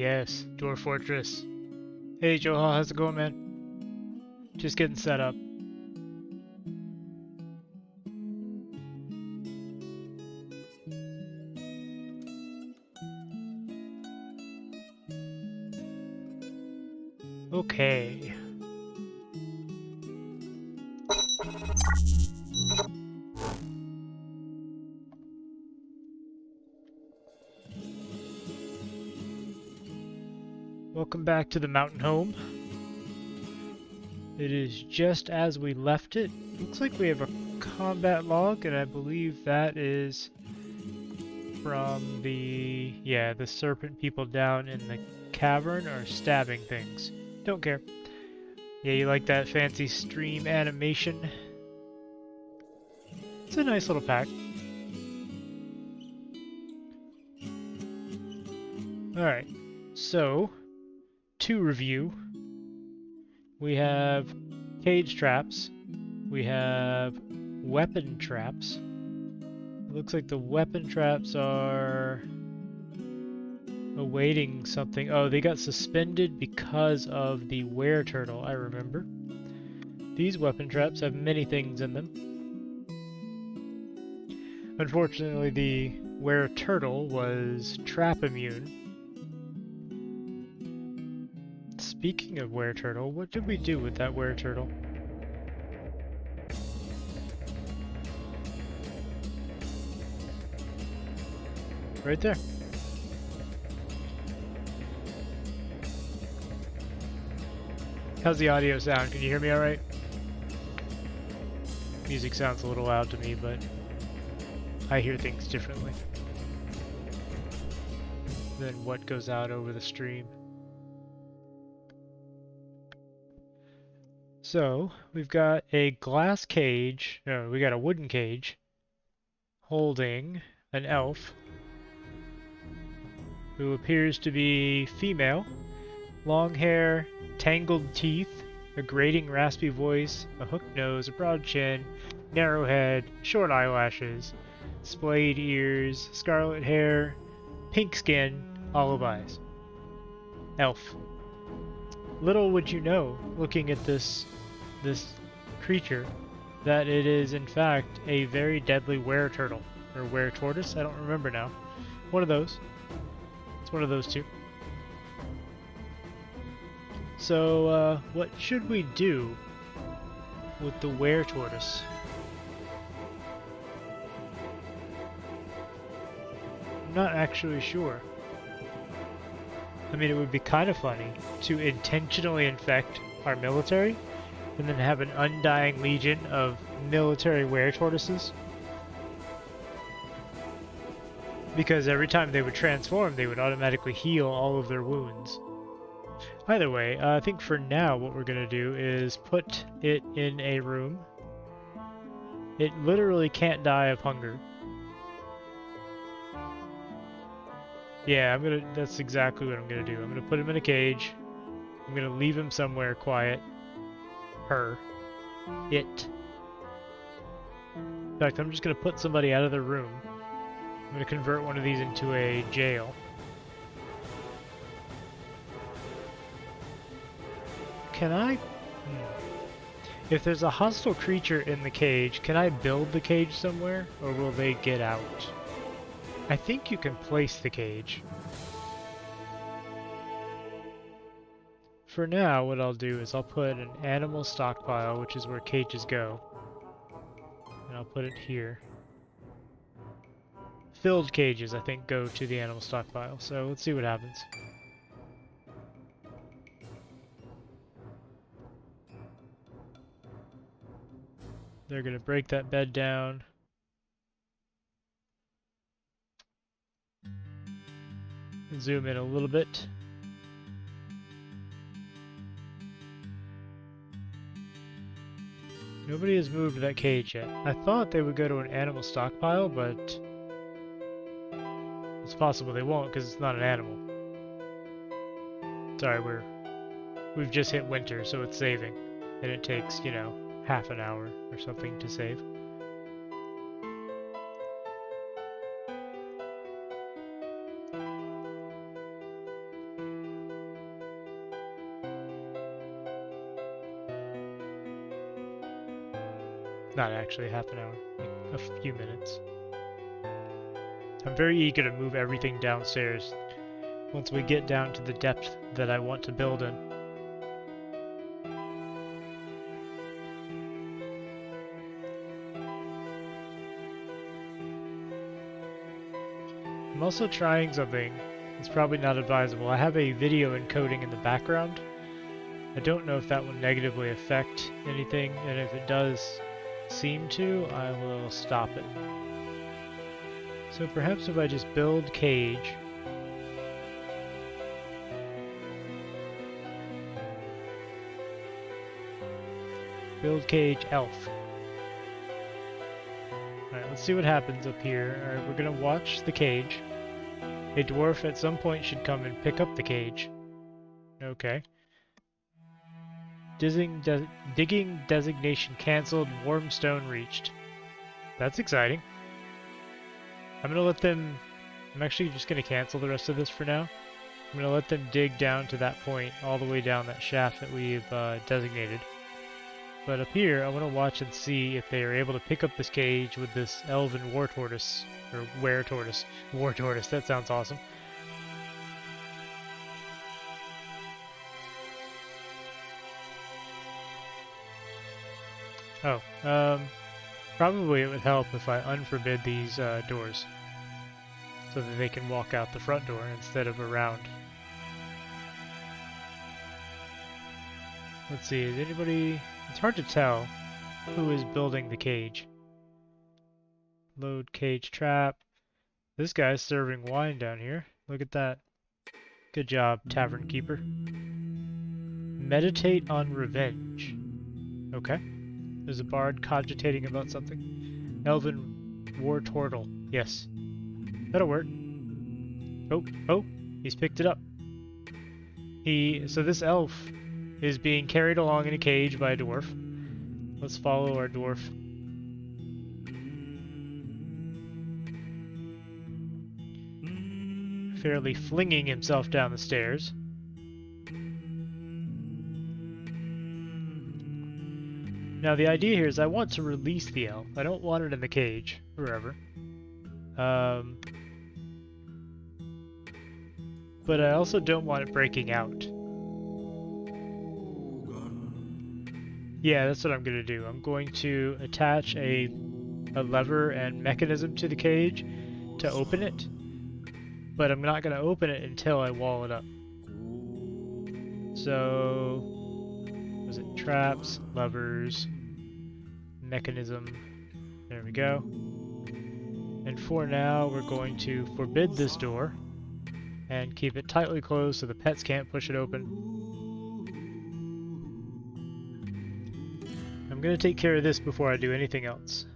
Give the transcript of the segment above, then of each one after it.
yes, Dwarf Fortress. Hey, Johal, how's it going, man? Just getting set up. Okay. Welcome back to the mountain home. It is just as we left it. Looks like we have a combat log, and I believe that is from the serpent people down in the cavern are stabbing things. Don't care. Yeah, you like that fancy stream animation? It's a nice little pack. Alright, so to review, we have cage traps, we have weapon traps. It looks like the weapon traps are awaiting something. Oh, they got suspended because of the Wereturtle, I remember. These weapon traps have many things in them. Unfortunately, the Wereturtle was trap immune. Speaking of Wereturtle, what did we do with that Wereturtle? Right there. How's the audio sound? Can you hear me alright? Music sounds a little loud to me, but I hear things differently than what goes out over the stream. So, we've got a glass cage, no, we got a wooden cage holding an elf who appears to be female. Long hair, tangled teeth, a grating raspy voice, a hooked nose, a broad chin, narrow head, short eyelashes, splayed ears, scarlet hair, pink skin, olive eyes. Elf. Little would you know, looking at this creature, that it is in fact a very deadly wereturtle, or weretortoise, I don't remember now. One of those. It's one of those two. So, what should we do with the weretortoise? I'm not actually sure. I mean, it would be kind of funny to intentionally infect our military and then have an undying legion of military weretortoises. Because every time they would transform, they would automatically heal all of their wounds. Either way, I think for now what we're going to do is put it in a room. It literally can't die of hunger. Yeah, that's exactly what I'm gonna do. I'm gonna put him in a cage. I'm gonna leave him somewhere quiet. Her. It. In fact, I'm just gonna put somebody out of the room. I'm gonna convert one of these into a jail. Can I? If there's a hostile creature in the cage, can I build the cage somewhere, or will they get out? I think you can place the cage. For now, what I'll do is I'll put an animal stockpile, which is where cages go. And I'll put it here. Filled cages, I think, go to the animal stockpile, so let's see what happens. They're gonna break that bed down. Zoom in a little bit. Nobody has moved that cage yet. I thought they would go to an animal stockpile, but it's possible they won't because it's not an animal. Sorry, we've just hit winter, so it's saving. And it takes, you know, half an hour or something to save. Not actually half an hour, like a few minutes. I'm very eager to move everything downstairs once we get down to the depth that I want to build in. I'm also trying something. It's probably not advisable. I have a video encoding in the background. I don't know if that will negatively affect anything, and if it does seem to, I will stop it. So perhaps if I just build cage, elf. Alright, let's see what happens up here. Alright, we're gonna watch the cage. A dwarf at some point should come and pick up the cage. Okay. Digging designation cancelled, warm stone reached. That's exciting. I'm actually just gonna cancel the rest of this for now. I'm gonna let them dig down to that point, all the way down that shaft that we've designated. But up here, I want to watch and see if they are able to pick up this cage with this Elven Wereturtles, or Wereturtles. Wereturtles, that sounds awesome. Oh, probably it would help if I unforbid these doors, so that they can walk out the front door instead of around. Let's see, is anybody... It's hard to tell who is building the cage. Load cage trap. This guy's serving wine down here. Look at that. Good job, tavern keeper. Meditate on revenge. Okay. There's a bard cogitating about something. Elven Wereturtle. Yes. That'll work. Oh, he's picked it up. So this elf is being carried along in a cage by a dwarf. Let's follow our dwarf. Fairly flinging himself down the stairs. Now the idea here is I want to release the elf. I don't want it in the cage forever. But I also don't want it breaking out. Yeah, that's what I'm going to do. I'm going to attach a lever and mechanism to the cage to open it, but I'm not going to open it until I wall it up. So, was it traps, levers, mechanism, there we go. And for now, we're going to forbid this door and keep it tightly closed so the pets can't push it open. I'm going to take care of this before I do anything else.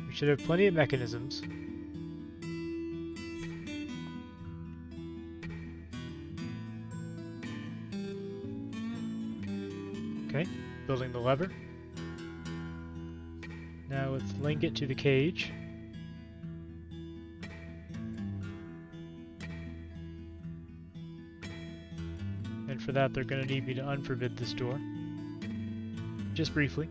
We should have plenty of mechanisms. Okay, building the lever. Now let's link it to the cage. And for that, they're going to need me to unforbid this door. Just briefly.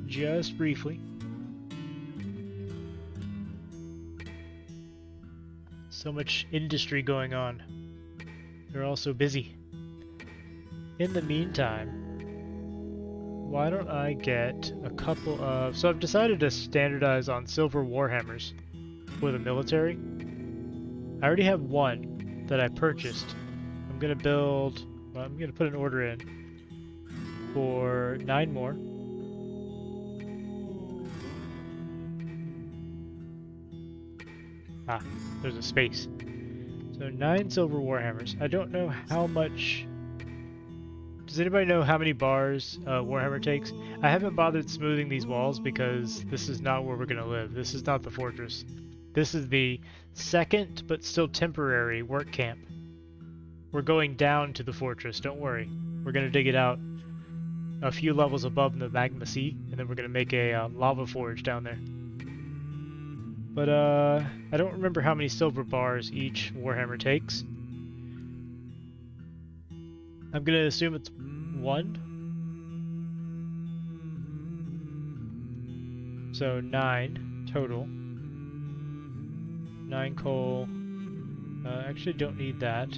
Just briefly. So much industry going on. They're all so busy. In the meantime, why don't I get a couple of... So I've decided to standardize on silver warhammers for the military. I already have one that I purchased. I'm going to build... Well, I'm going to put an order in for 9 more. Ah, there's a space. So 9 silver warhammers. I don't know how much... Does anybody know how many bars Warhammer takes? I haven't bothered smoothing these walls because this is not where we're going to live. This is not the fortress. This is the second, but still temporary, work camp. We're going down to the fortress, don't worry. We're going to dig it out a few levels above the magma sea, and then we're going to make a lava forge down there. But I don't remember how many silver bars each Warhammer takes. I'm gonna assume it's 1. So 9 total. 9 coal. Actually don't need that.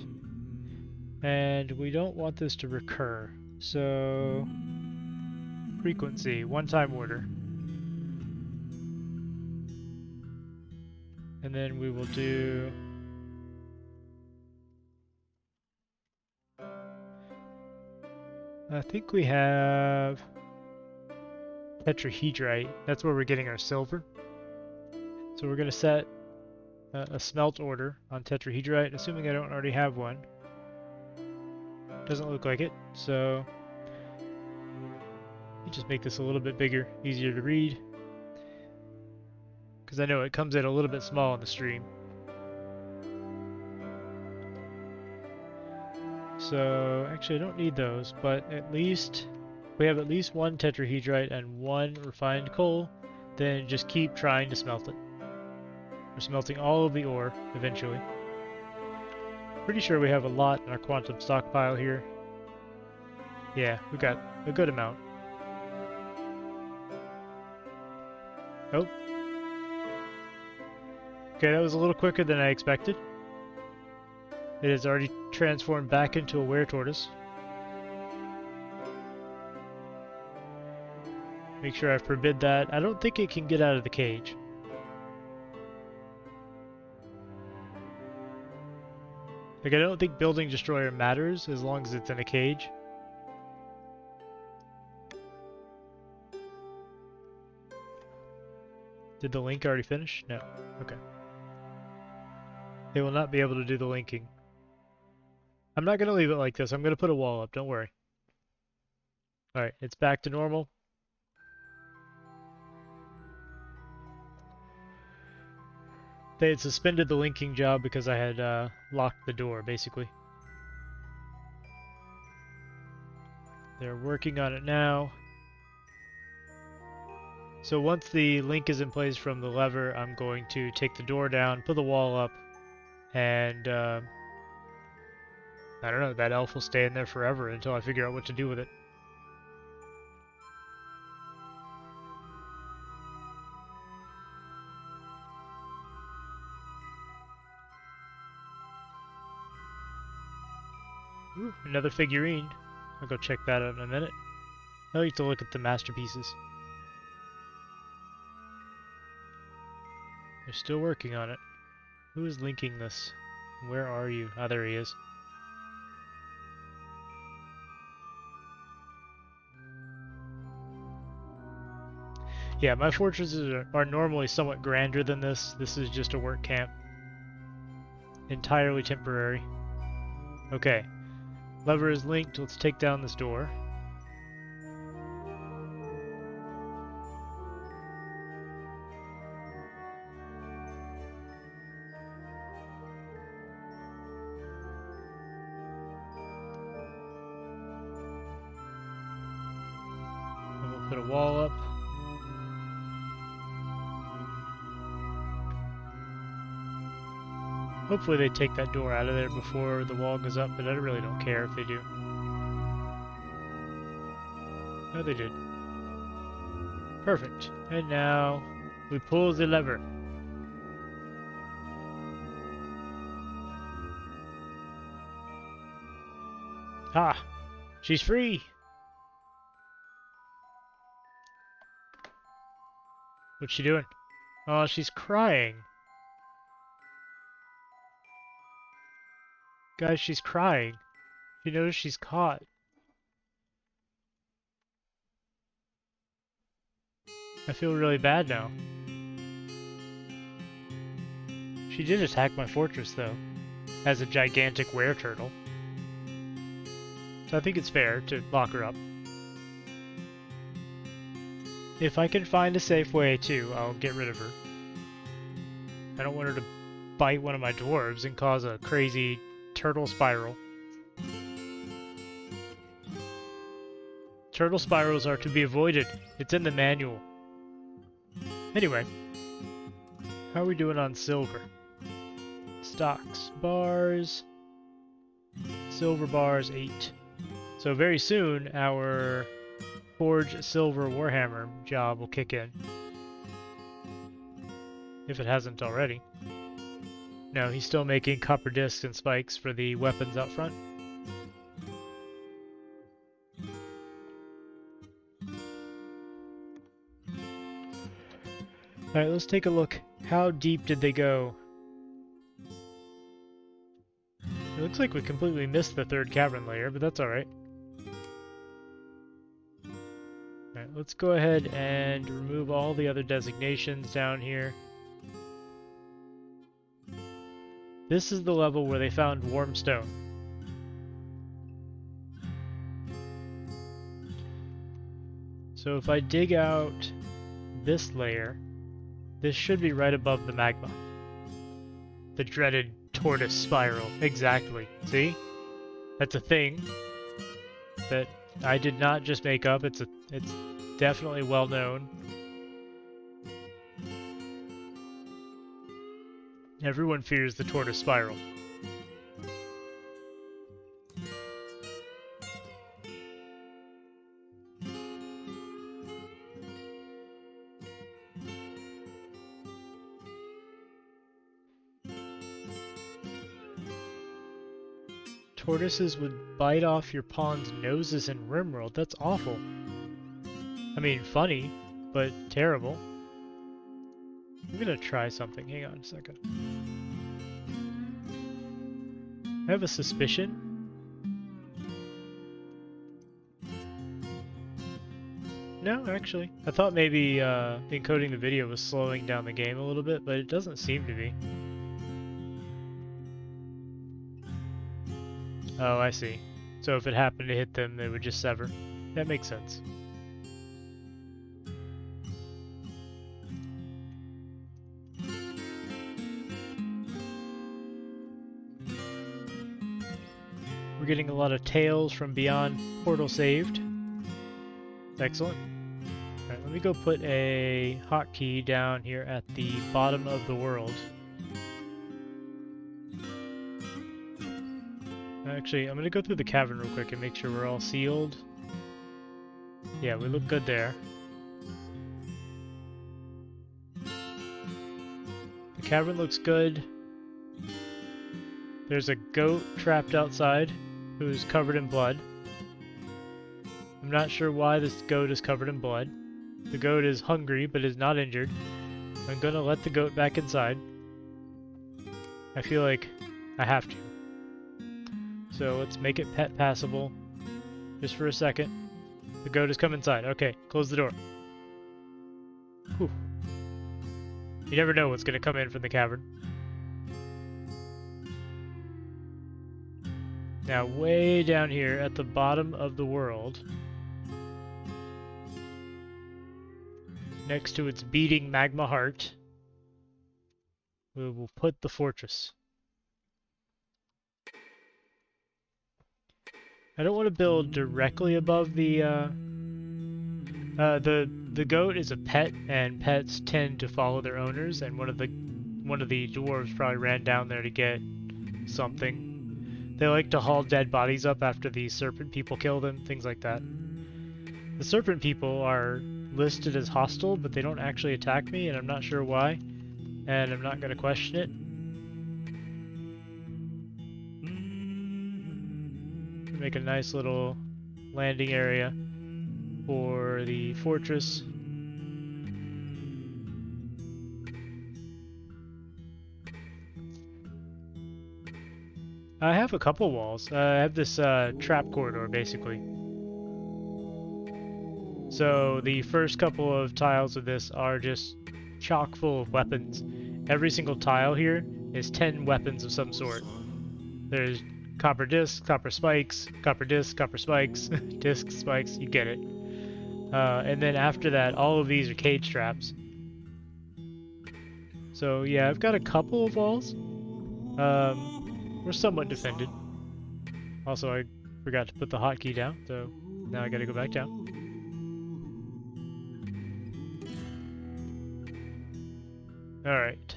And we don't want this to recur. So frequency, one-time order. And then we will do I think we have tetrahedrite. That's where we're getting our silver. So we're going to set a smelt order on tetrahedrite, assuming I don't already have one. Doesn't look like it, so you just make this a little bit bigger, easier to read. Because I know it comes in a little bit small on the stream. So actually I don't need those, but at least we have at least 1 tetrahedrite and 1 refined coal, then just keep trying to smelt it. We're smelting all of the ore eventually. Pretty sure we have a lot in our quantum stockpile here. Yeah, we got a good amount. Oh. Okay, that was a little quicker than I expected. It has already transformed back into a Wereturtles. Make sure I forbid that. I don't think it can get out of the cage. Like, I don't think Building Destroyer matters as long as it's in a cage. Did the link already finish? No. Okay. They will not be able to do the linking. I'm not going to leave it like this. I'm going to put a wall up. Don't worry. Alright, it's back to normal. They had suspended the linking job because I had locked the door, basically. They're working on it now. So once the link is in place from the lever, I'm going to take the door down, put the wall up, and I don't know, that elf will stay in there forever until I figure out what to do with it. Ooh, another figurine. I'll go check that out in a minute. I like to look at the masterpieces. They're still working on it. Who is linking this? Where are you? Ah, there he is. Yeah, my fortresses are normally somewhat grander than this. This is just a work camp. Entirely temporary. Okay. Lever is linked. Let's take down this door. And we'll put a wall up. Hopefully they take that door out of there before the wall goes up, but I really don't care if they do. No, they did. Perfect. And now we pull the lever. Ah! She's free! What's she doing? Oh, she's crying. Guys, she's crying. She knows she's caught. I feel really bad now. She did attack my fortress, though, as a gigantic wereturtle. So I think it's fair to lock her up. If I can find a safe way, too, I'll get rid of her. I don't want her to bite one of my dwarves and cause a crazy turtle spiral. Turtle spirals are to be avoided. It's in the manual. Anyway, How are we doing on silver? Stocks, bars, silver bars 8. So very soon our Forge Silver Warhammer job will kick in. If it hasn't already. No, he's still making copper discs and spikes for the weapons out front. Alright, let's take a look. How deep did they go? It looks like we completely missed the third cavern layer, but that's alright. Alright, let's go ahead and remove all the other designations down here. This is the level where they found warm stone. So if I dig out this layer, this should be right above the magma. The dreaded tortoise spiral. Exactly. See? That's a thing that I did not just make up. It's definitely well known. Everyone fears the tortoise spiral. Tortoises would bite off your pawn's noses in RimWorld. That's awful. I mean, funny, but terrible. I'm gonna try something. Hang on a second. I have a suspicion. No, actually. I thought maybe encoding the video was slowing down the game a little bit, but it doesn't seem to be. Oh, I see. So if it happened to hit them, they would just sever. That makes sense. We're getting a lot of tales from beyond Portal saved. Excellent. Alright, let me go put a hotkey down here at the bottom of the world. Actually, I'm gonna go through the cavern real quick and make sure we're all sealed. Yeah, we look good there. The cavern looks good. There's a goat trapped outside who's covered in blood. I'm not sure why this goat is covered in blood. The goat is hungry but is not injured. I'm gonna let the goat back inside. I feel like I have to. So let's make it pet passable. Just for a second. The goat has come inside. Okay, close the door. Whew. You never know what's gonna come in from the cavern. Now way down here at the bottom of the world, next to its beating magma heart, we will put the fortress. I don't want to build directly above the goat is a pet, and pets tend to follow their owners, and one of the dwarves probably ran down there to get something. They like to haul dead bodies up after the serpent people kill them, things like that. The serpent people are listed as hostile, but they don't actually attack me, and I'm not sure why, and I'm not going to question it. Make a nice little landing area for the fortress. I have a couple walls. I have this trap corridor, basically. So the first couple of tiles of this are just chock full of weapons. Every single tile here is 10 weapons of some sort. There's copper discs, copper spikes, copper discs, copper spikes, discs, spikes, you get it. And then after that, all of these are cage traps. So yeah, I've got a couple of walls. We're somewhat defended. Also, I forgot to put the hotkey down, so now I gotta go back down. Alright.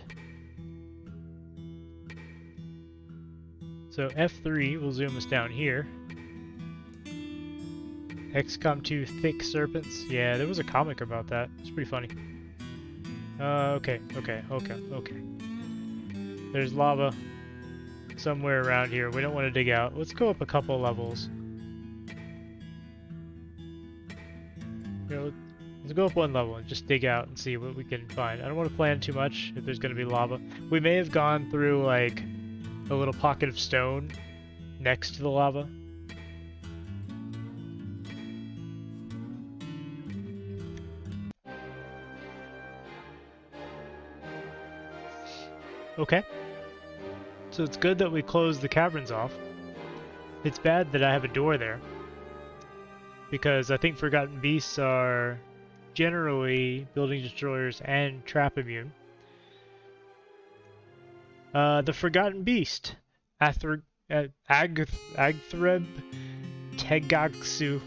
So F3 will zoom us down here. XCOM 2 Thick Serpents. Yeah, there was a comic about that. It's pretty funny. Okay. There's lava somewhere around here. We don't want to dig out. Let's go up a couple levels. Let's go up one level and just dig out and see what we can find. I don't want to plan too much if there's going to be lava. We may have gone through, like, a little pocket of stone next to the lava. Okay. So it's good that we closed the caverns off. It's bad that I have a door there, because I think Forgotten Beasts are generally building destroyers and trap immune. The Forgotten Beast, Agthreb Tegakaku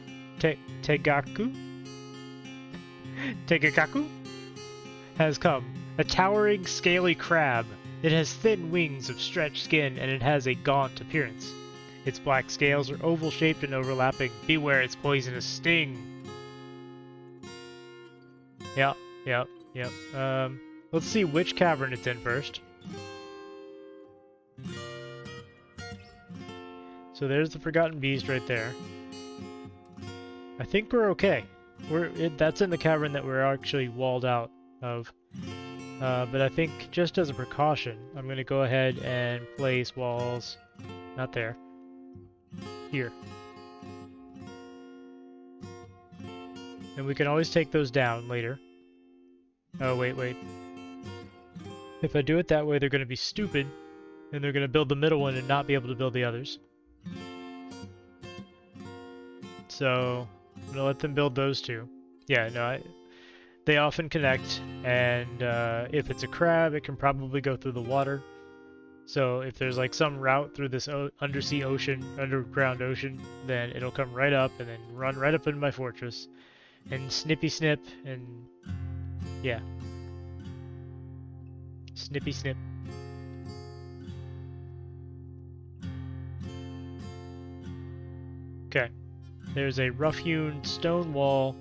has come. A towering, scaly crab. It has thin wings of stretched skin, and it has a gaunt appearance. Its black scales are oval-shaped and overlapping. Beware its poisonous sting. Yep. Let's see which cavern it's in first. So there's the Forgotten Beast right there. I think we're okay. That's in the cavern that we're actually walled out of. But I think just as a precaution, I'm going to go ahead and place walls, not there, here. And we can always take those down later. Oh, wait. If I do it that way, they're going to be stupid, and they're going to build the middle one and not be able to build the others. So, I'm going to let them build those two. Yeah, no, they often connect, and if it's a crab, it can probably go through the water. So if there's like some route through this underground ocean, then it'll come right up and then run right up into my fortress, and snippy snip, and yeah. Snippy snip. Okay. There's a rough-hewn stone wall.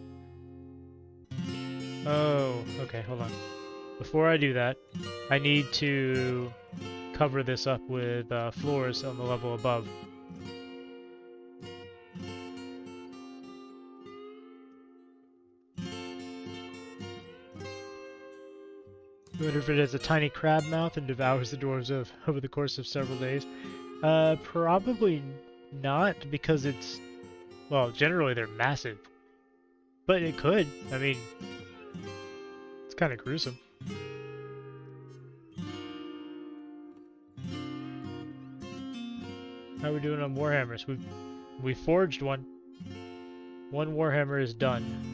Oh, okay, hold on. Before I do that, I need to cover this up with floors on the level above. I wonder if it has a tiny crab mouth and devours the dwarves over the course of several days. Probably not, because it's... well, generally they're massive. But it could. I mean... it's kind of gruesome. How are we doing on Warhammers? We forged one. One Warhammer is done.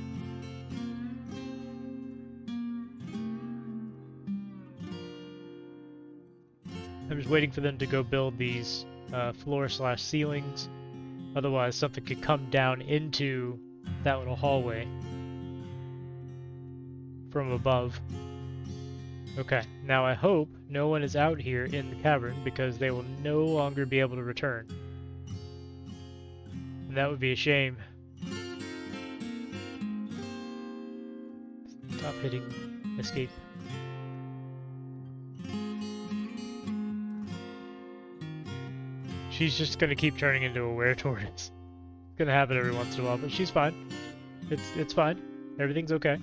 I'm just waiting for them to go build these floor/ceilings. Otherwise, something could come down into that little hallway from above. Okay, now I hope no one is out here in the cavern, because they will no longer be able to return. And that would be a shame. Stop hitting escape. She's just gonna keep turning into a Wereturtles. Gonna happen every once in a while, but she's fine. It's fine. Everything's okay.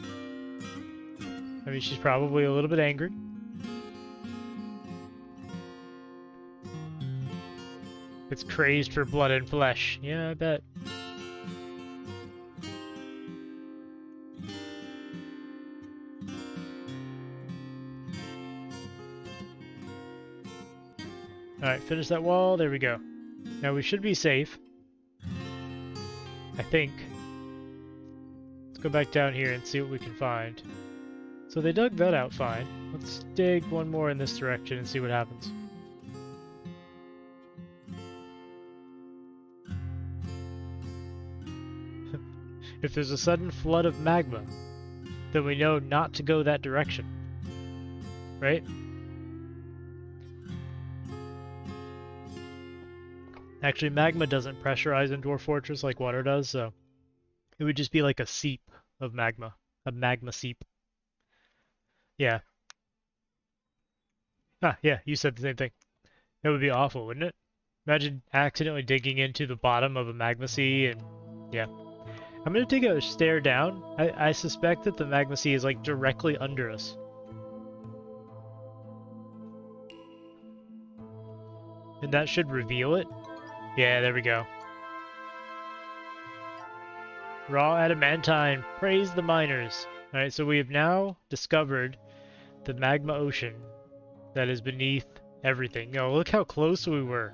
I mean, she's probably a little bit angry. It's crazed for blood and flesh. Yeah, I bet. Alright, finish that wall. There we go. Now we should be safe. I think. Let's go back down here and see what we can find. So they dug that out fine. Let's dig one more in this direction and see what happens. If there's a sudden flood of magma, then we know not to go that direction. Right? Actually, magma doesn't pressurize in Dwarf Fortress like water does, so it would just be like a seep of magma. A magma seep. Yeah. Ah, yeah, you said the same thing. That would be awful, wouldn't it? Imagine accidentally digging into the bottom of a magma sea and... yeah. I'm gonna take a stare down. I suspect that the magma sea is like directly under us. And that should reveal it. Yeah, there we go. Raw adamantine, praise the miners. Alright, so we have now discovered the magma ocean that is beneath everything. Oh, look how close we were.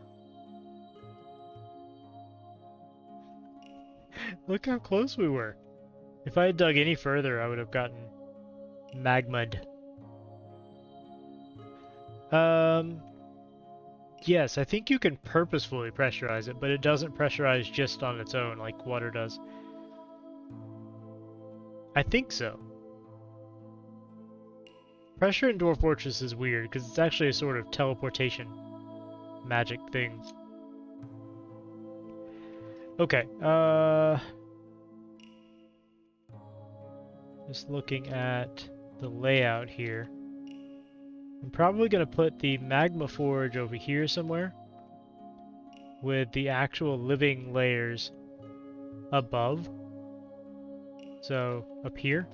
Look how close we were. If I had dug any further, I would have gotten magma'd. Yes, I think you can purposefully pressurize it, but it doesn't pressurize just on its own like water does. I think so. Pressure in Dwarf Fortress is weird, because it's actually a sort of teleportation magic thing. Okay, just looking at the layout here. I'm probably going to put the magma forge over here somewhere, with the actual living layers above. So, up here.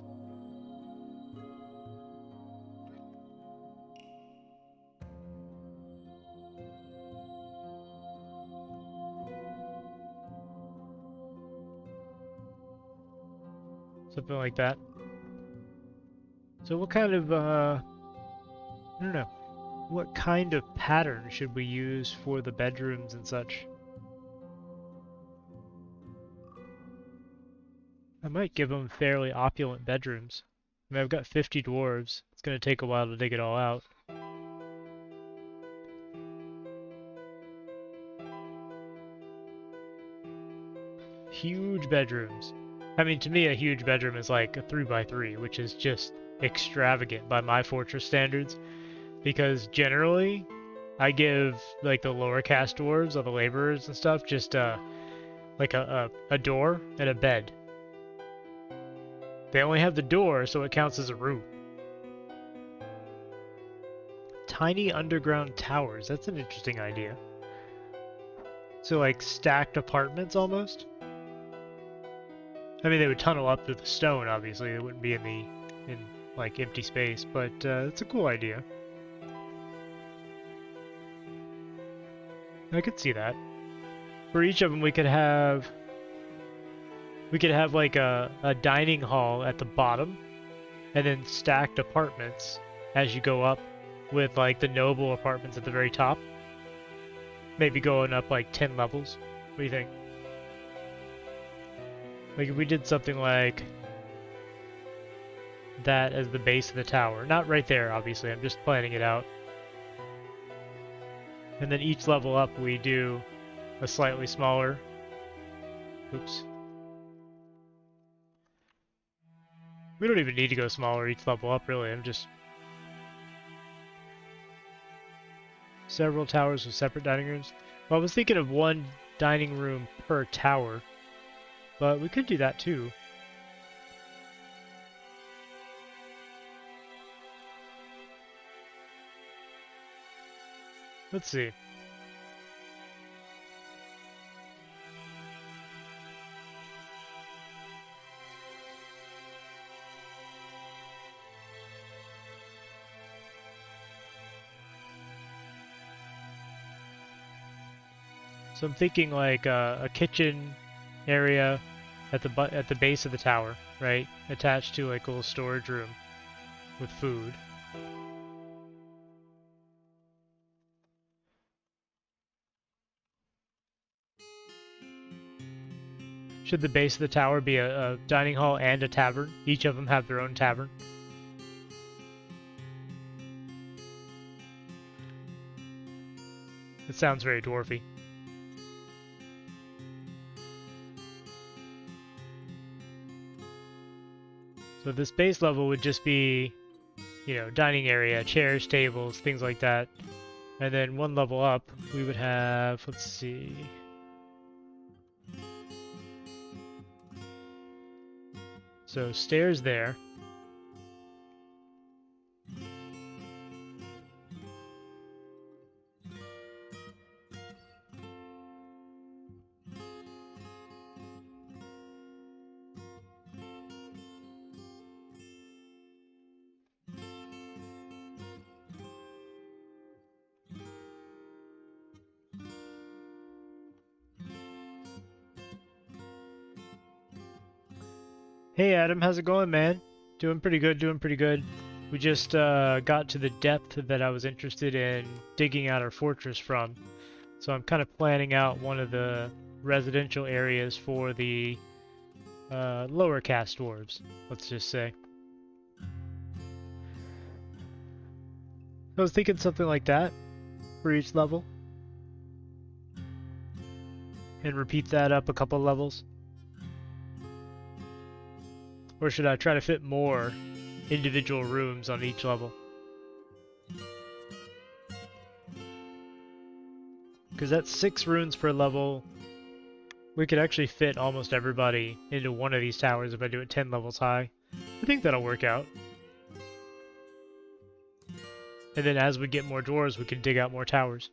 Something like that. So what kind of, I don't know, what kind of pattern should we use for the bedrooms and such? I might give them fairly opulent bedrooms. I mean, I've got 50 dwarves. It's going to take a while to dig it all out. Huge bedrooms. I mean, to me, a huge bedroom is like a 3x3, which is just extravagant by my fortress standards. Because generally, I give like the lower caste dwarves, or the laborers and stuff, just like a door and a bed. They only have the door, so it counts as a room. Tiny underground towers. That's an interesting idea. So like stacked apartments almost? I mean, they would tunnel up through the stone, obviously. They wouldn't be in like empty space, but it's a cool idea. I could see that. For each of them, we could have like a dining hall at the bottom, and then stacked apartments as you go up, with like the noble apartments at the very top. Maybe going up like 10 levels. What do you think? Like if we did something like that as the base of the tower. Not right there, obviously. I'm just planning it out. And then each level up we do a slightly smaller... Oops. We don't even need to go smaller each level up, really. I'm just... Several towers with separate dining rooms. Well, I was thinking of one dining room per tower. But we could do that too. Let's see. So I'm thinking like a kitchen area at the base of the tower, right? Attached to like a little storage room with food. Should the base of the tower be a dining hall and a tavern? Each of them have their own tavern. It sounds very dwarfy. So this base level would just be, you know, dining area, chairs, tables, things like that. And then one level up, we would have, let's see, So stairs there. Hey Adam, how's it going, man? Doing pretty good, doing pretty good. We just got to the depth that I was interested in digging out our fortress from. So I'm kind of planning out one of the residential areas for the lower caste dwarves, let's just say. I was thinking something like that for each level. And repeat that up a couple levels. Or should I try to fit more individual rooms on each level? Because that's 6 runes per level. We could actually fit almost everybody into one of these towers if I do it 10 levels high. I think that'll work out. And then as we get more dwarves, we can dig out more towers.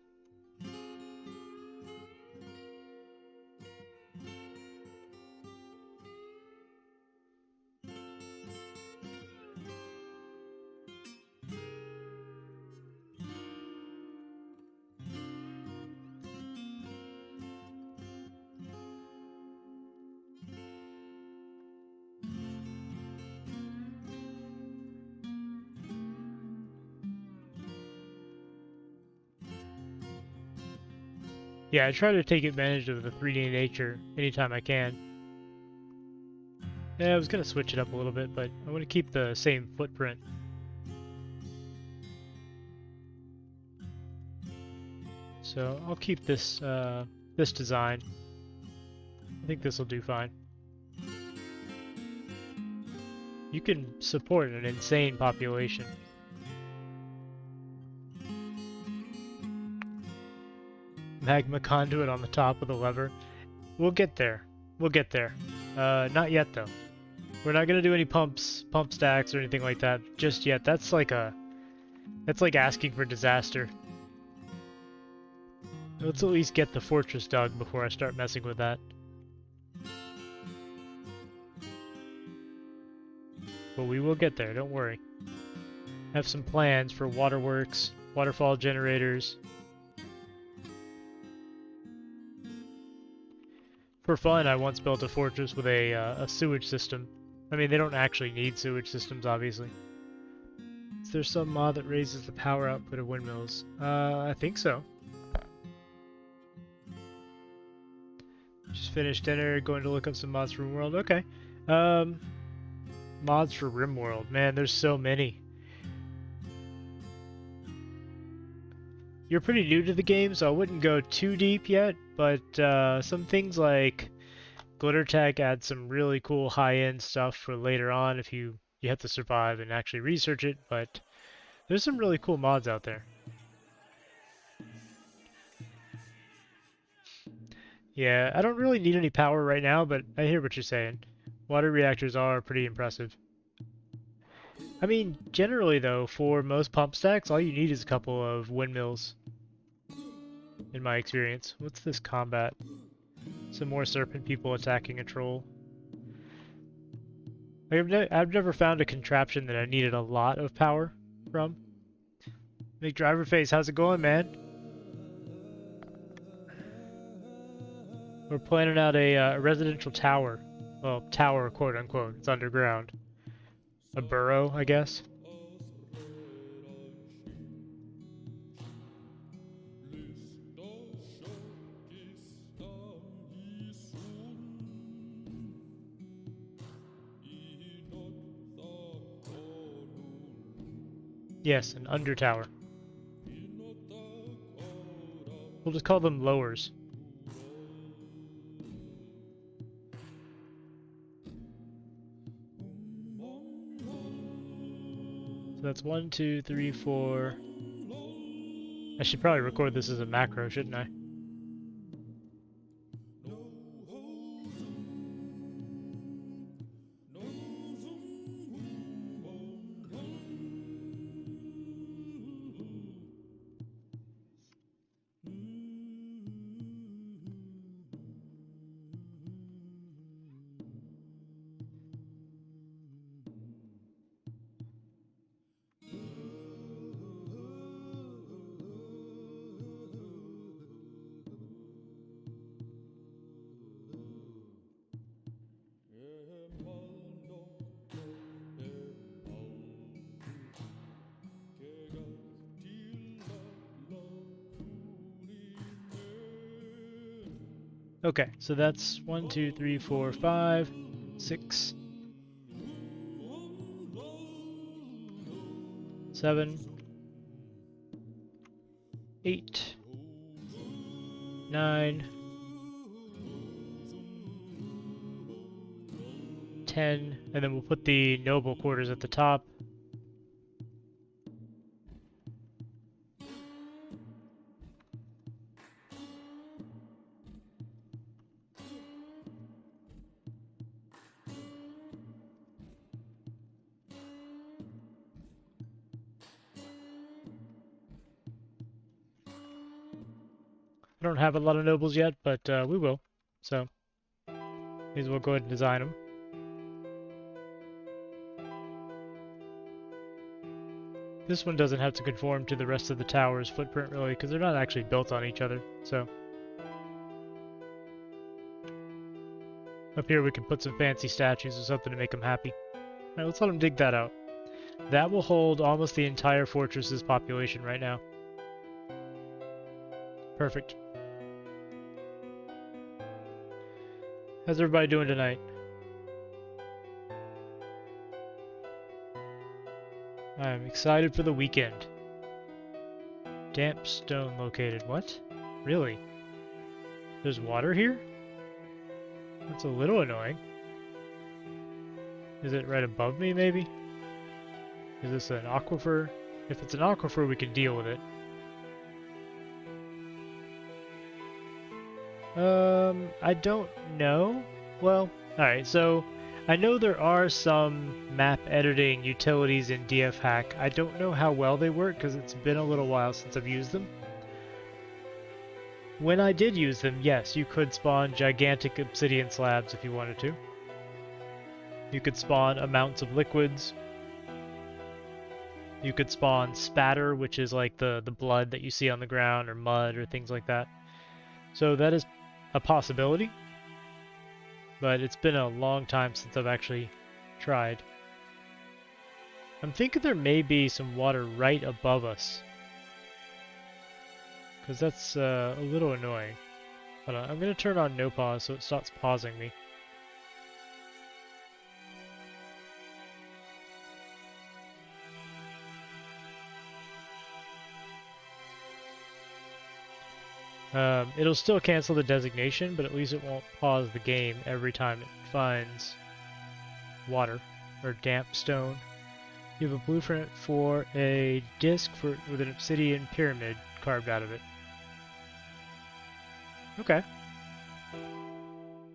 Yeah, I try to take advantage of the 3D nature anytime I can. Yeah, I was going to switch it up a little bit, but I want to keep the same footprint. So I'll keep this this design. I think this will do fine. You can support an insane population. Magma conduit on the top of the lever. We'll get there. We'll get there. Not yet though. We're not gonna do any pump stacks or anything like that just yet. That's like asking for disaster. Let's at least get the fortress dug before I start messing with that. But we will get there, don't worry. I have some plans for waterworks, waterfall generators. For fun, I once built a fortress with a sewage system. I mean, they don't actually need sewage systems, obviously. Is there some mod that raises the power output of windmills? I think so. Just finished dinner, going to look up some mods for RimWorld. Okay. Mods for RimWorld. Man, there's so many. You're pretty new to the game, so I wouldn't go too deep yet, but some things like Glitter Tech adds some really cool high-end stuff for later on if you have to survive and actually research it, but there's some really cool mods out there. Yeah, I don't really need any power right now, but I hear what you're saying. Water reactors are pretty impressive. I mean, generally though, for most pump stacks, all you need is a couple of windmills. In my experience. What's this combat? Some more serpent people attacking a troll. Like I've never found a contraption that I needed a lot of power from. Make driver face, how's it going, man? We're planning out a residential tower. Well, tower, quote unquote. It's underground. A burrow, I guess. Yes, an under tower. We'll just call them lowers. So that's 1, 2, 3, 4. I should probably record this as a macro, shouldn't I? Okay, so that's 1, 2, 3, 4, 5, 6, 7, 8, 9, 10, and then we'll put the noble quarters at the top. I don't have a lot of nobles yet, but we will. So, may as well go ahead and design them. This one doesn't have to conform to the rest of the tower's footprint really, because they're not actually built on each other, so. Up here we can put some fancy statues or something to make them happy. Alright, let's let them dig that out. That will hold almost the entire fortress's population right now. Perfect. How's everybody doing tonight? I'm excited for the weekend. Damp stone located. What? Really? There's water here? That's a little annoying. Is it right above me, maybe? Is this an aquifer? If it's an aquifer, we can deal with it. I don't know. Well, alright, so I know there are some map editing utilities in DF Hack. I don't know how well they work because it's been a little while since I've used them. When I did use them, yes, you could spawn gigantic obsidian slabs if you wanted to. You could spawn amounts of liquids. You could spawn spatter, which is like the blood that you see on the ground, or mud, or things like that. So that is a possibility, but it's been a long time since I've actually tried. I'm thinking there may be some water right above us, because that's a little annoying. Hold on, I'm going to turn on no pause so it stops pausing me. It'll still cancel the designation, but at least it won't pause the game every time it finds water or damp stone. You have a blueprint for a disc with an obsidian pyramid carved out of it. Okay.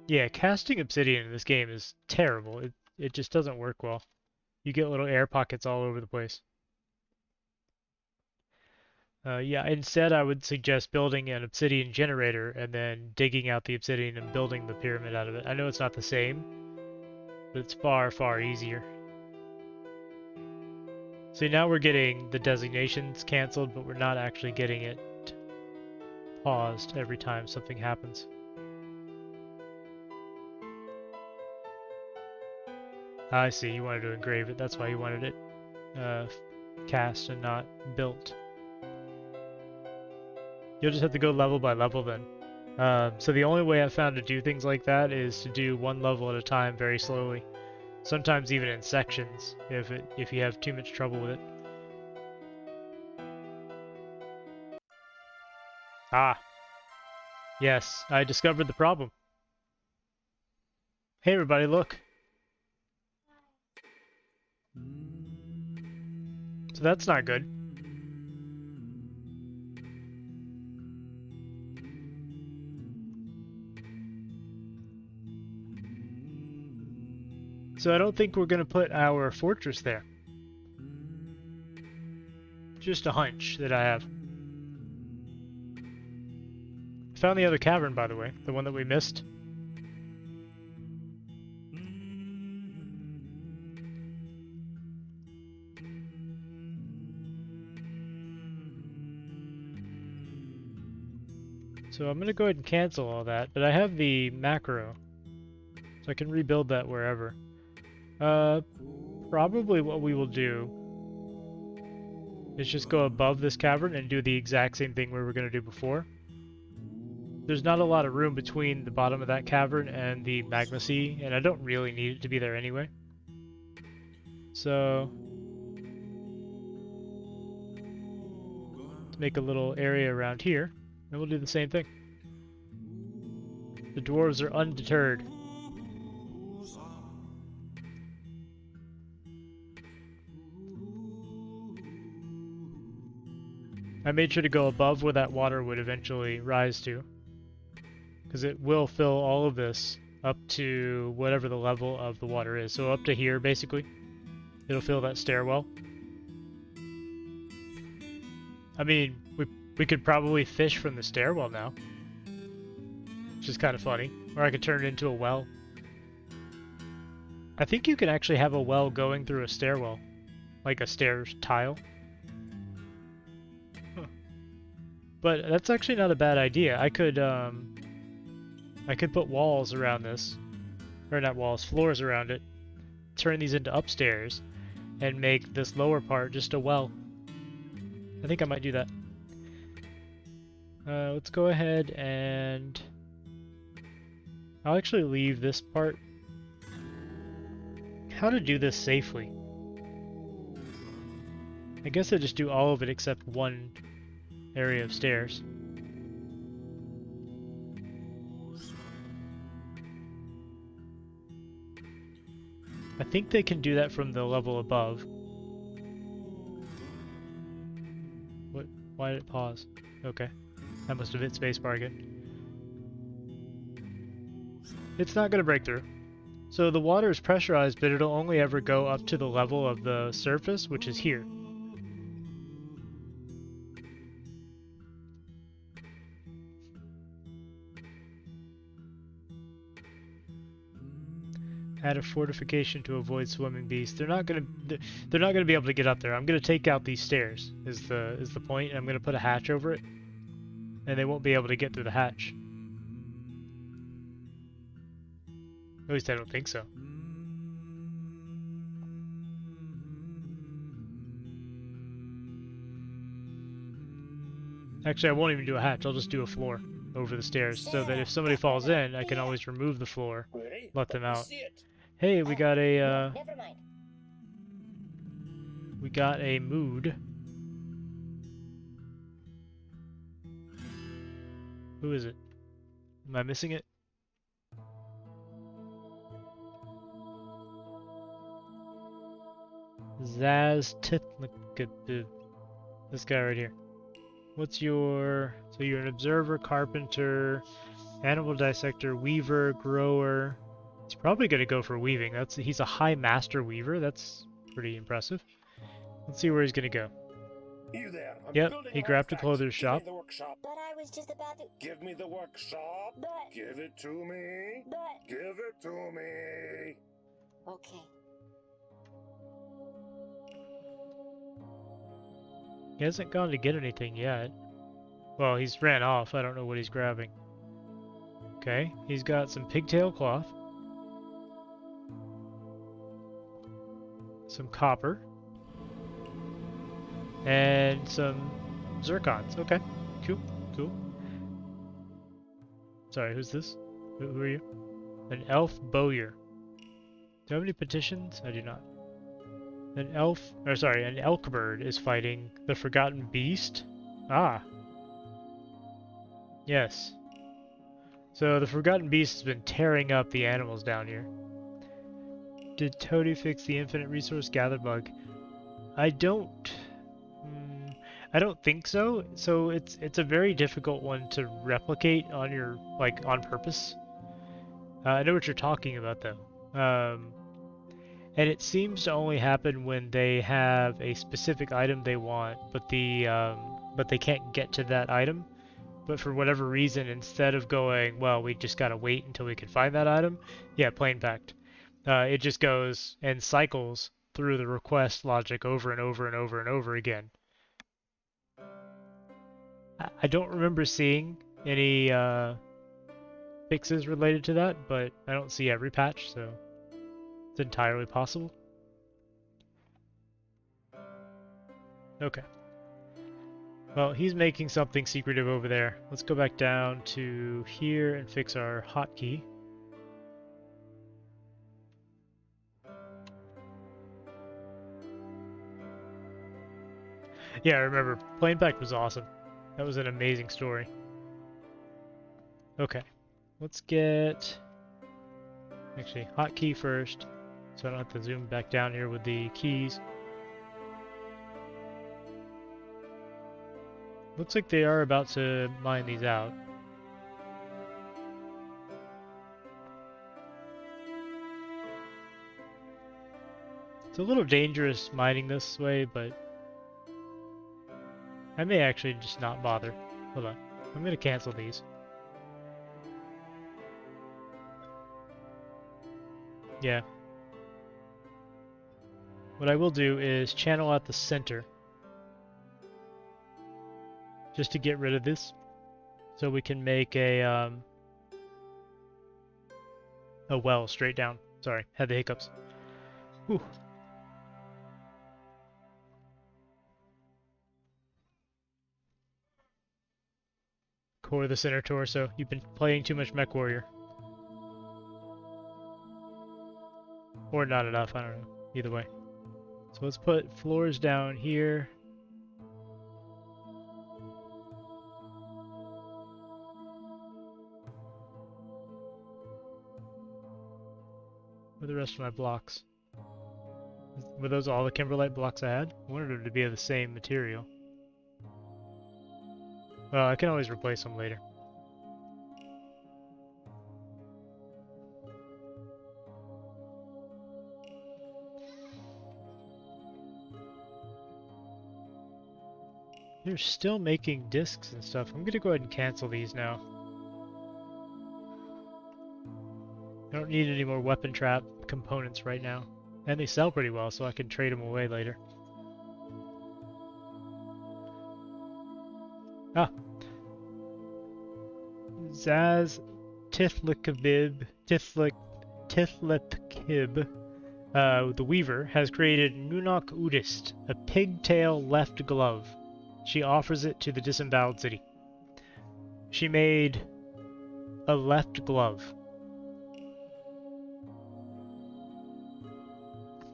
Yeah, casting obsidian in this game is terrible. It just doesn't work well. You get little air pockets all over the place. Yeah, instead I would suggest building an obsidian generator and then digging out the obsidian and building the pyramid out of it. I know it's not the same, but it's far, far easier. See, now we're getting the designations canceled, but we're not actually getting it paused every time something happens. I see, you wanted to engrave it, that's why you wanted it cast and not built. You'll just have to go level by level then. So the only way I've found to do things like that is to do one level at a time very slowly. Sometimes even in sections, if you have too much trouble with it. Ah. Yes, I discovered the problem. Hey everybody, look. So that's not good. So I don't think we're going to put our fortress there. Just a hunch that I have. Found the other cavern, by the way, the one that we missed. So I'm going to go ahead and cancel all that, but I have the macro, so I can rebuild that wherever. Probably what we will do is just go above this cavern and do the exact same thing we were going to do before. there's not a lot of room between the bottom of that cavern and the magma sea, and I don't really need it to be there anyway. So, let's make a little area around here, and we'll do the same thing. The dwarves are undeterred. I made sure to go above where that water would eventually rise to, because it will fill all of this up to whatever the level of the water is. So up to here, basically, it'll fill that stairwell. I mean, we could probably fish from the stairwell now, which is kind of funny. Or I could turn it into a well. I think you can actually have a well going through a stairwell, like a stairs tile. Huh. But that's actually not a bad idea. I could put walls around this, or not walls, floors around it, turn these into upstairs, and make this lower part just a well. I think I might do that. Let's go ahead and I'll actually leave this part. How to do this safely? I guess I just do all of it except one area of stairs. I think they can do that from the level above. What? Why did it pause? Okay. I must have hit spacebar again. It's not going to break through. So the water is pressurized, but it'll only ever go up to the level of the surface, which is here. Add a fortification to avoid swimming beasts. They're not gonna be able to get up there. I'm gonna take out these stairs. Is the point? I'm gonna put a hatch over it, and they won't be able to get through the hatch. At least I don't think so. Actually, I won't even do a hatch. I'll just do a floor over the stairs, so that if somebody falls in, I can always remove the floor, let them out. Hey, we got a mood. Who is it? Am I missing it? Zaz Titlik. This guy right here. What's your... So you're an observer, carpenter, animal dissector, weaver, grower. He's probably going to go for weaving. He's a high master weaver. That's pretty impressive. Let's see where he's going to go. You there. Yep, he grabbed a clothes shop. Give me the workshop. But I was just about to... Give me the workshop. But... Give it to me. But... Give it to me. Okay. He hasn't gone to get anything yet. Well, he's ran off. I don't know what he's grabbing. Okay, he's got some pigtail cloth. Some copper. And some zircons. Okay, cool, cool. Sorry, who's this? Who are you? An elf bowyer. Do I have any petitions? I do not. An elk bird is fighting the forgotten beast. Ah. Yes. So the forgotten beast has been tearing up the animals down here. Did Toady fix the infinite resource gather bug? I don't think so. So it's a very difficult one to replicate on your on purpose. I know what you're talking about though. And it seems to only happen when they have a specific item they want, but they can't get to that item. But for whatever reason, instead of going, well, we just gotta wait until we can find that item, yeah, plain fact. It just goes and cycles through the request logic over and over and over and over again. I don't remember seeing any fixes related to that, but I don't see every patch, so it's entirely possible. Well, he's making something secretive over there. Let's go back down to here and fix our hotkey. Yeah, I remember. Plane Pact was awesome. That was an amazing story. Okay, let's get... Actually, hotkey first, so I don't have to zoom back down here with the keys. Looks like they are about to mine these out. It's a little dangerous mining this way, but I may actually just not bother. Hold on. I'm gonna cancel these. Yeah. What I will do is channel out the center. Just to get rid of this. So we can make a well straight down. Sorry, had the hiccups. Whew. Core of the center torso. You've been playing too much Mech Warrior. Or not enough, I don't know. Either way. So let's put floors down here. Where are the rest of my blocks? Were those all the Kimberlite blocks I had? I wanted them to be of the same material. Well, I can always replace them later. They're still making discs and stuff. I'm gonna go ahead and cancel these now. I don't need any more weapon trap components right now. And they sell pretty well, so I can trade them away later. Ah! Zaz Tithlikabib, the Weaver, has created Nunok Udist, a pigtail left glove. She offers it to the disemboweled city. She made a left glove.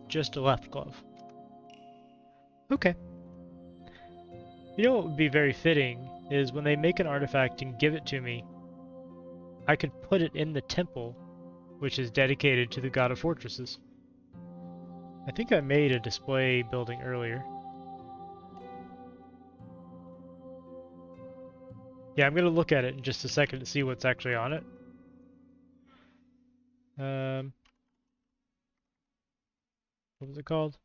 Just a left glove. Okay. You know what would be very fitting is when they make an artifact and give it to me, I could put it in the temple, which is dedicated to the god of fortresses. I think I made a display building earlier. Yeah, I'm gonna look at it in just a second to see what's actually on it. What was it called?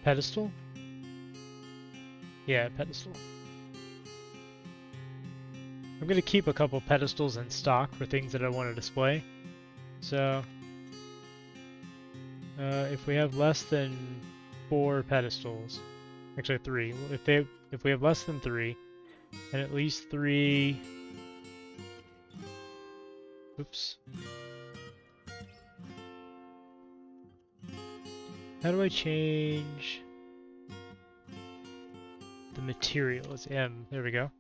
Pedestal? Yeah, pedestal. I'm gonna keep a couple pedestals in stock for things that I want to display. So, if we have less than 4 pedestals, actually 3. If we have less than 3, and at least 3. Oops. How do I change the material? It's M. There we go.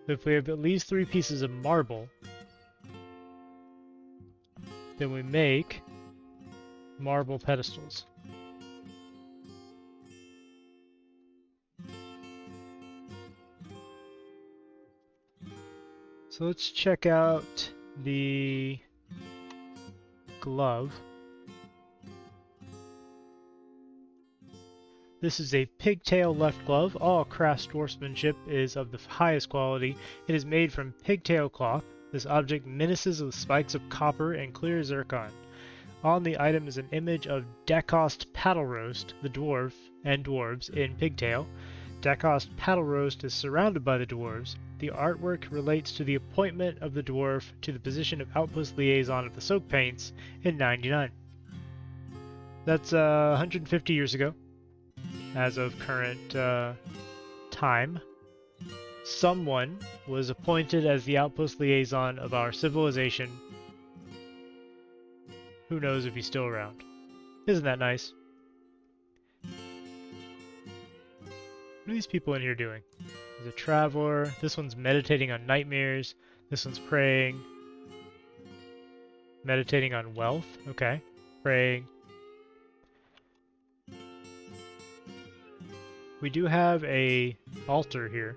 If we have at least 3 pieces of marble, then we make marble pedestals. So let's check out the glove. This is a pigtail left glove. All craftsmanship is of the highest quality. It is made from pigtail cloth. This object menaces with spikes of copper and clear zircon. On the item is an image of Dacost Paddle Roast, the dwarf, and dwarves in pigtail. Dacost Paddle Roast is surrounded by the dwarves. The artwork relates to the appointment of the dwarf to the position of outpost liaison of the Soak Paints in 99. That's 150 years ago. As of current time, someone was appointed as the outpost liaison of our civilization Who knows if he's still around. Isn't that nice? What are these people in here doing? There's a traveler. This one's meditating on nightmares. This one's praying. Meditating on wealth. Okay. Praying. We do have a altar here.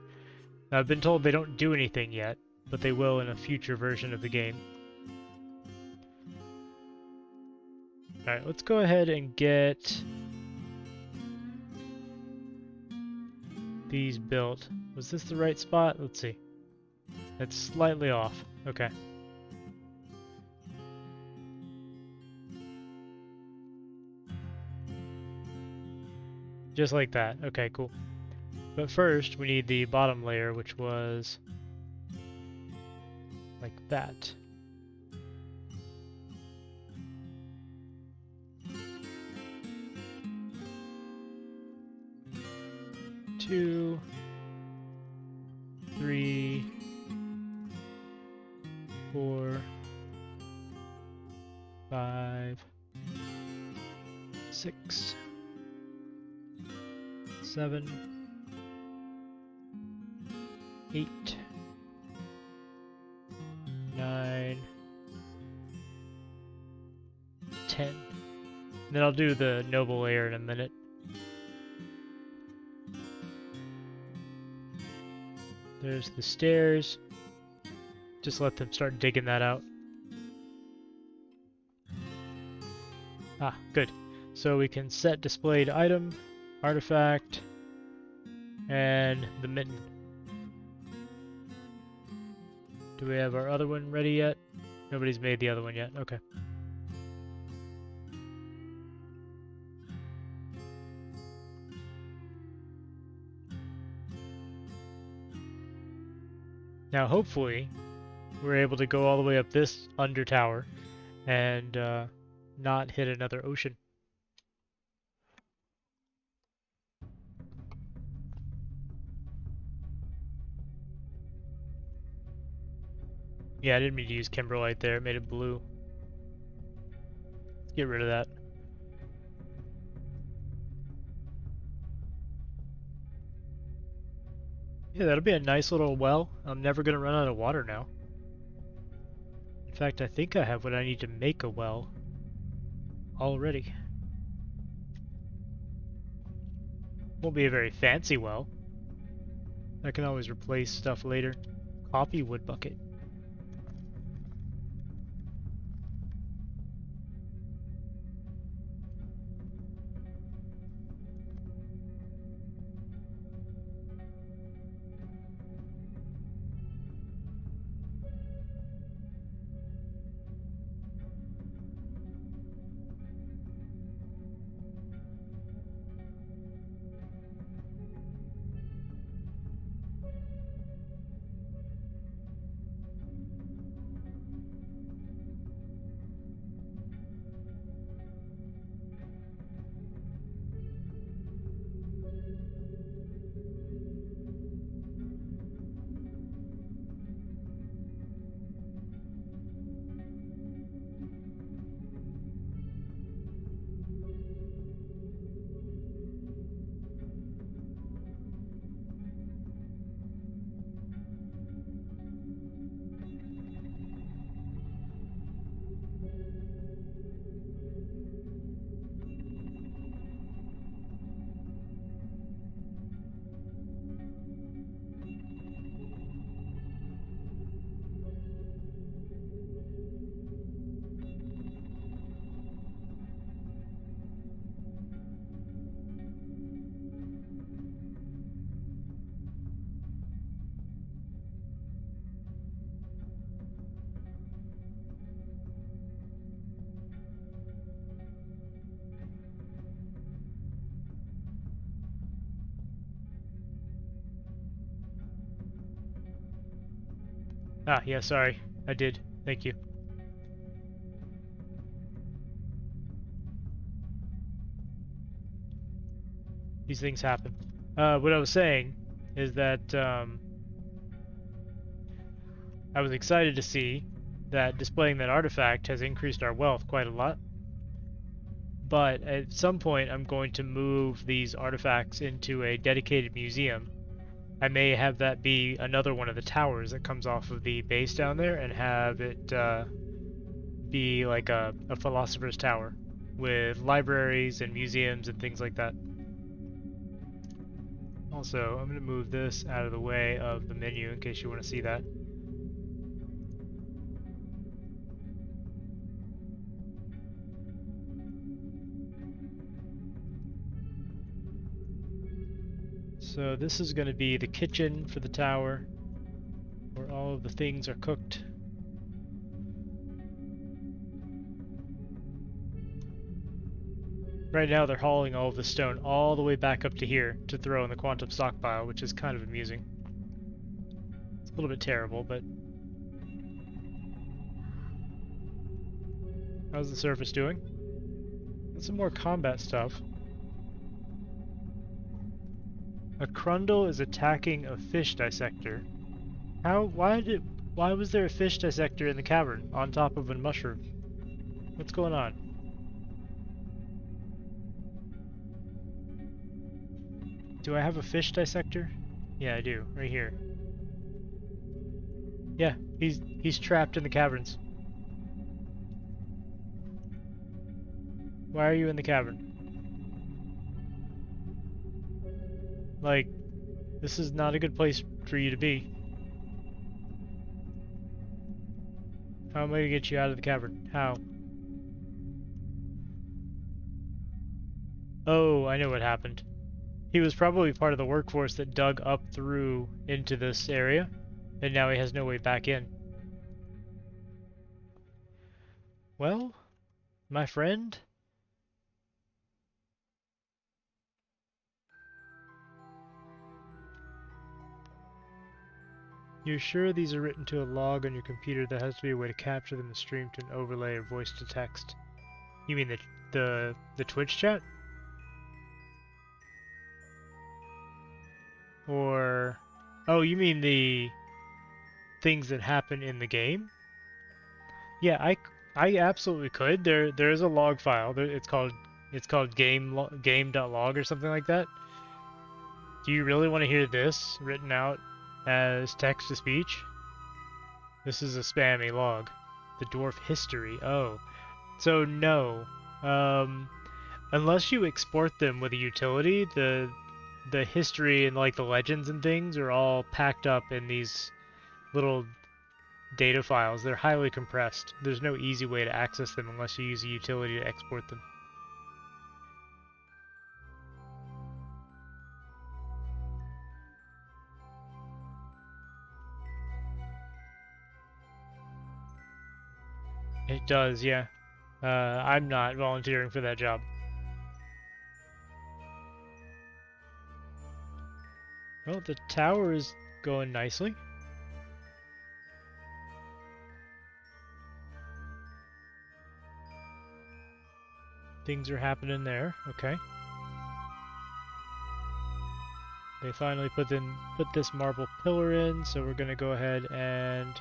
Now, I've been told they don't do anything yet, but they will in a future version of the game. Alright, let's go ahead and get these built. Was this the right spot? Let's see. It's slightly off. Okay. Just like that. Okay, cool. But first, we need the bottom layer, which was like that. Two, three, four, 5, 6, 7, 8, 9, 10. And then I'll do the noble layer in a minute. There's the stairs. Just let them start digging that out. Ah, good. So we can set displayed item, artifact, and the mitten. Do we have our other one ready yet? Nobody's made the other one yet. Okay. Now hopefully we're able to go all the way up this under tower and not hit another ocean. Yeah, I didn't mean to use Kimberlite there, it made it blue. Let's get rid of that. Yeah, that'll be a nice little well. I'm never gonna run out of water now. In fact, I think I have what I need to make a well already. Won't be a very fancy well. I can always replace stuff later. Coffee wood bucket. Ah, yeah, sorry. I did. Thank you. These things happen. What I was saying is that I was excited to see that displaying that artifact has increased our wealth quite a lot. But at some point, I'm going to move these artifacts into a dedicated museum. I may have that be another one of the towers that comes off of the base down there and have it be like a philosopher's tower with libraries and museums and things like that. Also, I'm going to move this out of the way of the menu in case you want to see that. So this is going to be the kitchen for the tower, where all of the things are cooked. Right now they're hauling all of the stone all the way back up to here to throw in the quantum stockpile, which is kind of amusing. It's a little bit terrible, but... How's the surface doing? Got some more combat stuff. A Crundle is attacking a fish dissector. Why was there a fish dissector in the cavern on top of a mushroom? What's going on? Do I have a fish dissector? Yeah, I do, right here. Yeah, he's trapped in the caverns. Why are you in the cavern? Like, this is not a good place for you to be. How am I gonna get you out of the cavern? How? Oh, I know what happened. He was probably part of the workforce that dug up through into this area, and now he has no way back in. Well, my friend? You're sure these are written to a log on your computer? There has to be a way to capture them and stream to an overlay or voice to text. You mean the Twitch chat? Or... Oh, you mean the things that happen in the game? Yeah, I absolutely could. There is a log file. It's called game.log or something like that. Do you really want to hear this written out as text to speech? This is a spammy log. The dwarf history. Oh. So no. Unless you export them with a utility, the history and like the legends and things are all packed up in these little data files. They're highly compressed. There's no easy way to access them unless you use a utility to export them. It does, yeah. I'm not volunteering for that job. Well, the tower is going nicely. Things are happening there. Okay. They finally put this marble pillar in, so we're gonna go ahead and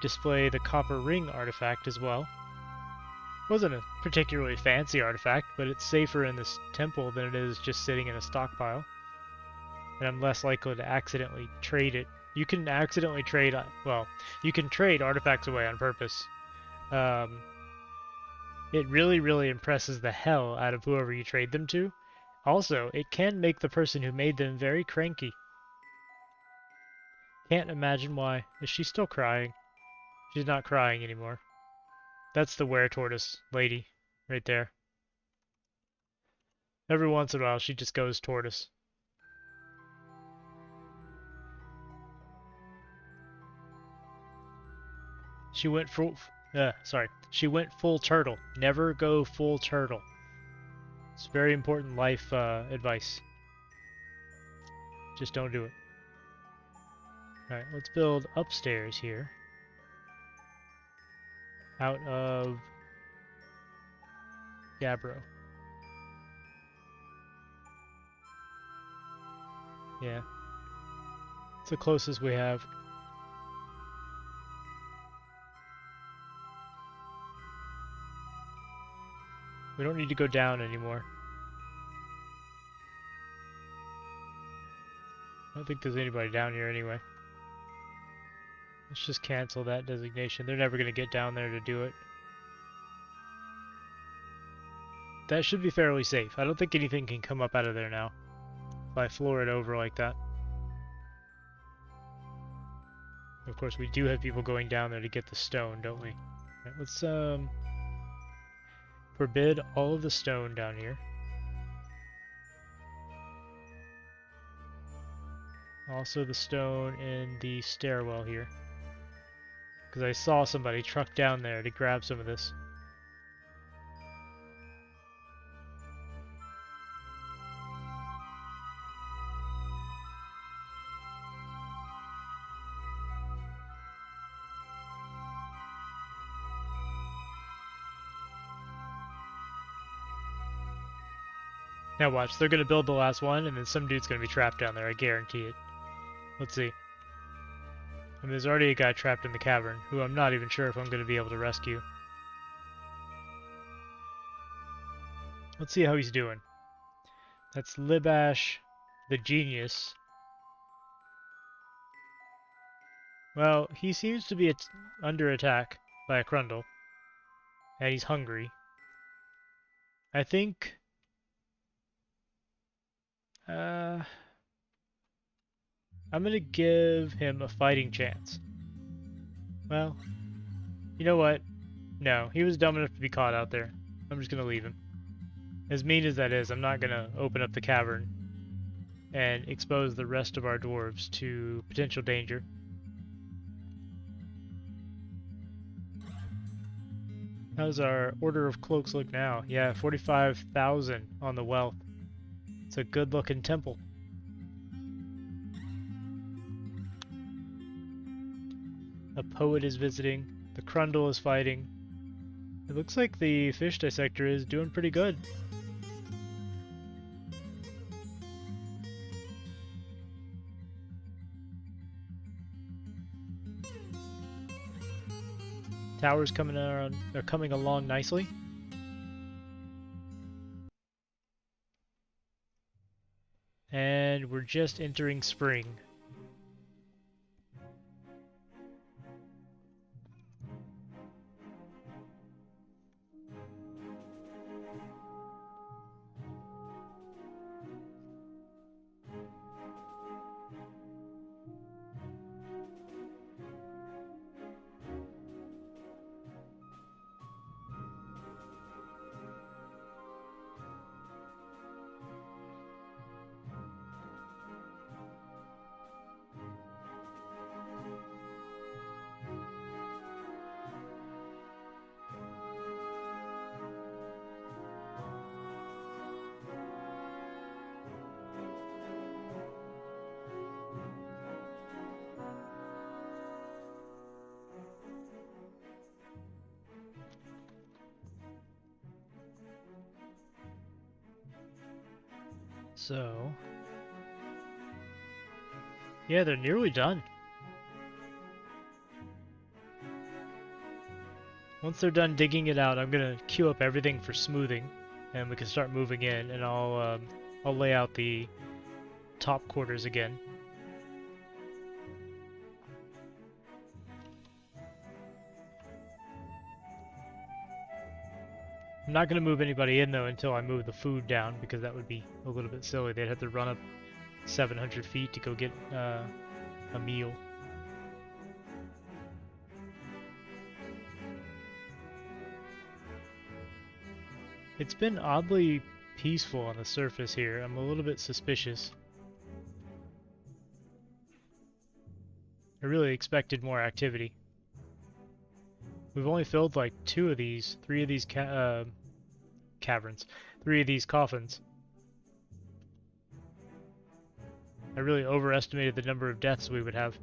display the copper ring artifact as well. Wasn't a particularly fancy artifact, but it's safer in this temple than it is just sitting in a stockpile. And I'm less likely to accidentally trade it. You can accidentally trade, well, you can trade artifacts away on purpose. It really, really impresses the hell out of whoever you trade them to. Also, it can make the person who made them very cranky. Can't imagine why. Is she still crying? She's not crying anymore. That's the Wereturtles lady, right there. Every once in a while, she just goes tortoise. She went She went full turtle. Never go full turtle. It's very important life advice. Just don't do it. Alright, let's build upstairs here. Out of Gabbro. Yeah. It's the closest we have. We don't need to go down anymore. I don't think there's anybody down here anyway. Let's just cancel that designation. They're never going to get down there to do it. That should be fairly safe. I don't think anything can come up out of there now if I floor it over like that. Of course, we do have people going down there to get the stone, don't we? Right, let's forbid all of the stone down here. Also the stone in the stairwell here. Because I saw somebody truck down there to grab some of this. Now watch, they're going to build the last one, and then some dude's going to be trapped down there, I guarantee it. Let's see. I mean, there's already a guy trapped in the cavern, who I'm not even sure if I'm going to be able to rescue. Let's see how he's doing. That's Libash, the genius. Well, he seems to be under attack by a Crundle, and he's hungry. I think... I'm gonna give him a fighting chance. Well, you know what? No, he was dumb enough to be caught out there. I'm just gonna leave him. As mean as that is, I'm not gonna open up the cavern and expose the rest of our dwarves to potential danger. How's our Order of Cloaks look now? Yeah, 45,000 on the wealth. It's a good looking temple. A poet is visiting. The Crundle is fighting. It looks like the fish dissector is doing pretty good. Towers coming around, they're coming along nicely. And we're just entering spring. So, yeah, they're nearly done. Once they're done digging it out, I'm gonna queue up everything for smoothing, and we can start moving in. And I'll lay out the top quarters again. I'm not going to move anybody in, though, until I move the food down, because that would be a little bit silly. They'd have to run up 700 feet to go get a meal. It's been oddly peaceful on the surface here. I'm a little bit suspicious. I really expected more activity. We've only filled like 3 of these caverns, 3 of these coffins. I really overestimated the number of deaths we would have.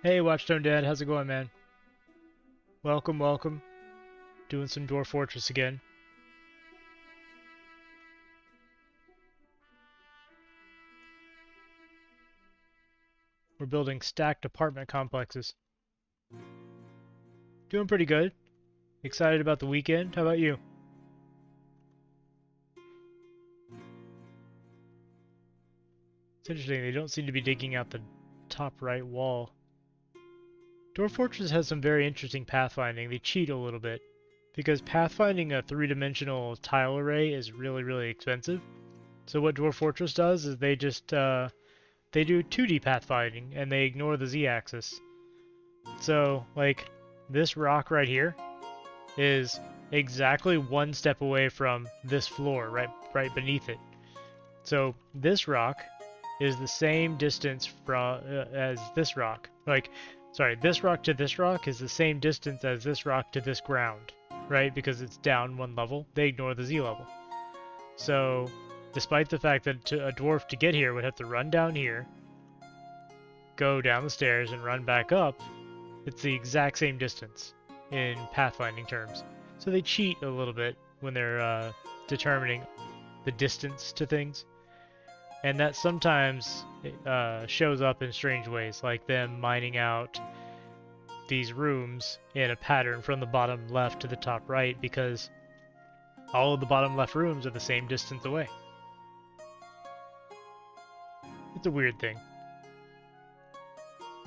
Hey, Watchstone Dad, how's it going, man? Welcome, welcome. Doing some Dwarf Fortress again. We're building stacked apartment complexes. Doing pretty good. Excited about the weekend. How about you? It's interesting, they don't seem to be digging out the top right wall. Dwarf Fortress has some very interesting pathfinding. They cheat a little bit, because pathfinding a three-dimensional tile array is really, really expensive. So what Dwarf Fortress does is they just, they do 2D pathfinding, and they ignore the z-axis. So, like, this rock right here is exactly one step away from this floor, right beneath it. So this rock is the same distance from as this rock. Like, sorry, this rock to this rock is the same distance as this rock to this ground, right? Because it's down one level. They ignore the Z level. So, despite the fact that a dwarf to get here would have to run down here, go down the stairs, and run back up, it's the exact same distance in pathfinding terms. So they cheat a little bit when they're determining the distance to things. And that sometimes shows up in strange ways, like them mining out these rooms in a pattern from the bottom left to the top right, because all of the bottom left rooms are the same distance away. It's a weird thing.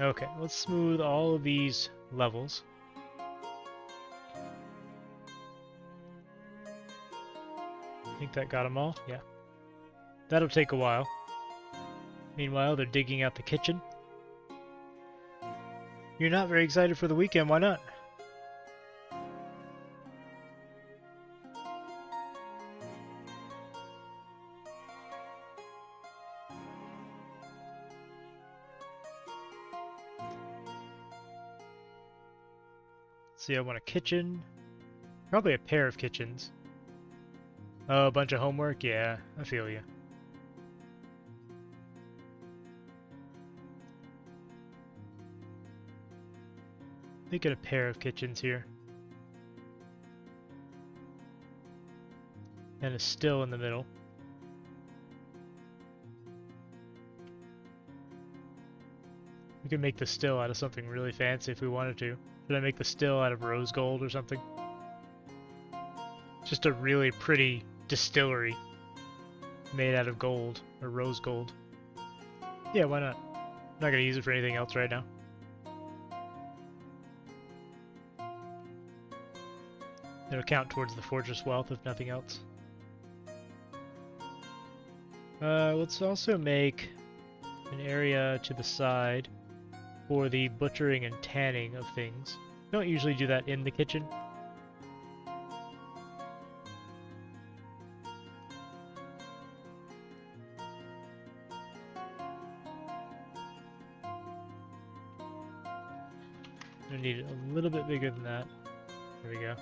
Okay, let's smooth all of these levels. I think that got them all. Yeah. That'll take a while. Meanwhile, they're digging out the kitchen. You're not very excited for the weekend, why not? See, I want a kitchen. Probably a pair of kitchens. Oh, a bunch of homework? Yeah, I feel you. Make it a pair of kitchens here. And a still in the middle. We could make the still out of something really fancy if we wanted to. Should I make the still out of rose gold or something? Just a really pretty distillery made out of gold, or rose gold. Yeah, why not? I'm not gonna use it for anything else right now. It'll count towards the fortress wealth, if nothing else. Let's also make an area to the side for the butchering and tanning of things. Don't usually do that in the kitchen. I need it a little bit bigger than that. There we go.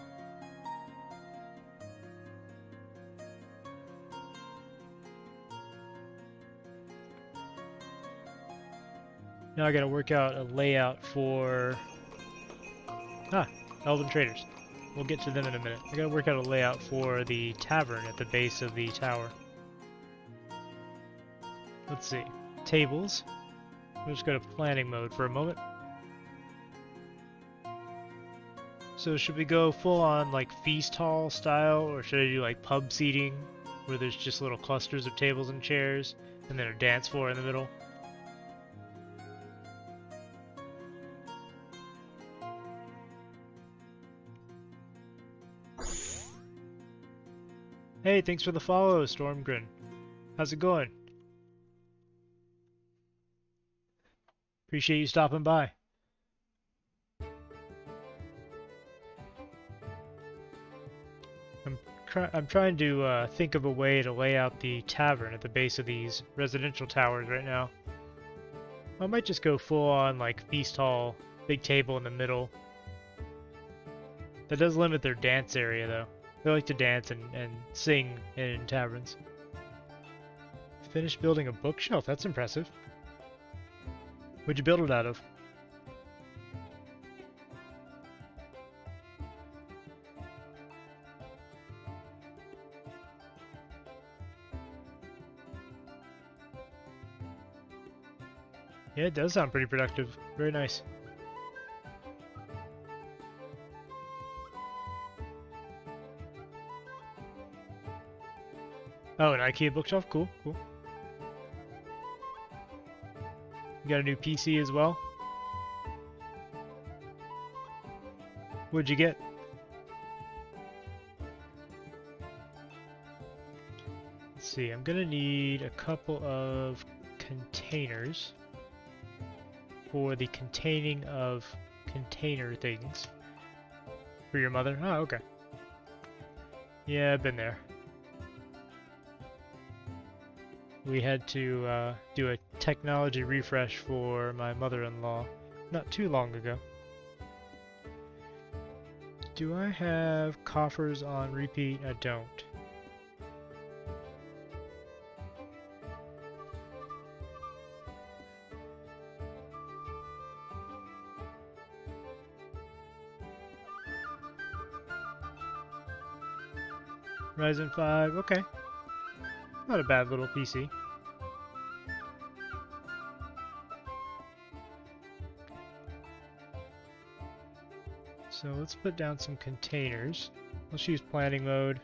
Now I gotta work out a layout for... Elven Traders. We'll get to them in a minute. I gotta work out a layout for the tavern at the base of the tower. Let's see. Tables. We'll just go to planning mode for a moment. So should we go full on like feast hall style, or should I do like pub seating, where there's just little clusters of tables and chairs, and then a dance floor in the middle? Hey, thanks for the follow, Stormgrin. How's it going? Appreciate you stopping by. I'm trying to think of a way to lay out the tavern at the base of these residential towers right now. I might just go full on like feast hall, big table in the middle. That does limit their dance area though. They like to dance and sing in taverns. Finished building a bookshelf, that's impressive. What'd you build it out of? Yeah, it does sound pretty productive. Very nice. Oh, an IKEA bookshelf? Cool, cool. You got a new PC as well? What'd you get? Let's see, I'm gonna need a couple of containers for the containing of container things. For your mother? Oh, okay. Yeah, I've been there. We had to do a technology refresh for my mother-in-law not too long ago. Do I have coffers on repeat? I don't. Ryzen 5, okay. Not a bad little PC. So let's put down some containers. Let's use planning mode.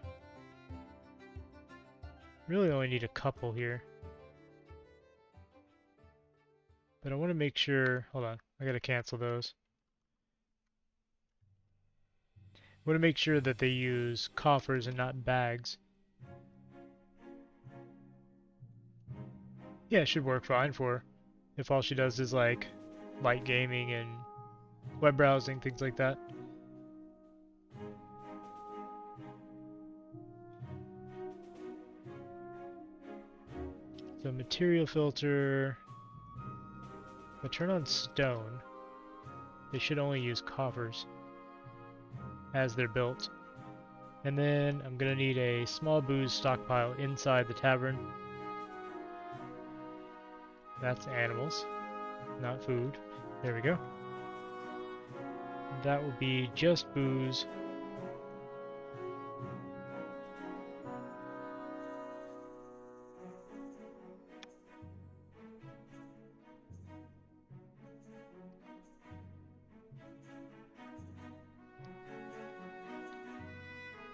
Really only need a couple here. But I want to make sure, hold on, I gotta cancel those. I want to make sure that they use coffers and not bags. Yeah, it should work fine for her. If all she does is like light gaming and web browsing, things like that. So material filter, if I turn on stone, they should only use coffers as they're built. And then I'm gonna need a small booze stockpile inside the tavern. That's animals, not food. There we go. That will be just booze.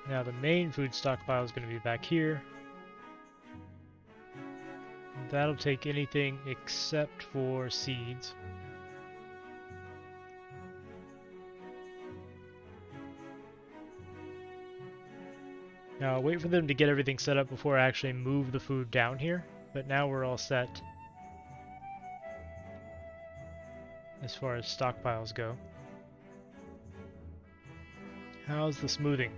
Now the main food stockpile is going to be back here. That'll take anything except for seeds. Now I'll wait for them to get everything set up before I actually move the food down here, but now we're all set as far as stockpiles go. How's the smoothing?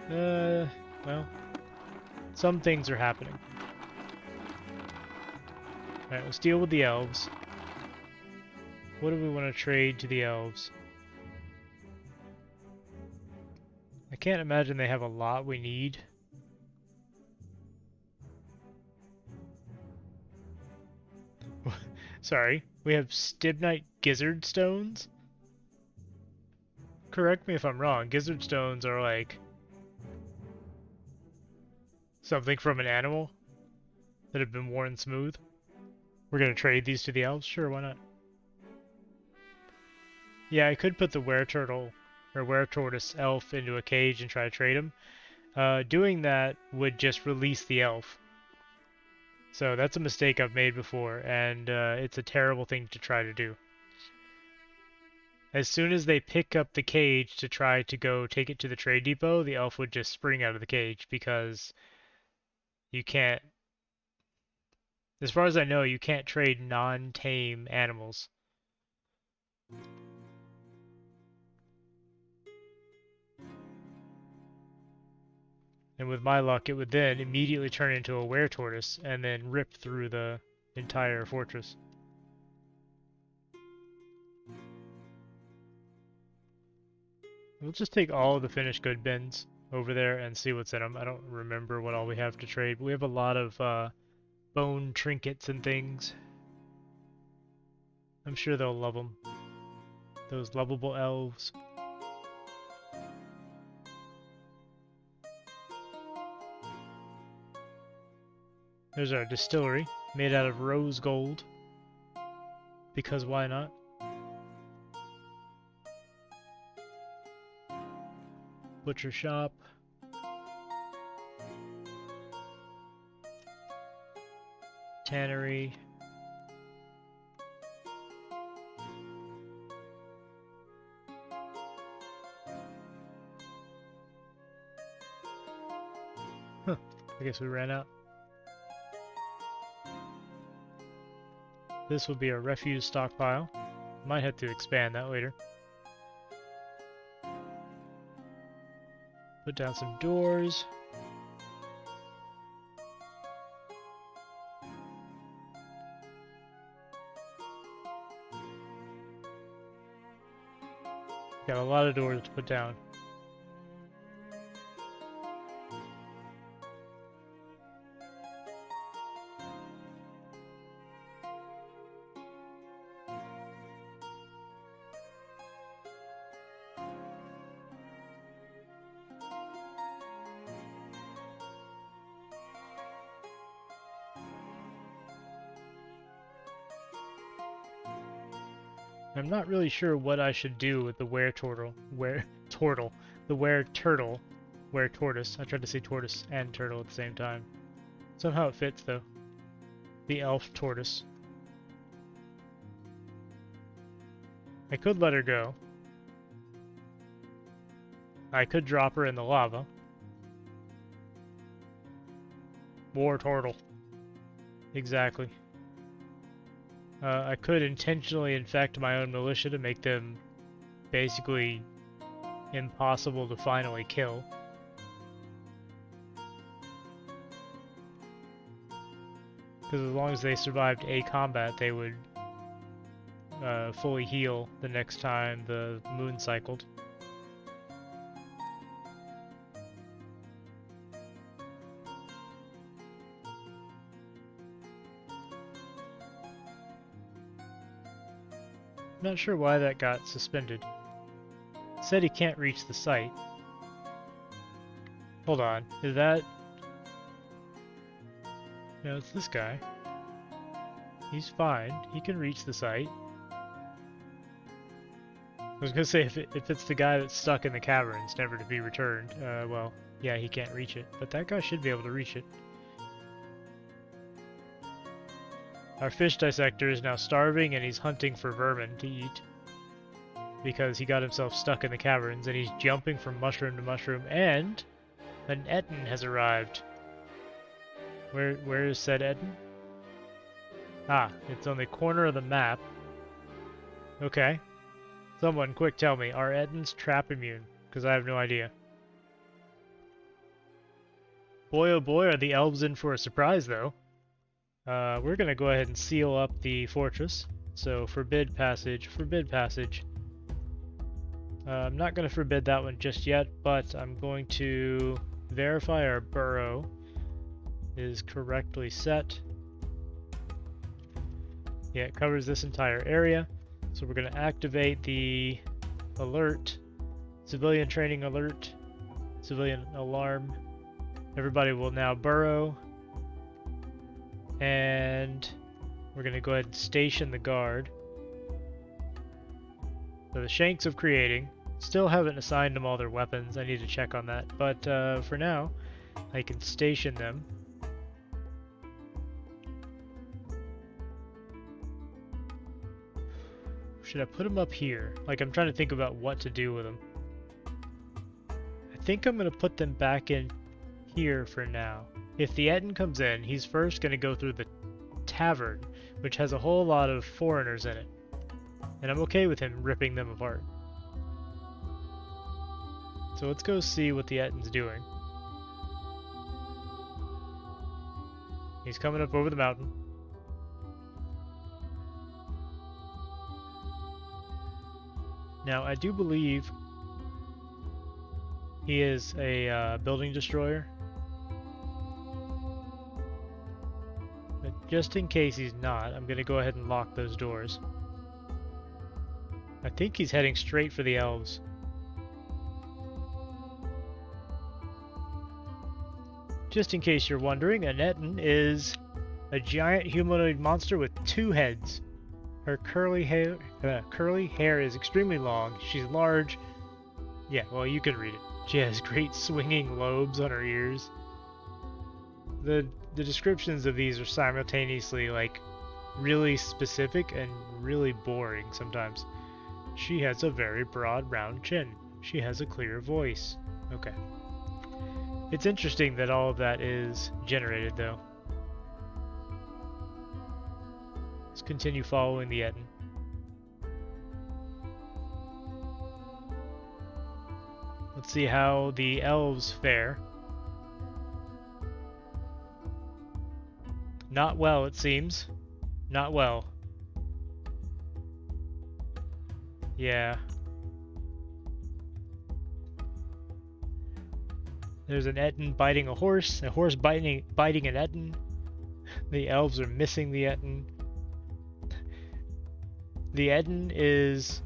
Well, some things are happening. Alright, let's deal with the elves. What do we want to trade to the elves? I can't imagine they have a lot we need. Sorry, we have Stibnite Gizzard Stones? Correct me if I'm wrong, Gizzard Stones are like something from an animal that have been worn smooth. We're gonna trade these to the elves? Sure, why not? Yeah, I could put the Wereturtle or Weretortoise elf into a cage and try to trade him. Doing that would just release the elf. So that's a mistake I've made before, and it's a terrible thing to try to do. As soon as they pick up the cage to try to go take it to the trade depot, the elf would just spring out of the cage because you can't, as far as I know, you can't trade non-tame animals. And with my luck, it would then immediately turn into a Weretortoise and then rip through the entire fortress. We'll just take all of the finished good bins over there and see what's in them. I don't remember what all we have to trade, but we have a lot of bone trinkets and things. I'm sure they'll love them. Those lovable elves. There's our distillery, made out of rose gold. because why not? Butcher shop. Tannery. Huh, I guess we ran out. This will be a refuse stockpile. Might have to expand that later. Put down some doors. Got a lot of doors to put down. I'm not really sure what I should do with the Wereturtle. The Wereturtle. Weretortoise. I tried to say tortoise and turtle at the same time. Somehow it fits though. The elf tortoise. I could let her go. I could drop her in the lava. War turtle. Exactly. I could intentionally infect my own militia to make them basically impossible to finally kill. Because as long as they survived a combat, they would fully heal the next time the moon cycled. Not sure why that got suspended. It said he can't reach the site. Hold on, is that... No, it's this guy. He's fine, he can reach the site. I was gonna say, if it's the guy that's stuck in the caverns, never to be returned, well, yeah, he can't reach it. But that guy should be able to reach it. Our fish dissector is now starving and he's hunting for vermin to eat. Because he got himself stuck in the caverns and he's jumping from mushroom to mushroom, and an Etten has arrived. Where is said Etten? Ah, it's on the corner of the map. Okay. Someone quick tell me, are Ettens trap immune? Because I have no idea. Boy oh boy, are the elves in for a surprise though. We're going to go ahead and seal up the fortress. So forbid passage, forbid passage. I'm not going to forbid that one just yet, but I'm going to verify our burrow is correctly set. Yeah, it covers this entire area. So we're going to activate the alert, civilian training alert, civilian alarm. Everybody will now burrow. And we're going to go ahead and station the guard. So the Shanks of Creating. Still haven't assigned them all their weapons. I need to check on that. But for now, I can station them. Should I put them up here? Like, I'm trying to think about what to do with them. I think I'm going to put them back in here for now. If the Etten comes in, he's first going to go through the tavern, which has a whole lot of foreigners in it. And I'm okay with him ripping them apart. So let's go see what the Etten's doing. He's coming up over the mountain. Now, I do believe he is a building destroyer. But just in case he's not, I'm going to go ahead and lock those doors. I think he's heading straight for the elves. Just in case you're wondering, an Etten is a giant humanoid monster with 2 heads. Her curly hair is extremely long. She's large. Yeah, well, you can read it. She has great swinging lobes on her ears. The descriptions of these are simultaneously like really specific and really boring sometimes. She has a very broad round chin. She has a clear voice. Okay. It's interesting that all of that is generated though. Let's continue following the Etten. Let's see how the elves fare. Not well, it seems. Not well. Yeah. There's an Etten biting a horse biting an Etten. The elves are missing the Etten. The Etten is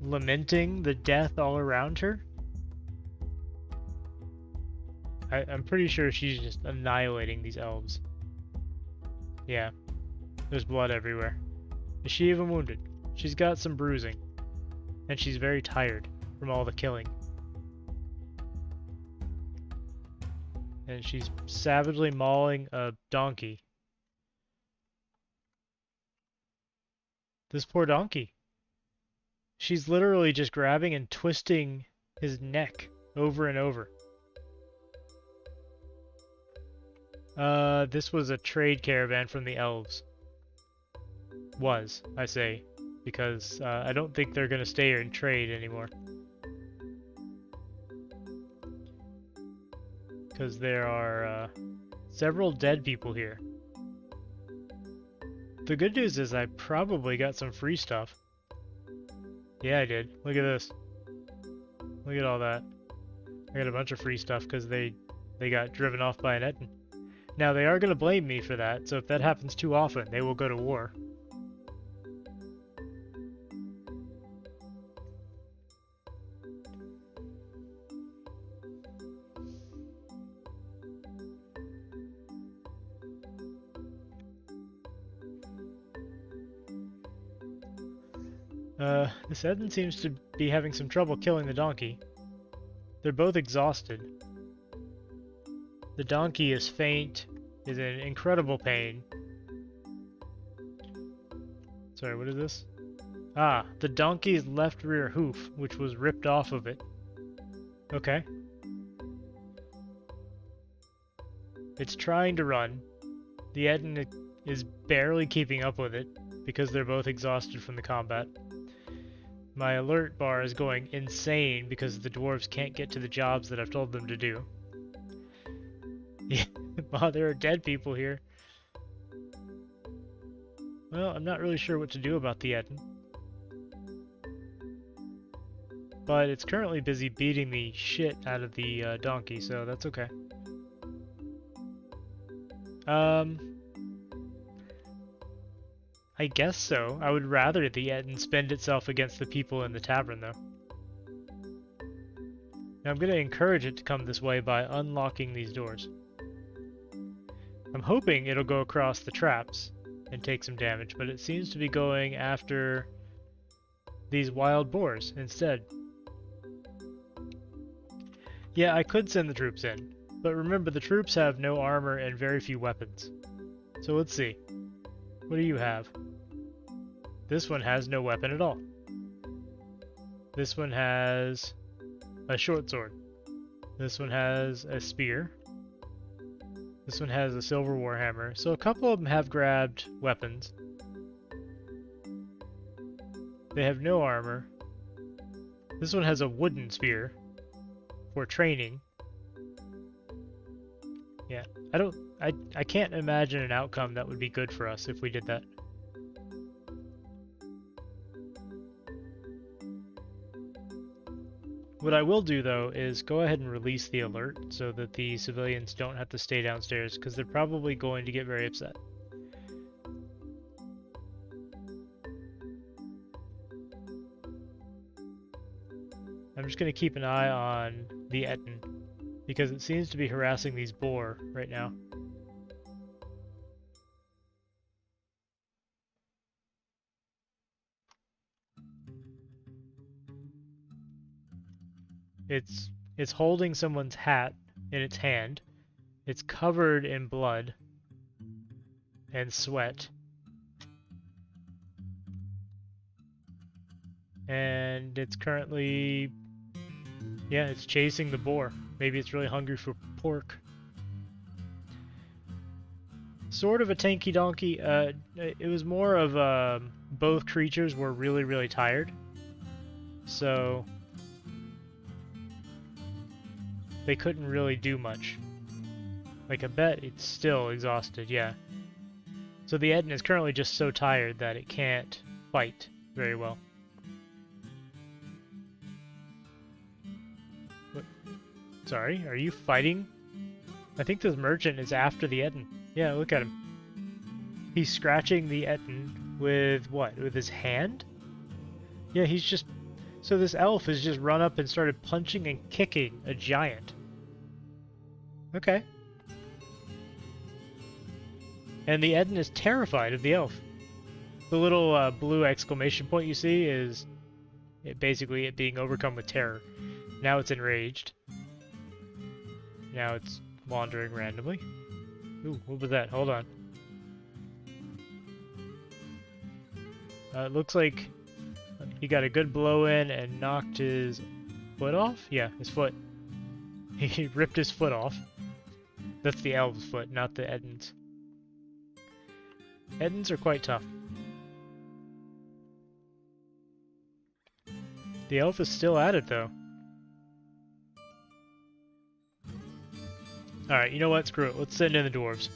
lamenting the death all around her. I'm pretty sure she's just annihilating these elves. Yeah. There's blood everywhere. Is she even wounded? She's got some bruising. And she's very tired from all the killing. And she's savagely mauling a donkey. This poor donkey. She's literally just grabbing and twisting his neck over and over. This was a trade caravan from the elves. Was, I say, because I don't think they're gonna stay here and trade anymore. Because there are several dead people here. The good news is I probably got some free stuff. Yeah, I did. Look at this. Look at all that. I got a bunch of free stuff because they got driven off by an Etten. Now, they are going to blame me for that, so if that happens too often, they will go to war. This Etten seems to be having some trouble killing the donkey. They're both exhausted. The donkey is faint, is in incredible pain. Sorry, what is this? Ah, the donkey's left rear hoof, which was ripped off of it. Okay. It's trying to run. The Etten is barely keeping up with it, because they're both exhausted from the combat. My alert bar is going insane because the dwarves can't get to the jobs that I've told them to do. Yeah, wow, there are dead people here. Well, I'm not really sure what to do about the Etten. But it's currently busy beating the shit out of the donkey, so that's okay. I guess so. I would rather the Etten spend itself against the people in the tavern, though. Now I'm going to encourage it to come this way by unlocking these doors. I'm hoping it'll go across the traps and take some damage, but it seems to be going after these wild boars instead. Yeah, I could send the troops in, but remember the troops have no armor and very few weapons. So let's see. What do you have? This one has no weapon at all. This one has a short sword. This one has a spear. This one has a silver warhammer. So a couple of them have grabbed weapons. They have no armor. This one has a wooden spear for training. Yeah, I can't imagine an outcome that would be good for us if we did that. What I will do, though, is go ahead and release the alert so that the civilians don't have to stay downstairs, because they're probably going to get very upset. I'm just going to keep an eye on the Etten, because it seems to be harassing these boar right now. It's holding someone's hat in its hand. It's covered in blood and sweat. And it's currently, yeah, it's chasing the boar. Maybe it's really hungry for pork. Sort of a tanky donkey. It was more of both creatures were really, really tired. So they couldn't really do much. Like, I bet it's still exhausted, yeah. So the Eden is currently just so tired that it can't fight very well. What? Sorry, are you fighting? I think this merchant is after the Eden. Yeah, look at him. He's scratching the Eden with what? With his hand? Yeah, he's just... So this elf has just run up and started punching and kicking a giant. Okay. And the Eden is terrified of the elf. The little blue exclamation point you see is basically it being overcome with terror. Now it's enraged. Now it's wandering randomly. Ooh, what was that? Hold on. It looks like he got a good blow in and knocked his foot off? Yeah, his foot. He ripped his foot off. That's the elf's foot, not the Eden's. Edens are quite tough. The elf is still at it, though. Alright, you know what? Screw it. Let's send in the dwarves.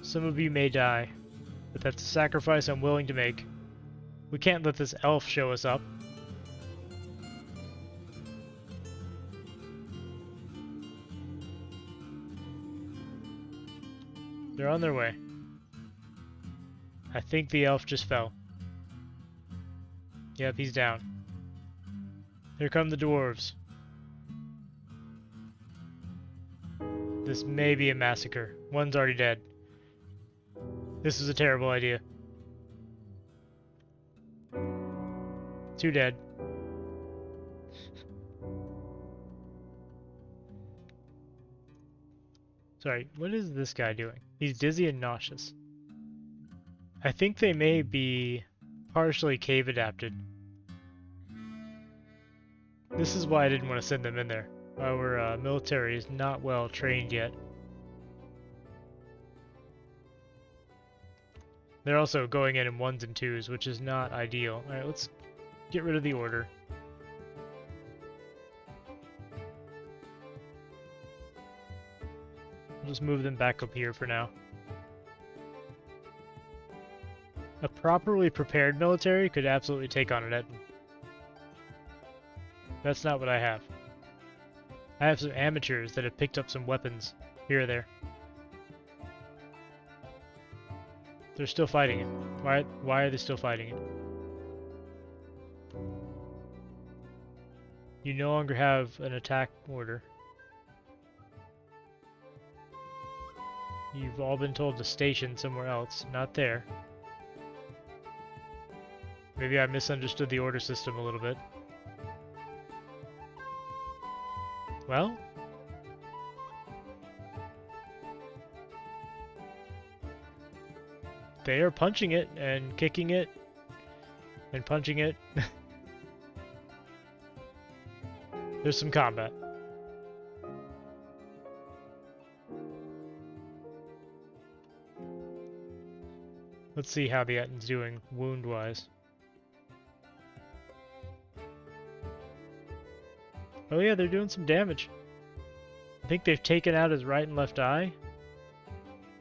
Some of you may die, but that's a sacrifice I'm willing to make. We can't let this elf show us up. They're on their way. I think the elf just fell. Yep, he's down. Here come the dwarves. This may be a massacre. One's already dead. This is a terrible idea. 2 dead. Sorry, what is this guy doing? He's dizzy and nauseous. I think they may be partially cave adapted. This is why I didn't want to send them in there. Our military is not well trained yet. They're also going in 1s and 2s, which is not ideal. Alright, let's get rid of the order. I'll just move them back up here for now. A properly prepared military could absolutely take on an Eden. That's not what I have. I have some amateurs that have picked up some weapons here or there. They're still fighting it. Why are they still fighting it? You no longer have an attack order. You've all been told to station somewhere else, not there. Maybe I misunderstood the order system a little bit. Well, they are punching it and kicking it and punching it. There's some combat. Let's see how the Eten's doing wound-wise. Oh yeah, they're doing some damage. I think they've taken out his right and left eye.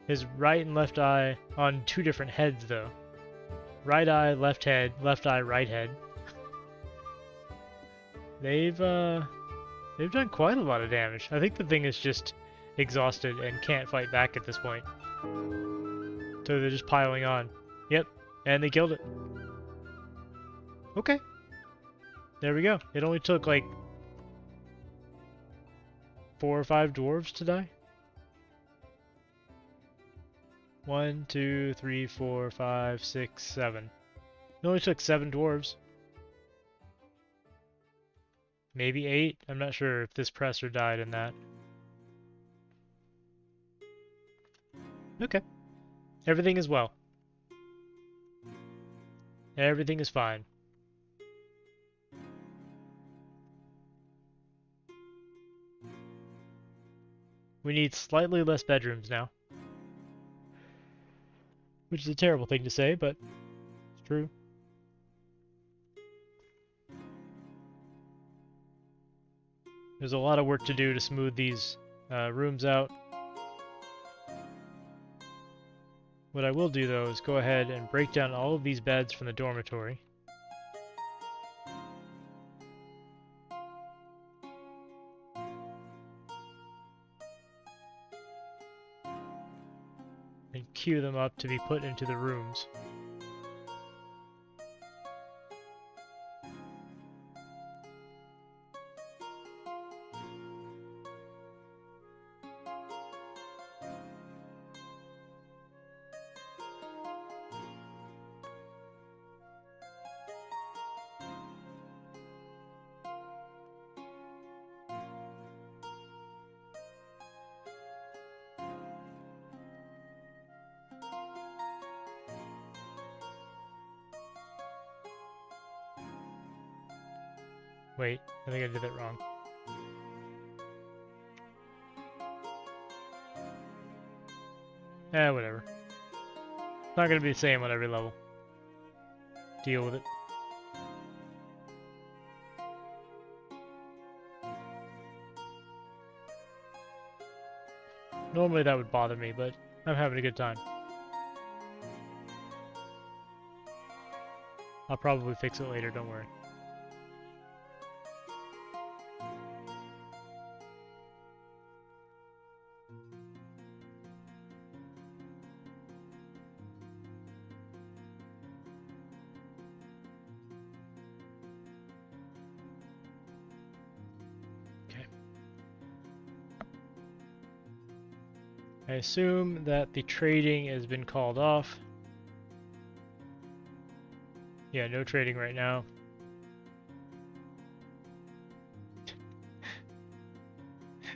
His right and left eye on 2 different heads, though. Right eye, left head, left eye, right head. They've done quite a lot of damage. I think the thing is just exhausted and can't fight back at this point. So they're just piling on. Yep, and they killed it. Okay. There we go. It only took like 4 or 5 dwarves to die. 1, 2, 3, 4, 5, 6, 7. It only took 7 dwarves. Maybe 8? I'm not sure if this presser died in that. Okay. Everything is well. Everything is fine. We need slightly less bedrooms now. Which is a terrible thing to say, but it's true. There's a lot of work to do to smooth these rooms out. What I will do, though, is go ahead and break down all of these beds from the dormitory. And queue them up to be put into the rooms. Wait, I think I did that wrong. Whatever. It's not gonna be the same on every level. Deal with it. Normally that would bother me, but I'm having a good time. I'll probably fix it later, don't worry. I assume that the trading has been called off. Yeah, no trading right now.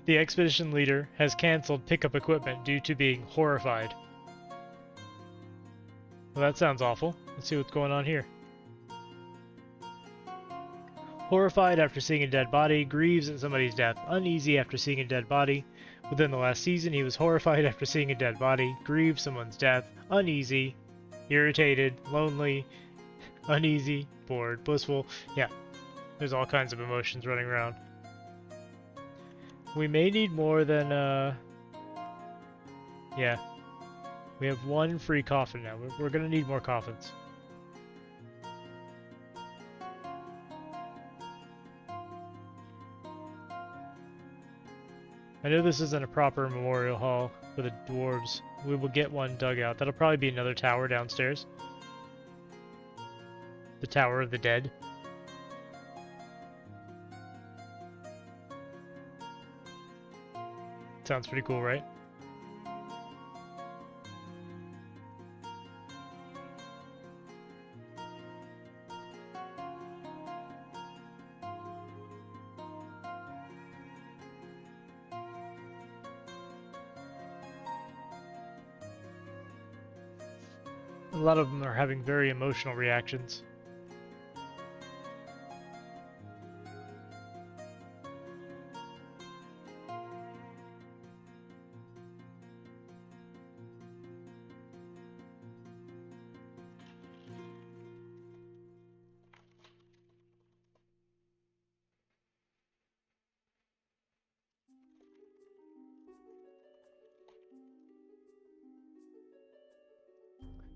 The expedition leader has cancelled pickup equipment due to being horrified. Well, that sounds awful. Let's see what's going on here. Horrified after seeing a dead body, grieves at somebody's death, uneasy after seeing a dead body. Within the last season, he was horrified after seeing a dead body, grieved someone's death, uneasy, irritated, lonely, uneasy, bored, blissful. Yeah, there's all kinds of emotions running around. We may need more than, yeah. We have 1 free coffin now. We're gonna need more coffins. I know this isn't a proper memorial hall for the dwarves. We will get one dug out. That'll probably be another tower downstairs. The Tower of the Dead. Sounds pretty cool, right? A lot of them are having very emotional reactions.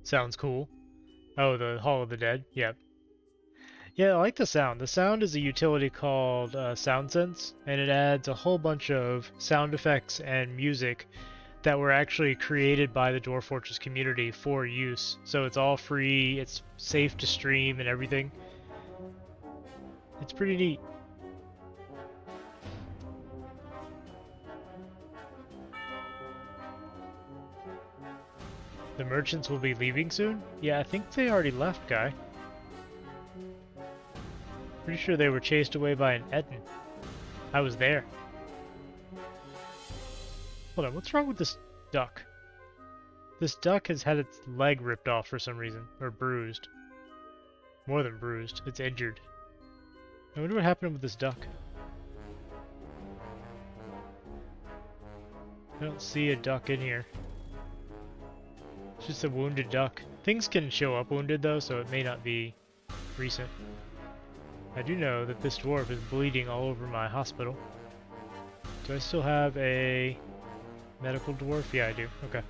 Sounds cool. Oh, the Hall of the Dead? Yep. Yeah, I like the sound. The sound is a utility called SoundSense, and it adds a whole bunch of sound effects and music that were actually created by the Dwarf Fortress community for use. So it's all free, it's safe to stream and everything. It's pretty neat. The merchants will be leaving soon? Yeah, I think they already left, guy. Pretty sure they were chased away by an Etten. I was there. Hold on, what's wrong with this duck? This duck has had its leg ripped off for some reason, or bruised. More than bruised, it's injured. I wonder what happened with this duck. I don't see a duck in here. It's just a wounded duck. Things can show up wounded though, so it may not be recent. I do know that this dwarf is bleeding all over my hospital. Do I still have a medical dwarf? Yeah, I do. Okay.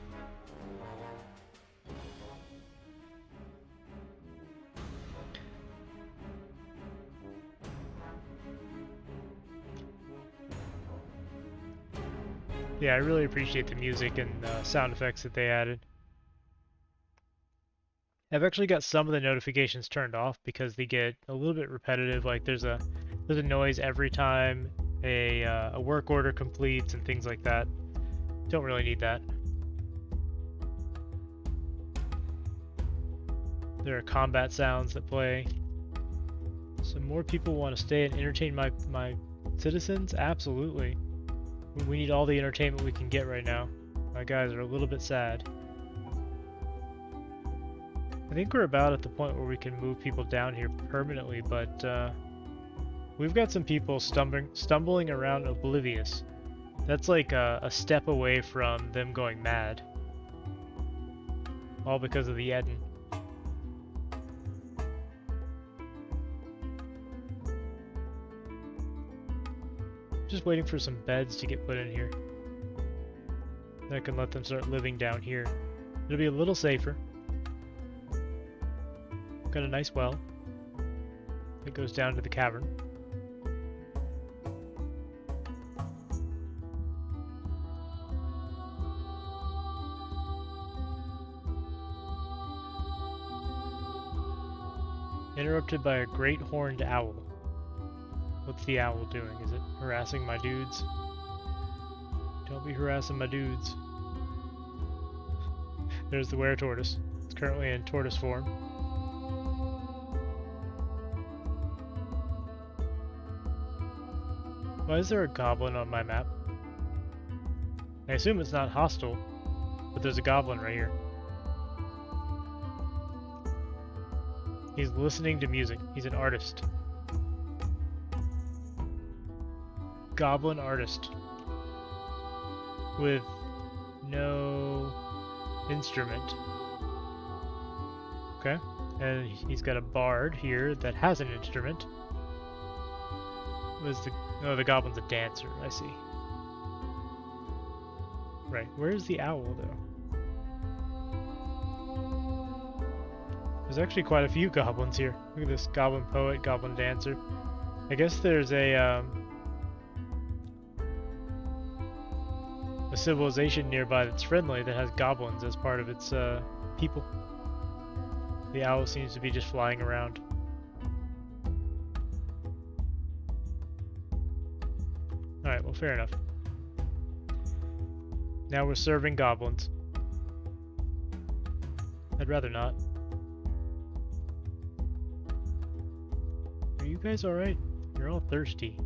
Yeah, I really appreciate the music and sound effects that they added. I've actually got some of the notifications turned off because they get a little bit repetitive. Like there's a noise every time a work order completes and things like that. Don't really need that. There are combat sounds that play. So more people want to stay and entertain my citizens? Absolutely. We need all the entertainment we can get right now. My guys are a little bit sad. I think we're about at the point where we can move people down here permanently, but we've got some people stumbling around oblivious. That's like a step away from them going mad. All because of the Eden. Just waiting for some beds to get put in here. That can let them start living down here. It'll be a little safer. Got a nice well. It goes down to the cavern. Interrupted by a great horned owl. What's the owl doing? Is it harassing my dudes? Don't be harassing my dudes. There's the Wereturtles. It's currently in tortoise form. Why is there a goblin on my map? I assume it's not hostile, but there's a goblin right here. He's listening to music. He's an artist. Goblin artist. With no instrument. Okay. And he's got a bard here that has an instrument. The goblin's a dancer, I see. Right, where's the owl though? There's actually quite a few goblins here. Look at this goblin poet, goblin dancer. I guess there's a civilization nearby that's friendly that has goblins as part of its people. The owl seems to be just flying around. Alright, well, fair enough. Now we're serving goblins. I'd rather not. Are you guys alright? You're all thirsty.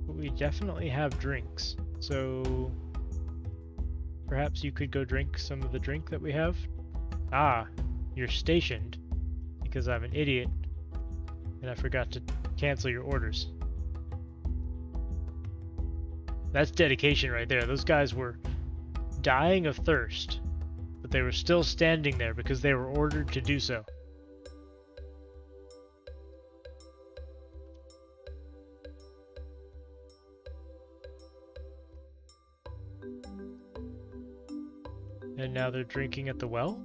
But we definitely have drinks, so perhaps you could go drink some of the drink that we have? Ah, you're stationed because I'm an idiot and I forgot to cancel your orders. That's dedication right there. Those guys were dying of thirst, but they were still standing there because they were ordered to do so. And now they're drinking at the well?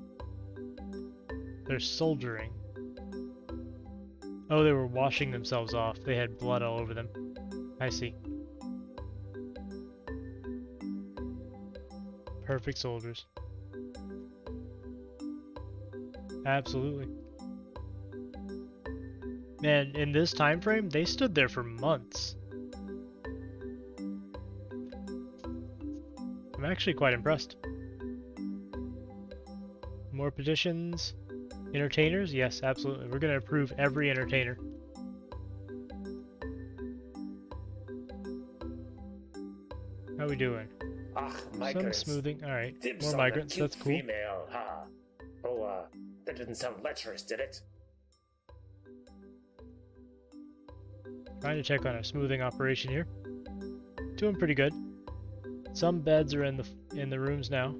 They're soldiering. Oh, they were washing themselves off. They had blood all over them. I see. Perfect soldiers. Absolutely. Man, in this time frame, they stood there for months. I'm actually quite impressed. More petitions. Entertainers? Yes, absolutely. We're going to approve every entertainer. we doing? Ah, Some migrants. smoothing. Alright, Dibs more on migrants, the cute that's cool. female, huh? Oh, that didn't sound lecherous, did it? Trying to check on our smoothing operation here. Doing pretty good. Some beds are in the rooms now.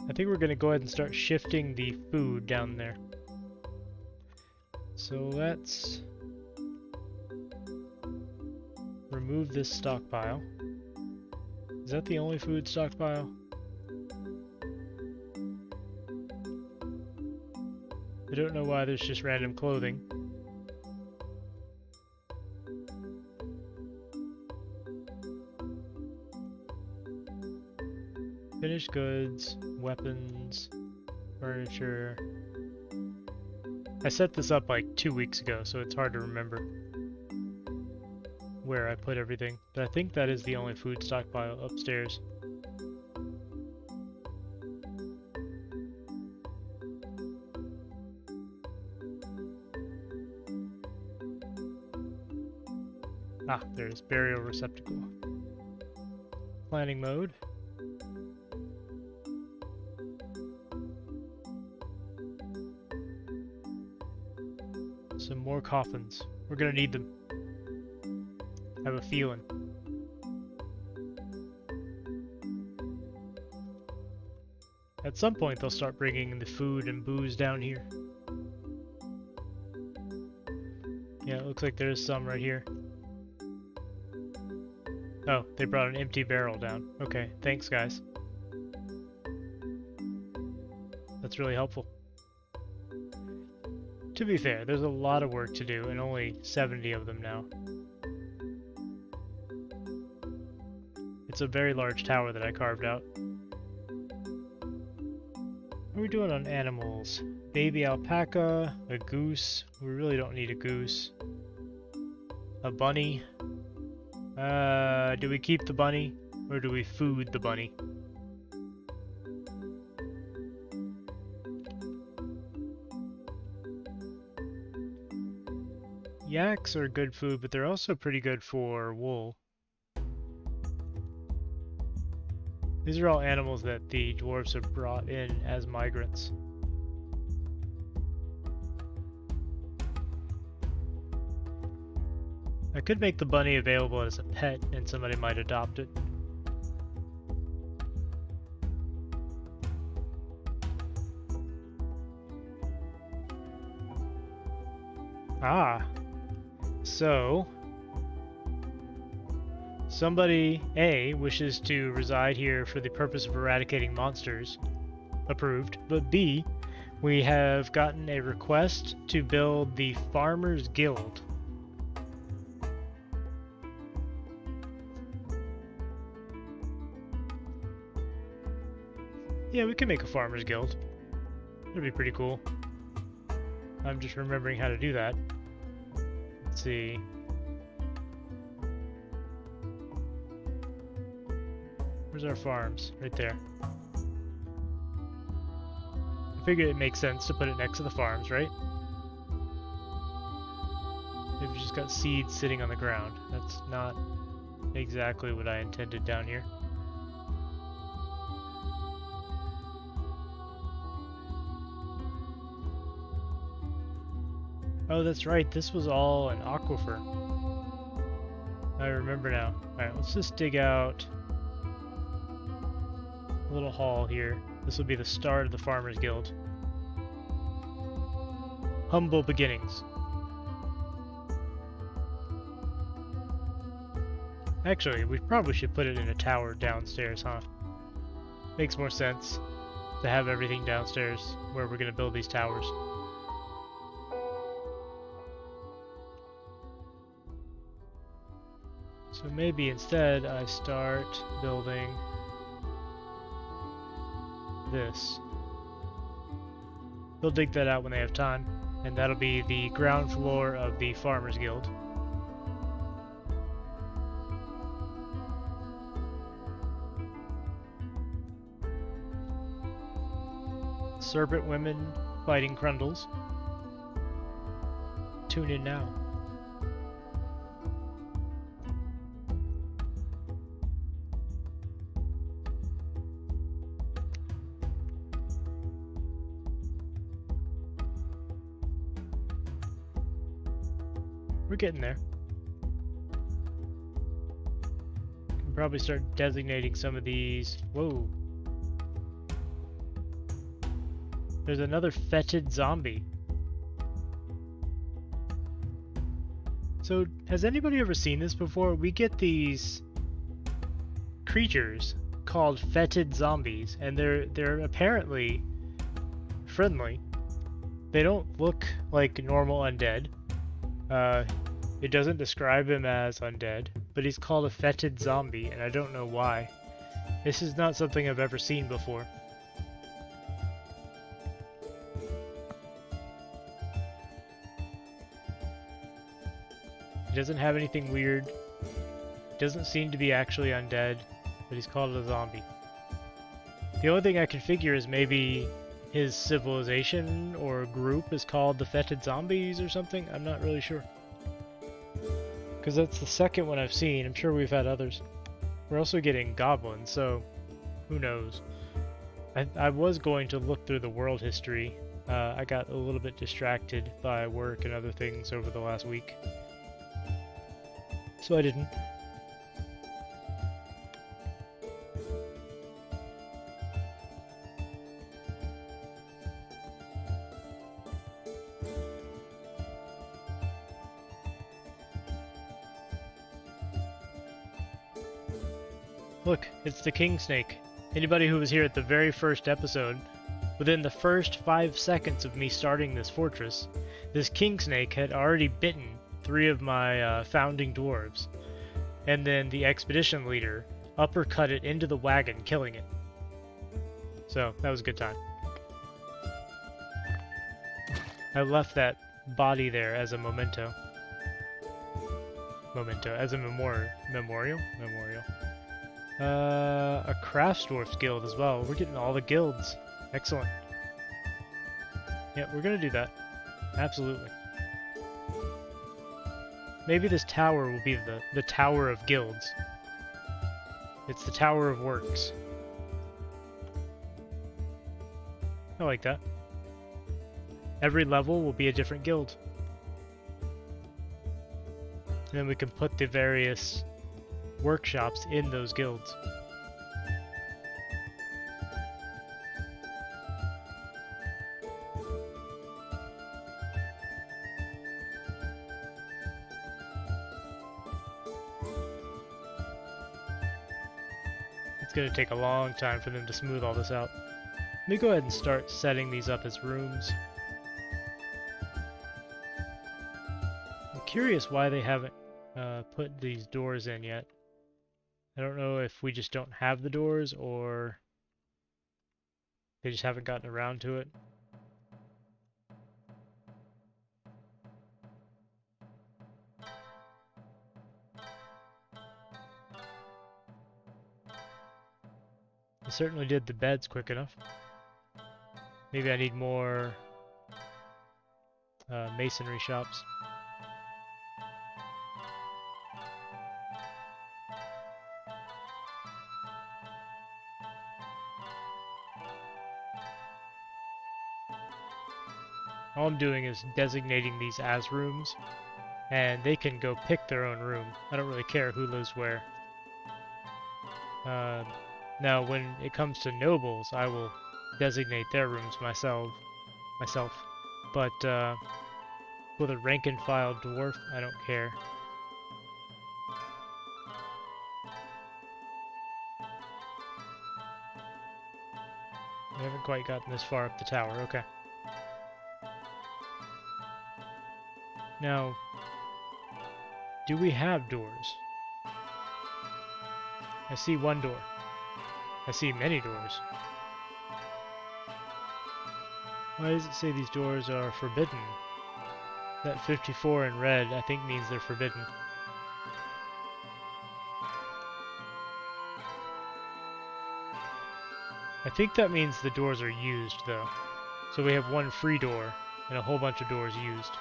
I think we're gonna go ahead and start shifting the food down there. So let's remove this stockpile. Is that the only food stockpile? I don't know why there's just random clothing. Finished goods, weapons, furniture. I set this up like 2 weeks ago, so it's hard to remember where I put everything. But I think that is the only food stockpile upstairs. Ah, there's burial receptacle. Planning mode. Some more coffins. We're gonna need them. I have a feeling. At some point they'll start bringing the food and booze down here. Yeah, it looks like there's some right here. Oh, they brought an empty barrel down. Okay, thanks guys. That's really helpful. To be fair, there's a lot of work to do and only 70 of them now. It's a very large tower that I carved out. What are we doing on animals? Baby alpaca, a goose. We really don't need a goose. A bunny. Do we keep the bunny or do we food the bunny? Yaks are good food, but they're also pretty good for wool. These are all animals that the dwarves have brought in as migrants. I could make the bunny available as a pet and somebody might adopt it. Ah, so somebody A wishes to reside here for the purpose of eradicating monsters. Approved. But B, we have gotten a request to build the Farmers Guild. Yeah, we can make a Farmers Guild. That'd be pretty cool. I'm just remembering how to do that. Let's see. Where's our farms? Right there. I figured it makes sense to put it next to the farms, right? They've just got seeds sitting on the ground. That's not exactly what I intended down here. Oh, that's right. This was all an aquifer. I remember now. Alright, let's just dig out a little hall here. This will be the start of the Farmers Guild. Humble beginnings. Actually, we probably should put it in a tower downstairs, huh? Makes more sense to have everything downstairs where we're going to build these towers. So maybe instead I start building this. They'll dig that out when they have time, and that'll be the ground floor of the Farmers Guild. Serpent women fighting Crundles. Tune in now. We're getting there. Can probably start designating some of these. Whoa. There's another fetid zombie. So, has anybody ever seen this before? We get these creatures called fetid zombies, and they're apparently friendly. They don't look like normal undead. It doesn't describe him as undead, but he's called a fetid zombie, and I don't know why. This is not something I've ever seen before. He doesn't have anything weird. Doesn't seem to be actually undead, but he's called a zombie. The only thing I can figure is maybe his civilization or group is called the fetid zombies or something. I'm not really sure. Because that's the second one I've seen. I'm sure we've had others. We're also getting goblins, so who knows. I was going to look through the world history. I got a little bit distracted by work and other things over the last week. So I didn't. Look, it's the king snake. Anybody who was here at the very first episode, within the first 5 seconds of me starting this fortress, this king snake had already bitten 3 of my founding dwarves, and then the expedition leader uppercut it into the wagon, killing it. So, that was a good time. I left that body there as a memento. As a memorial? A Craftsdwarf guild as well. We're getting all the guilds. Excellent. Yeah, we're gonna do that. Absolutely. Maybe this tower will be the Tower of Guilds. It's the Tower of Works. I like that. Every level will be a different guild. And then we can put the various workshops in those guilds. It's going to take a long time for them to smooth all this out. Let me go ahead and start setting these up as rooms. I'm curious why they haven't put these doors in yet. I don't know if we just don't have the doors or they just haven't gotten around to it. I certainly did the beds quick enough. Maybe I need more masonry shops. All I'm doing is designating these as rooms, and they can go pick their own room. I don't really care who lives where. Now, when it comes to nobles, I will designate their rooms myself. But with a rank and file dwarf, I don't care. We haven't quite gotten this far up the tower. Okay. Now, do we have doors? I see one door. I see many doors. Why does it say these doors are forbidden? That 54 in red, I think, means they're forbidden. I think that means the doors are used, though. So we have one free door and a whole bunch of doors used.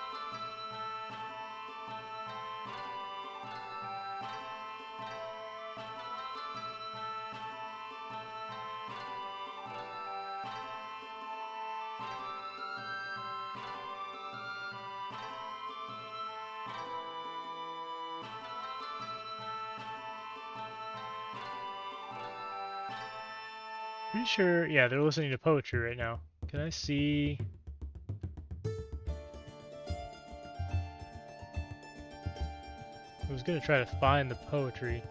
Pretty sure, yeah, they're listening to poetry right now. Can I see? I was gonna try to find the poetry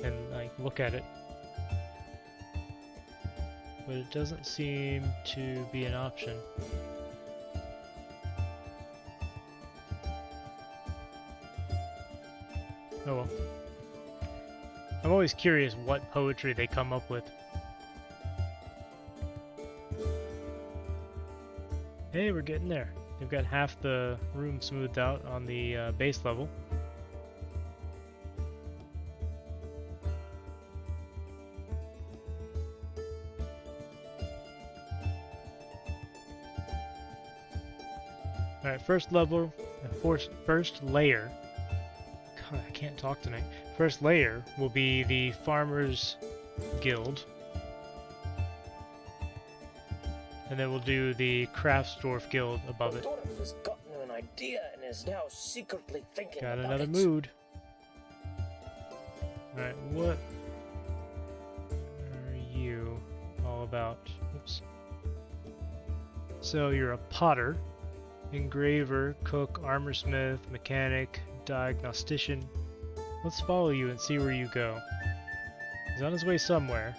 and like look at it, but it doesn't seem to be an option. Oh well. I'm always curious what poetry they come up with. Hey, we're getting there. They've got half the room smoothed out on the base level. Alright, first level, first layer. God, I can't talk tonight. First layer will be the Farmers Guild. And then we'll do the Craftsdwarf Guild above it. Dwarf has gotten an idea and is now secretly thinking Got about another it. mood. Alright, what are you all about? Oops. So you're a potter, engraver, cook, armorsmith, mechanic, diagnostician. Let's follow you and see where you go. He's on his way somewhere,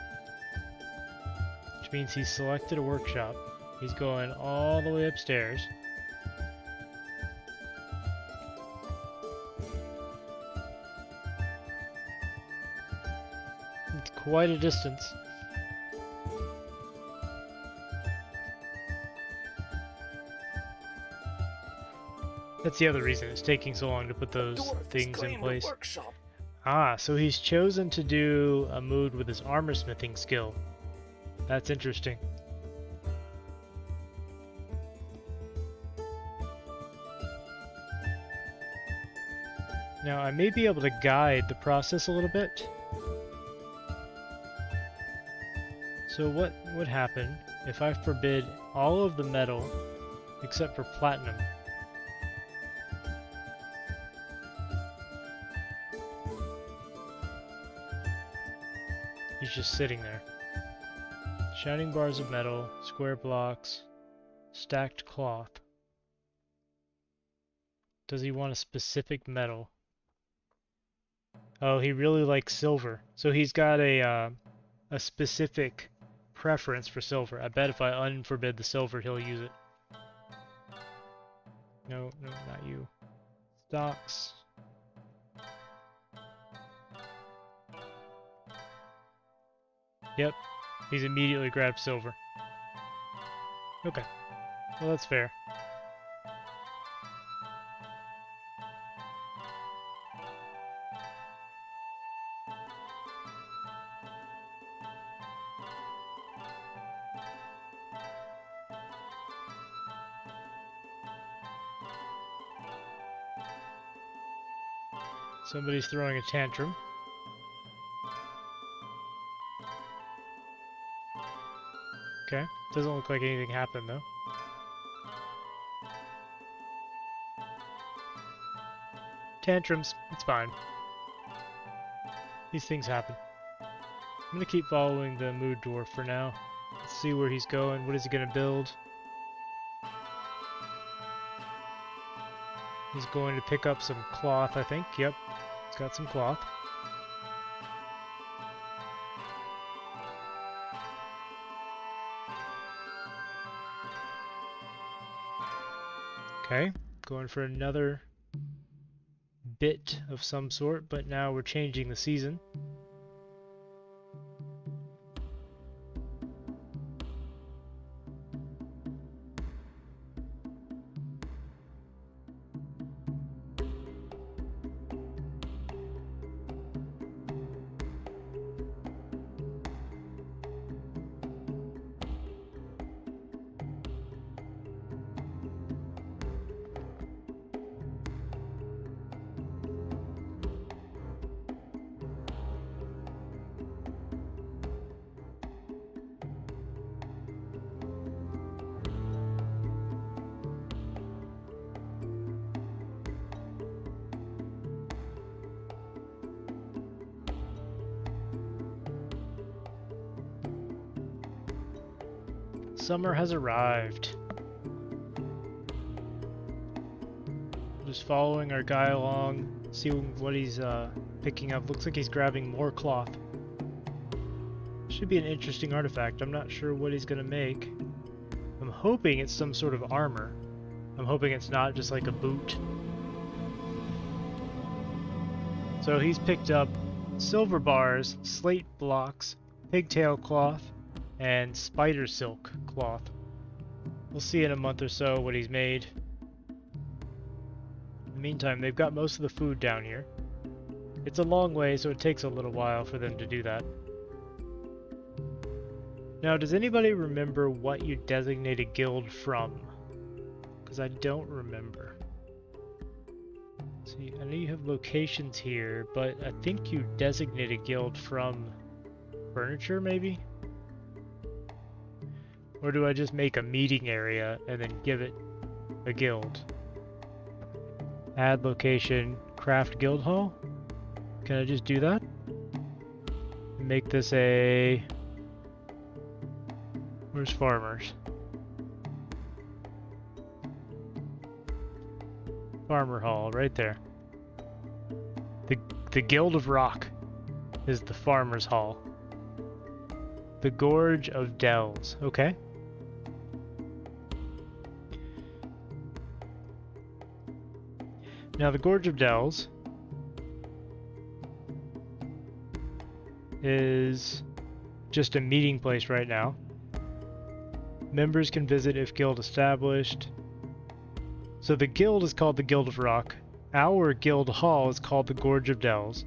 which means he's selected a workshop. He's going all the way upstairs. It's quite a distance. That's the other reason it's taking so long to put those Dwarf has things in claimed a place. workshop. Ah, so he's chosen to do a mood with his armorsmithing skill. That's interesting. Now, I may be able to guide the process a little bit. So what would happen if I forbid all of the metal except for platinum? He's just sitting there. Shining bars of metal, square blocks, stacked cloth. Does he want a specific metal? Oh, he really likes silver. So he's got a specific preference for silver. I bet if I unforbid the silver, he'll use it. No, no, not you. Stocks. Yep, he's immediately grabbed silver. Okay, well that's fair. Somebody's throwing a tantrum. Okay, doesn't look like anything happened though. Tantrums, it's fine. These things happen. I'm gonna keep following the mood dwarf for now. Let's see where he's going. What is he gonna build? He's going to pick up some cloth, I think. Yep, he's got some cloth. Okay, going for another bit of some sort, but now we're changing the season. Summer has arrived. Just following our guy along, seeing what he's picking up. Looks like he's grabbing more cloth. Should be an interesting artifact. I'm not sure what he's gonna make. I'm hoping it's some sort of armor. I'm hoping it's not just like a boot. So he's picked up silver bars, slate blocks, pigtail cloth, and spider silk cloth. We'll see in a month or so what he's made. In the meantime, they've got most of the food down here. It's a long way, so it takes a little while for them to do that. Now, does anybody remember what you designate a guild from? Because I don't remember. See, I know you have locations here, but I think you designate a guild from furniture, maybe? Or do I just make a meeting area and then give it a guild? Add location, craft guild hall? Can I just do that? Make this a... Where's farmers? Farmer hall, right there. The Guild of Rock is the farmer's hall. The Gorge of Dells, okay. Now the Gorge of Dells is just a meeting place right now. Members can visit if guild established. So the guild is called the Guild of Rock. Our guild hall is called the Gorge of Dells.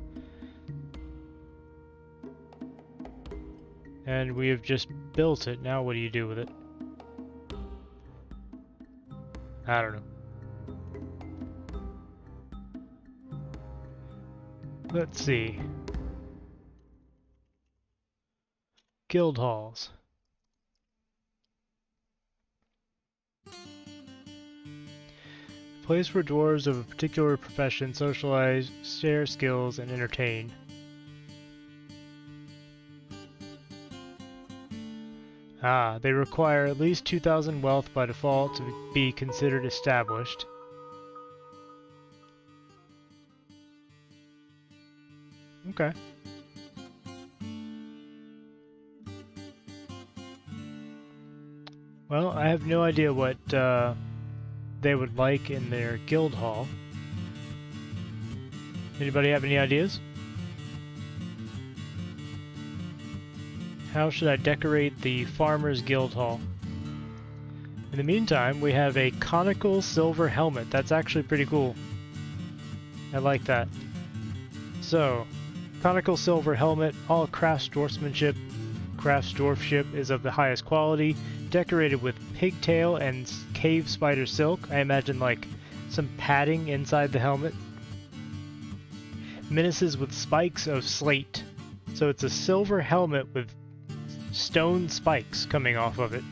And we have just built it. Now what do you do with it? I don't know. Let's see. Guild halls. Place where dwarves of a particular profession socialize, share skills, and entertain. Ah, they require at least 2,000 wealth by default to be considered established. Okay. Well, I have no idea what they would like in their guild hall. Anybody have any ideas? How should I decorate the Farmer's Guild Hall? In the meantime, we have a conical silver helmet. That's actually pretty cool. I like that. So, conical silver helmet, all crafts dwarfsmanship. Crafts dwarfship is of the highest quality, decorated with pigtail and cave spider silk. I imagine like some padding inside the helmet. Menaces with spikes of slate. So it's a silver helmet with stone spikes coming off of it.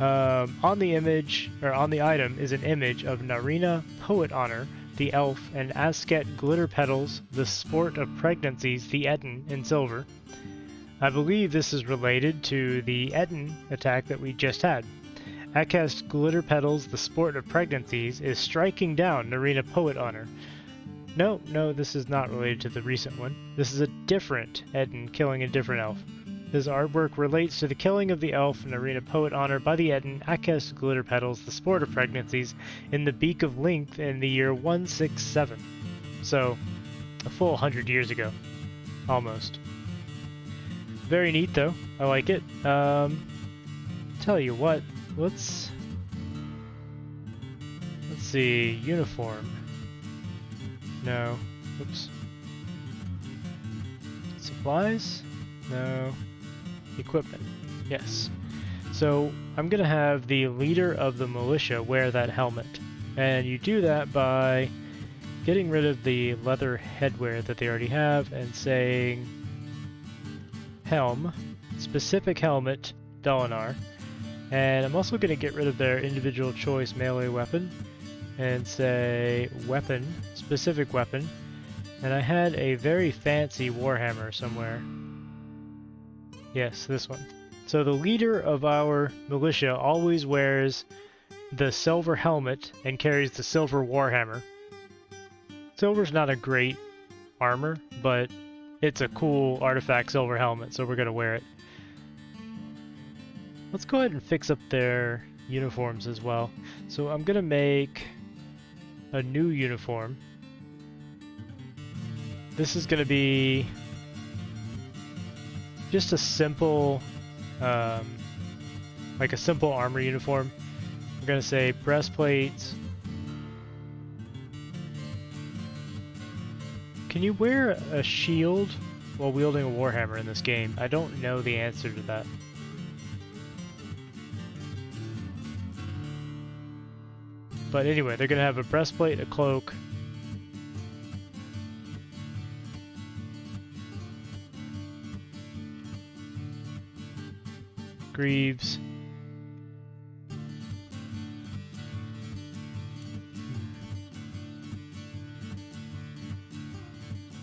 On the image, or on the item, is an image of Narina Poet Honor, the elf, and Asket Glitter Petals, the sport of pregnancies, the Etten, in silver. I believe this is related to the Etten attack that we just had. Akest Glitter Petals, the sport of pregnancies, is striking down Narina Poet Honor. No, this is not related to the recent one. This is a different Etten killing a different elf. This artwork relates to the killing of the elf Narina Poet Honor by the Etten Akest Glitter Petals, the sport of pregnancies, in the Beak of Length in the year 167. So, a full 100 years ago. Almost. Very neat though. I like it. Tell you what, let's see, uniform. No. Oops. Supplies? No. Equipment. Yes. So I'm gonna have the leader of the militia wear that helmet. And you do that by getting rid of the leather headwear that they already have and saying helm, specific helmet, Dalinar. And I'm also going to get rid of their individual choice melee weapon and say weapon, specific weapon. And I had a very fancy warhammer somewhere. Yes, this one. So the leader of our militia always wears the silver helmet and carries the silver warhammer. Silver's not a great armor, but it's a cool artifact silver helmet, so we're gonna wear it. Let's go ahead and fix up their uniforms as well. So I'm gonna make a new uniform. This is gonna be just a simple, like a simple armor uniform. We're gonna say breastplates. Can you wear a shield while wielding a warhammer in this game? I don't know the answer to that. But anyway, they're gonna have a breastplate, a cloak, greaves,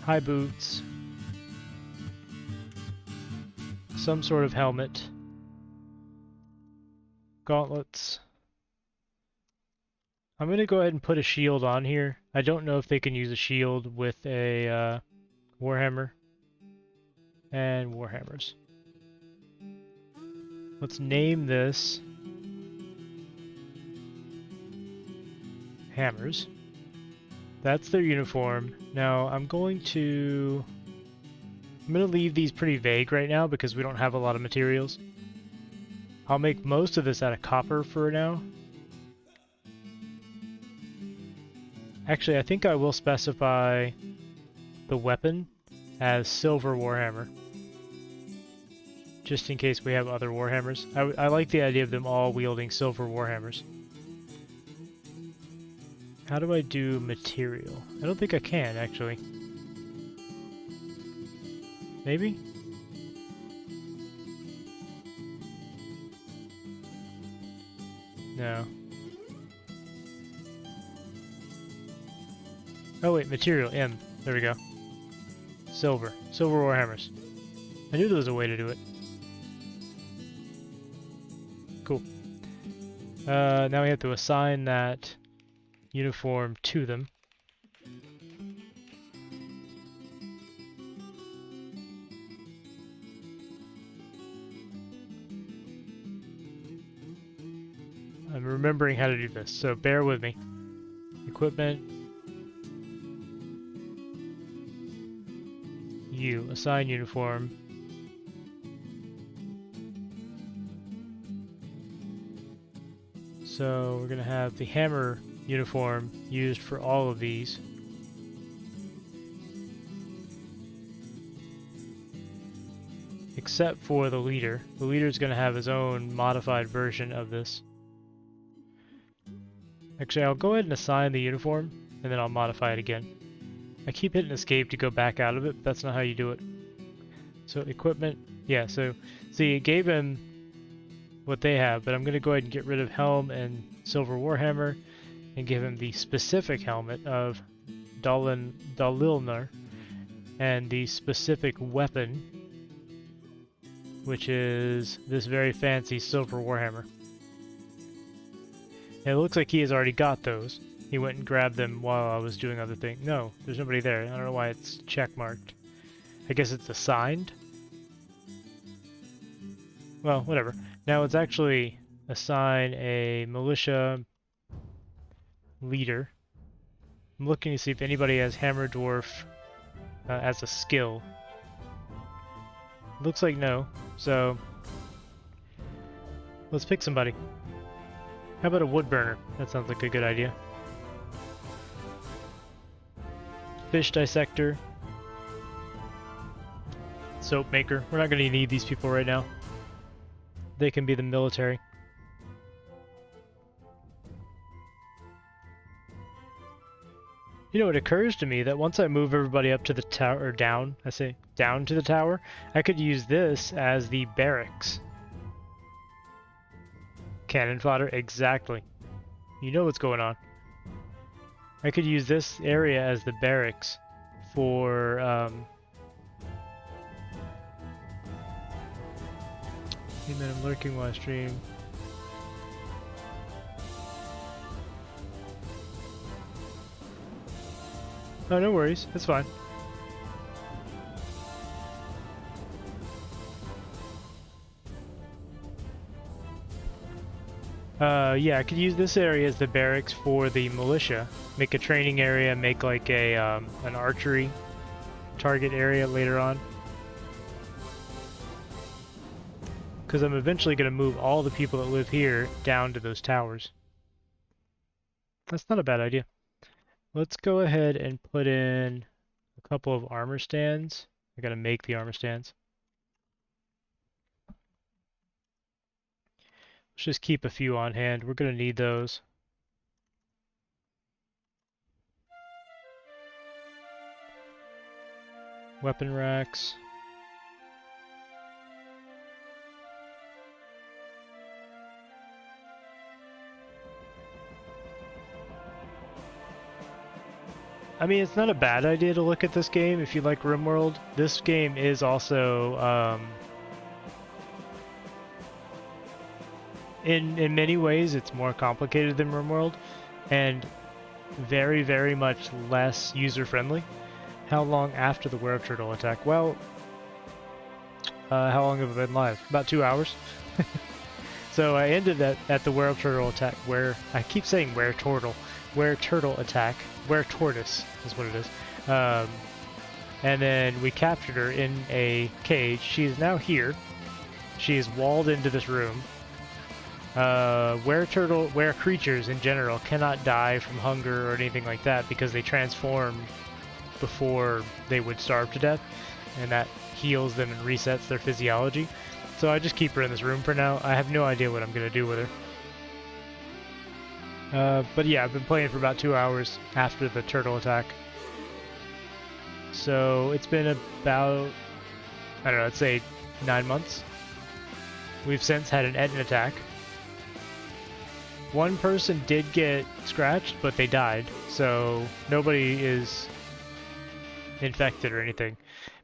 high boots, some sort of helmet, gauntlets. I'm going to go ahead and put a shield on here. I don't know if they can use a shield with a warhammer. And warhammers. Let's name this hammers. That's their uniform. Now I'm going to leave these pretty vague right now because we don't have a lot of materials. I'll make most of this out of copper for now. Actually, I think I will specify the weapon as silver warhammer, just in case we have other warhammers. I like the idea of them all wielding silver warhammers. How do I do material? I don't think I can, actually. Maybe? No. Oh wait, material, M. There we go. Silver. Silver warhammers. I knew there was a way to do it. Cool. Now we have to assign that uniform to them. I'm remembering how to do this, so bear with me. Equipment. Assign uniform. So we're going to have the hammer uniform used for all of these. Except for the leader. The leader is going to have his own modified version of this. Actually, I'll go ahead and assign the uniform, and then I'll modify it again. I keep hitting escape to go back out of it, but that's not how you do it. So equipment, yeah, so see, it gave him what they have, but I'm going to go ahead and get rid of helm and silver warhammer and give him the specific helmet of Dalilnar and the specific weapon, which is this very fancy silver warhammer. And it looks like he has already got those. He went and grabbed them while I was doing other things. No, there's nobody there. I don't know why it's checkmarked. I guess it's assigned? Well, whatever. Now let's actually assign a militia leader. I'm looking to see if anybody has Hammer Dwarf as a skill. Looks like no, so let's pick somebody. How about a wood burner? That sounds like a good idea. Fish dissector. Soap maker. We're not going to need these people right now. They can be the military. You know, it occurs to me that once I move everybody up to the tower, or down, I say down to the tower, I could use this as the barracks. Cannon fodder, exactly. You know what's going on. I could use this area as the barracks for And then I'm lurking while I stream. Oh, no worries. That's fine. Yeah, I could use this area as the barracks for the militia. Make a training area, make like a an archery target area later on. Because I'm eventually going to move all the people that live here down to those towers. That's not a bad idea. Let's go ahead and put in a couple of armor stands. I gotta make the armor stands. Let's just keep a few on hand. We're gonna need those. Weapon racks. I mean, it's not a bad idea to look at this game if you like RimWorld. This game is also, in many ways, it's more complicated than RimWorld, and very, very much less user-friendly. How long after the Wereturtle attack? Well, how long have I been live? About 2 hours. So I ended at the Wereturtle attack, where I keep saying Wereturtle attack. Weretortoise is what it is. And then we captured her in a cage. She is now here. She is walled into this room. Were creatures in general cannot die from hunger or anything like that because they transform before they would starve to death, and that heals them and resets their physiology. So I just keep her in this room for now. I have no idea what I'm going to do with her. But yeah, I've been playing for about 2 hours after the turtle attack. So it's been about, I don't know, let's say 9 months. We've since had an Ettin attack. One person did get scratched, but they died, so nobody is infected or anything.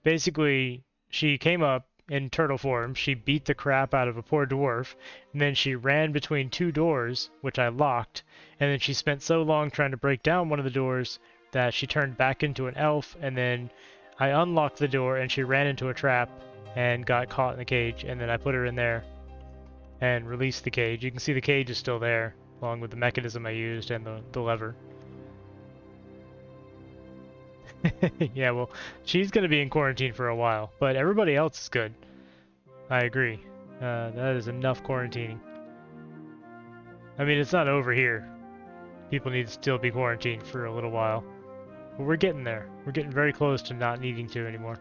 Basically, she came up in turtle form, she beat the crap out of a poor dwarf, and then she ran between 2 doors, which I locked, and then she spent so long trying to break down one of the doors that she turned back into an elf, and then I unlocked the door and she ran into a trap and got caught in the cage, and then I put her in there and released the cage. You can see the cage is still there, along with the mechanism I used and the lever. Yeah, well, she's going to be in quarantine for a while, but everybody else is good. I agree. That is enough quarantining. I mean, it's not over here. People need to still be quarantined for a little while. But we're getting there. We're getting very close to not needing to anymore.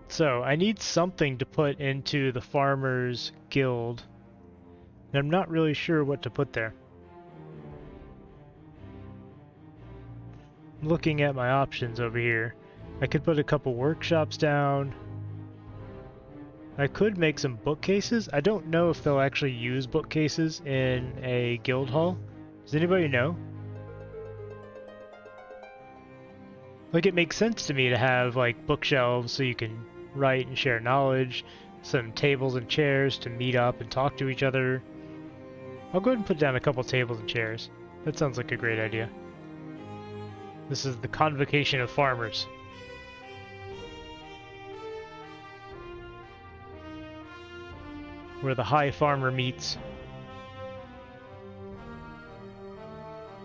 So I need something to put into the Farmers Guild, and I'm not really sure what to put there. Looking at my options over here, I could put a couple workshops down. I could make some bookcases. I don't know if they'll actually use bookcases in a guild hall. Does anybody know? Like, it makes sense to me to have like bookshelves so you can write and share knowledge, some tables and chairs to meet up and talk to each other. I'll go ahead and put down a couple tables and chairs. That sounds like a great idea. This is the convocation of farmers. Where the high farmer meets.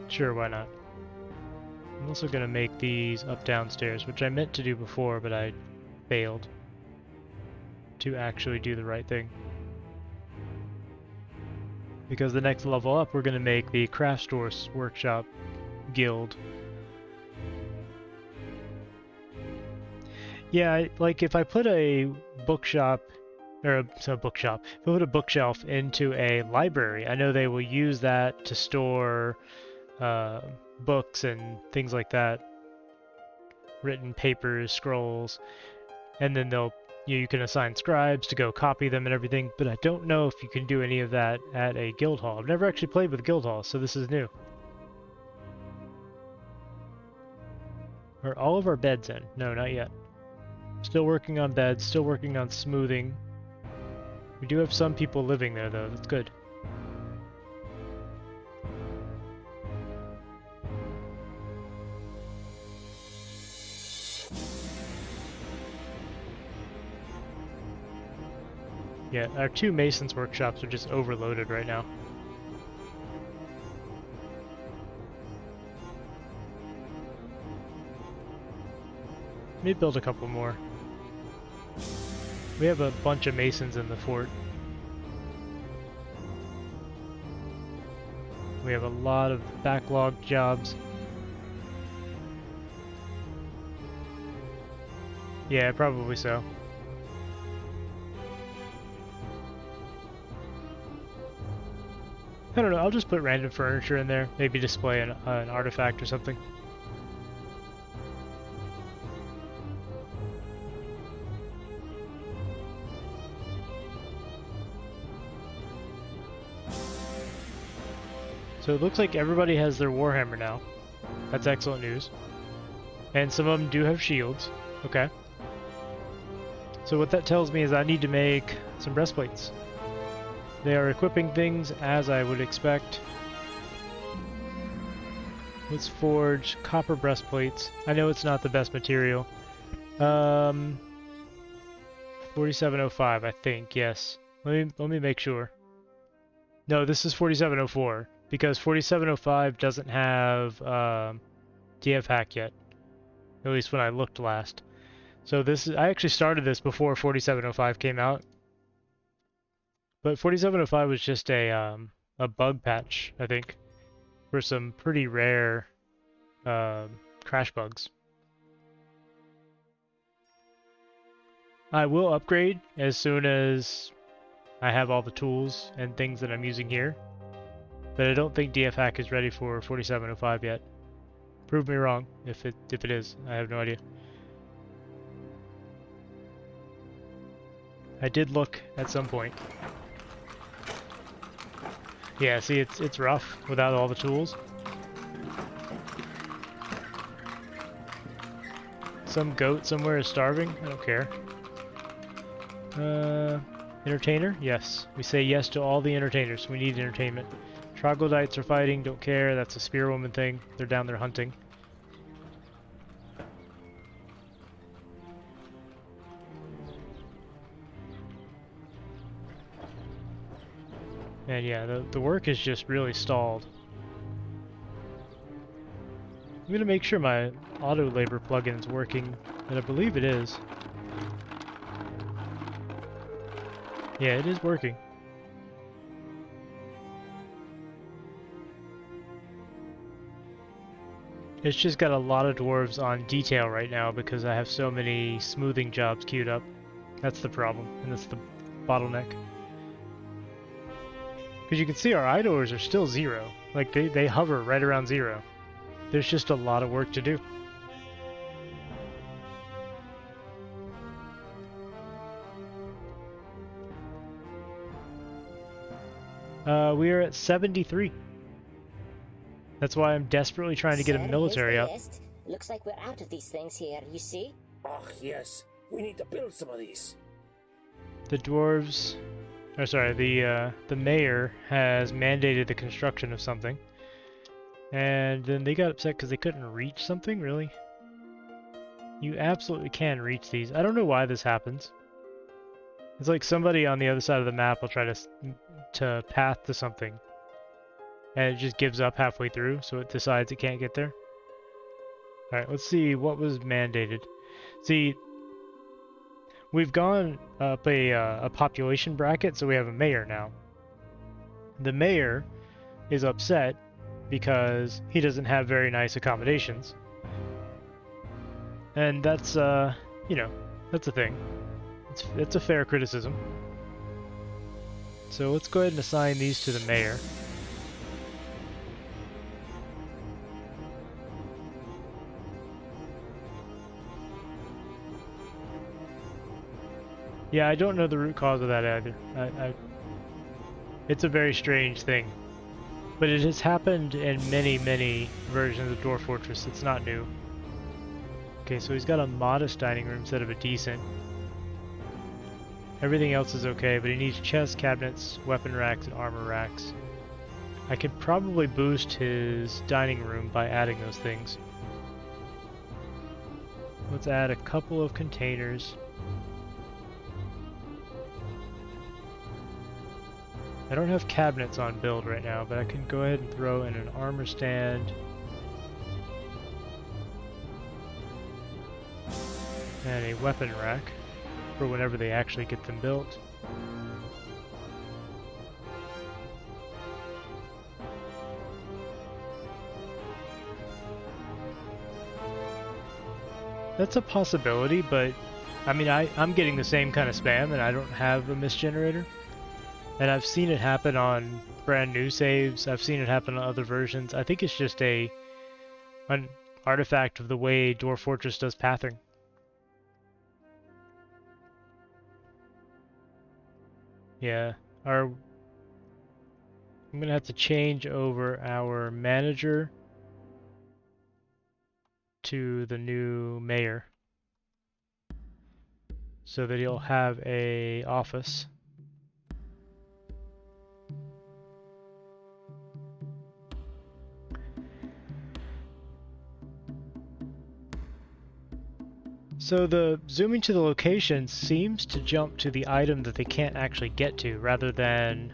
Sure, why not? I'm also gonna make these up downstairs, which I meant to do before, but I failed to actually do the right thing. Because the next level up, we're gonna make the craft store workshop guild. Yeah, like if I put a bookshop, or if I put a bookshelf into a library, I know they will use that to store books and things like that, written papers, scrolls, and then you can assign scribes to go copy them and everything, but I don't know if you can do any of that at a guild hall. I've never actually played with guild halls, so this is new. Are all of our beds in? No, not yet. Still working on beds, still working on smoothing. We do have some people living there though, that's good. Yeah, our 2 masons workshops are just overloaded right now. Let me build a couple more. We have a bunch of masons in the fort. We have a lot of backlogged jobs. Yeah, probably so. I don't know, I'll just put random furniture in there. Maybe display an artifact or something. So it looks like everybody has their Warhammer now. That's excellent news. And some of them do have shields. Okay. So what that tells me is I need to make some breastplates. They are equipping things as I would expect. Let's forge copper breastplates. I know it's not the best material. 4705, I think, yes. Let me make sure. No, this is 4704. Because 4705 doesn't have DF hack yet, at least when I looked last. So this is, I actually started this before 4705 came out, but 4705 was just a bug patch, I think, for some pretty rare crash bugs. I will upgrade as soon as I have all the tools and things that I'm using here. But I don't think DF hack is ready for 4705 yet. Prove me wrong if it is. I have no idea. I did look at some point. Yeah, see, it's rough without all the tools. Some goat somewhere is starving. I don't care. Entertainer? Yes. We say yes to all the entertainers. We need entertainment. Troglodytes are fighting, don't care, that's a spearwoman thing. They're down there hunting. And yeah, the work is just really stalled. I'm gonna make sure my auto labor plugin is working, and I believe it is. Yeah, it is working. It's just got a lot of dwarves on detail right now because I have so many smoothing jobs queued up. That's the problem, and that's the bottleneck. Because you can see our idlers are still 0. Like, they hover right around 0. There's just a lot of work to do. We are at 73. That's why I'm desperately trying to get a military up. Looks like we're out of these things here, you see? Oh, yes. We need to build some of these. The dwarves... Or sorry, the mayor has mandated the construction of something. And then they got upset because they couldn't reach something, really? You absolutely can reach these. I don't know why this happens. It's like somebody on the other side of the map will try to path to something. And it just gives up halfway through, so it decides it can't get there. Alright, let's see what was mandated. See, we've gone up a population bracket, so we have a mayor now. The mayor is upset because he doesn't have very nice accommodations. And that's, you know, that's a thing. It's a fair criticism. So let's go ahead and assign these to the mayor. Yeah, I don't know the root cause of that either. It's a very strange thing. But it has happened in many, many versions of Dwarf Fortress. It's not new. Okay, so he's got a modest dining room instead of a decent. Everything else is okay, but he needs chests, cabinets, weapon racks, and armor racks. I could probably boost his dining room by adding those things. Let's add a couple of containers. I don't have cabinets on build right now, but I can go ahead and throw in an armor stand. And a weapon rack for whenever they actually get them built. That's a possibility, but I mean, I'm getting the same kind of spam and I don't have a mist generator. And I've seen it happen on brand new saves, I've seen it happen on other versions. I think it's just an artifact of the way Dwarf Fortress does pathing. Yeah, I'm gonna have to change over our manager to the new mayor so that he'll have a office. So the zooming to the location seems to jump to the item that they can't actually get to rather than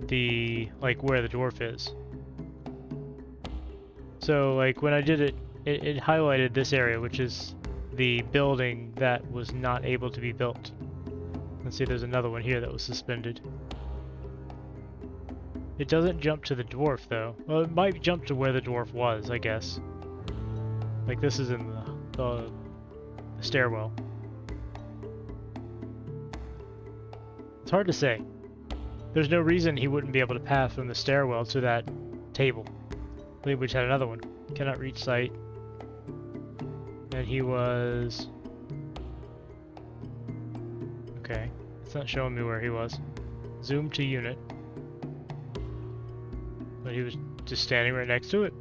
the, like, where the dwarf is. So like when I did it, it highlighted this area, which is the building that was not able to be built. Let's see, there's another one here that was suspended. It doesn't jump to the dwarf though. Well, it might jump to where the dwarf was, I guess. Like this is in the stairwell. It's hard to say. There's no reason he wouldn't be able to pass from the stairwell to that table. I believe we just had another one. Cannot reach site. And he was... Okay. It's not showing me where he was. Zoom to unit. But he was just standing right next to it.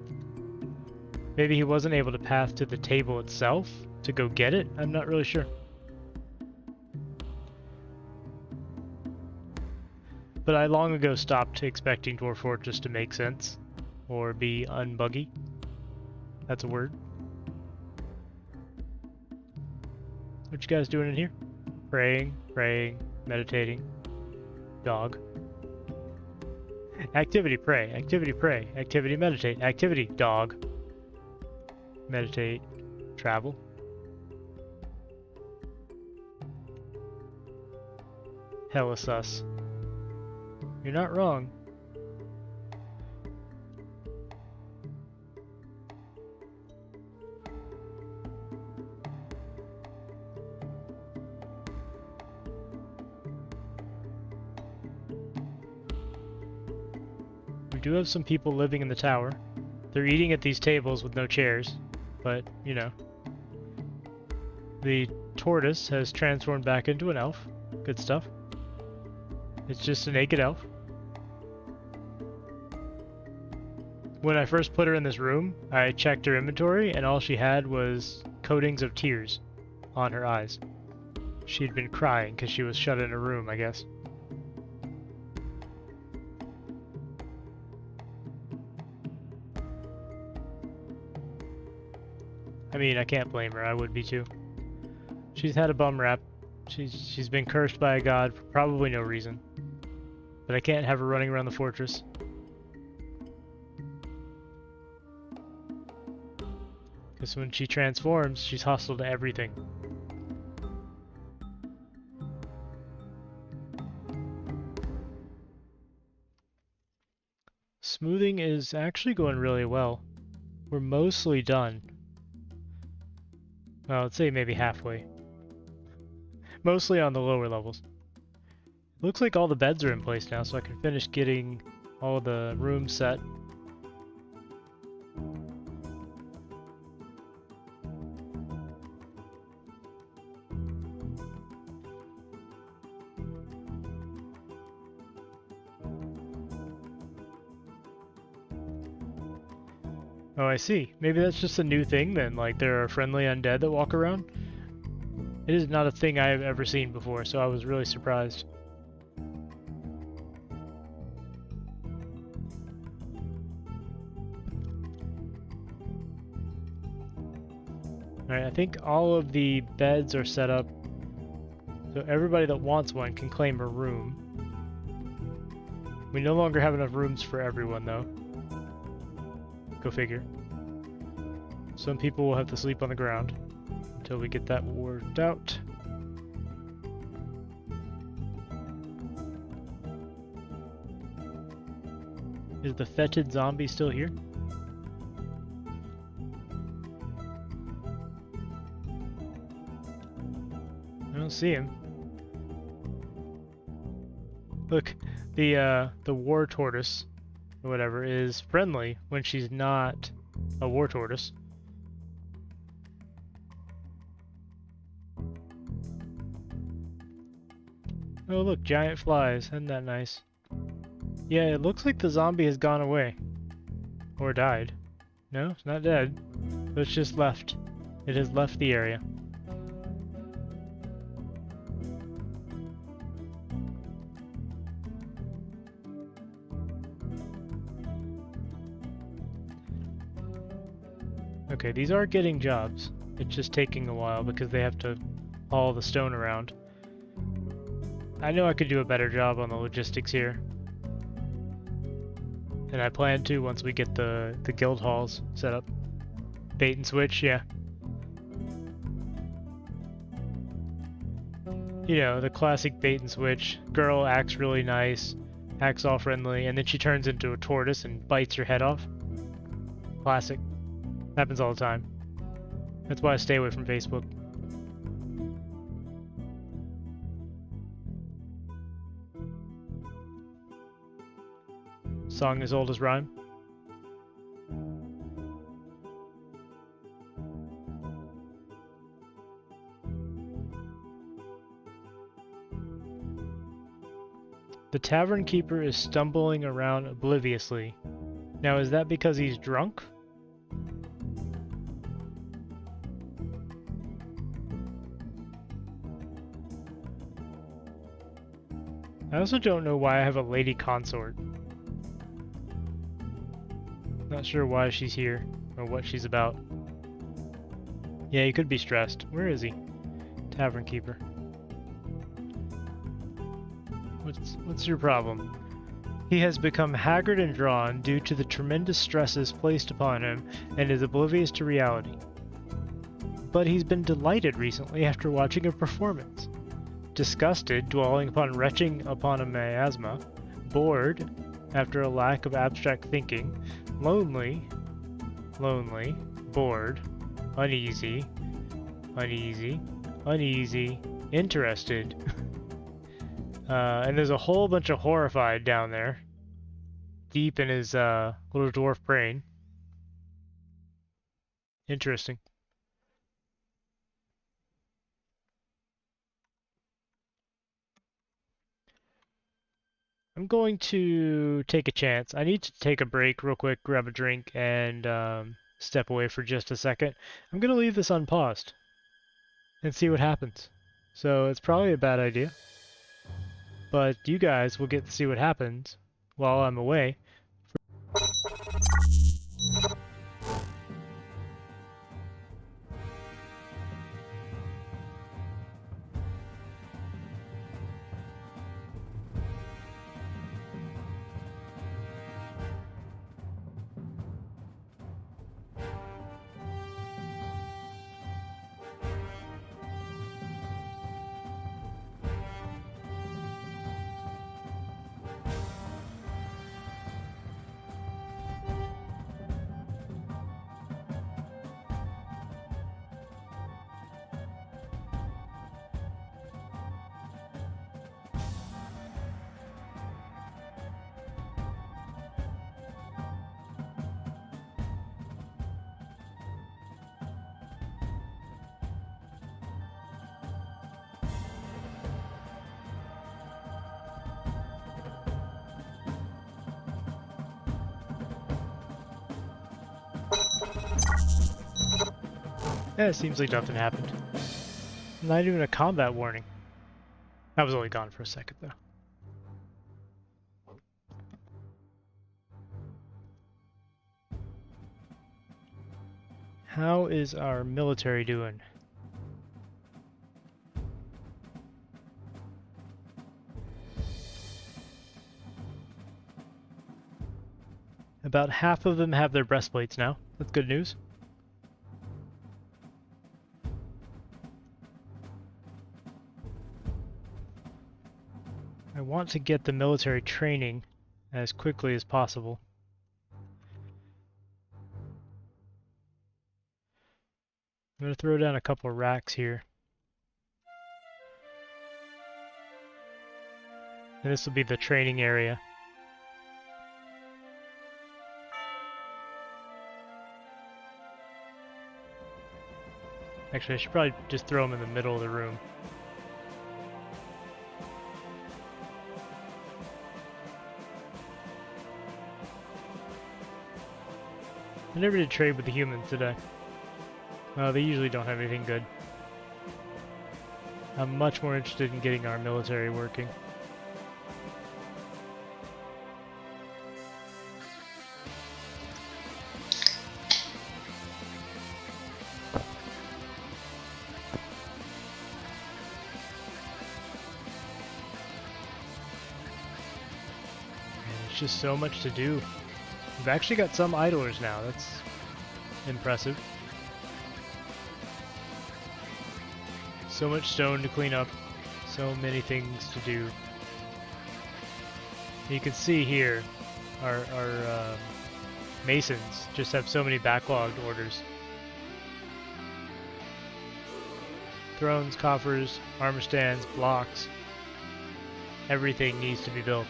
Maybe he wasn't able to pass to the table itself to go get it? I'm not really sure. But I long ago stopped expecting Dwarf Fortress to make sense. Or be unbuggy. That's a word. What you guys doing in here? Praying, meditating. Dog. Activity, pray. Activity, pray. Activity, meditate. Activity, dog. Meditate. Travel. Hella sus. You're not wrong. We do have some people living in the tower. They're eating at these tables with no chairs, but, you know. The tortoise has transformed back into an elf. Good stuff. It's just a naked elf. When I first put her in this room, I checked her inventory, and all she had was coatings of tears on her eyes. She'd been crying because she was shut in a room, I guess. I mean, I can't blame her. I would be too. She's had a bum rap. She's been cursed by a god for probably no reason. But I can't have her running around the fortress. Because when she transforms, she's hostile to everything. Smoothing is actually going really well. We're mostly done. Well, I'd say maybe halfway. Mostly on the lower levels. Looks like all the beds are in place now, so I can finish getting all the rooms set. Oh, I see. Maybe that's just a new thing then, like there are friendly undead that walk around? It is not a thing I have ever seen before, so I was really surprised. Alright, I think all of the beds are set up, so everybody that wants one can claim a room. We no longer have enough rooms for everyone, though. Go figure. Some people will have to sleep on the ground until we get that worked out. Is the fetid zombie still here? I don't see him. Look, the war tortoise, or whatever, is friendly when she's not a war tortoise. Oh look, giant flies. Isn't that nice? Yeah, it looks like the zombie has gone away. Or died. No, it's not dead. It's just left. It has left the area. Okay, these are getting jobs. It's just taking a while because they have to haul the stone around. I know I could do a better job on the logistics here. And I plan to once we get the guild halls set up. Bait and switch, yeah. You know, the classic bait and switch. Girl acts really nice, acts all friendly, and then she turns into a tortoise and bites your head off. Classic. Happens all the time. That's why I stay away from Facebook. Song as old as rhyme. The tavern keeper is stumbling around obliviously. Now, is that because he's drunk? I also don't know why I have a lady consort. Not sure why she's here, or what she's about. Yeah, he could be stressed. Where is he? Tavern keeper. What's your problem? He has become haggard and drawn due to the tremendous stresses placed upon him and is oblivious to reality. But he's been delighted recently after watching a performance. Disgusted, dwelling upon retching upon a miasma. Bored, after a lack of abstract thinking. Lonely, bored, uneasy, interested. And there's a whole bunch of horrified down there. Deep in his little dwarf brain. Interesting. I'm going to take a chance. I need to take a break real quick, grab a drink, and step away for just a second. I'm going to leave this unpaused and see what happens. So it's probably a bad idea. But you guys will get to see what happens while I'm away. Yeah, it seems like nothing happened. Not even a combat warning. I was only gone for a second, though. How is our military doing? About half of them have their breastplates now. That's good news. I want to get the military training as quickly as possible. I'm going to throw down a couple of racks here. And this will be the training area. Actually, I should probably just throw them in the middle of the room. I never did trade with the humans today. They usually don't have anything good. I'm much more interested in getting our military working. There's just so much to do. We've actually got some idlers now. That's impressive. So much stone to clean up. So many things to do. You can see here, our masons just have so many backlogged orders. Thrones, coffers, armor stands, blocks. Everything needs to be built.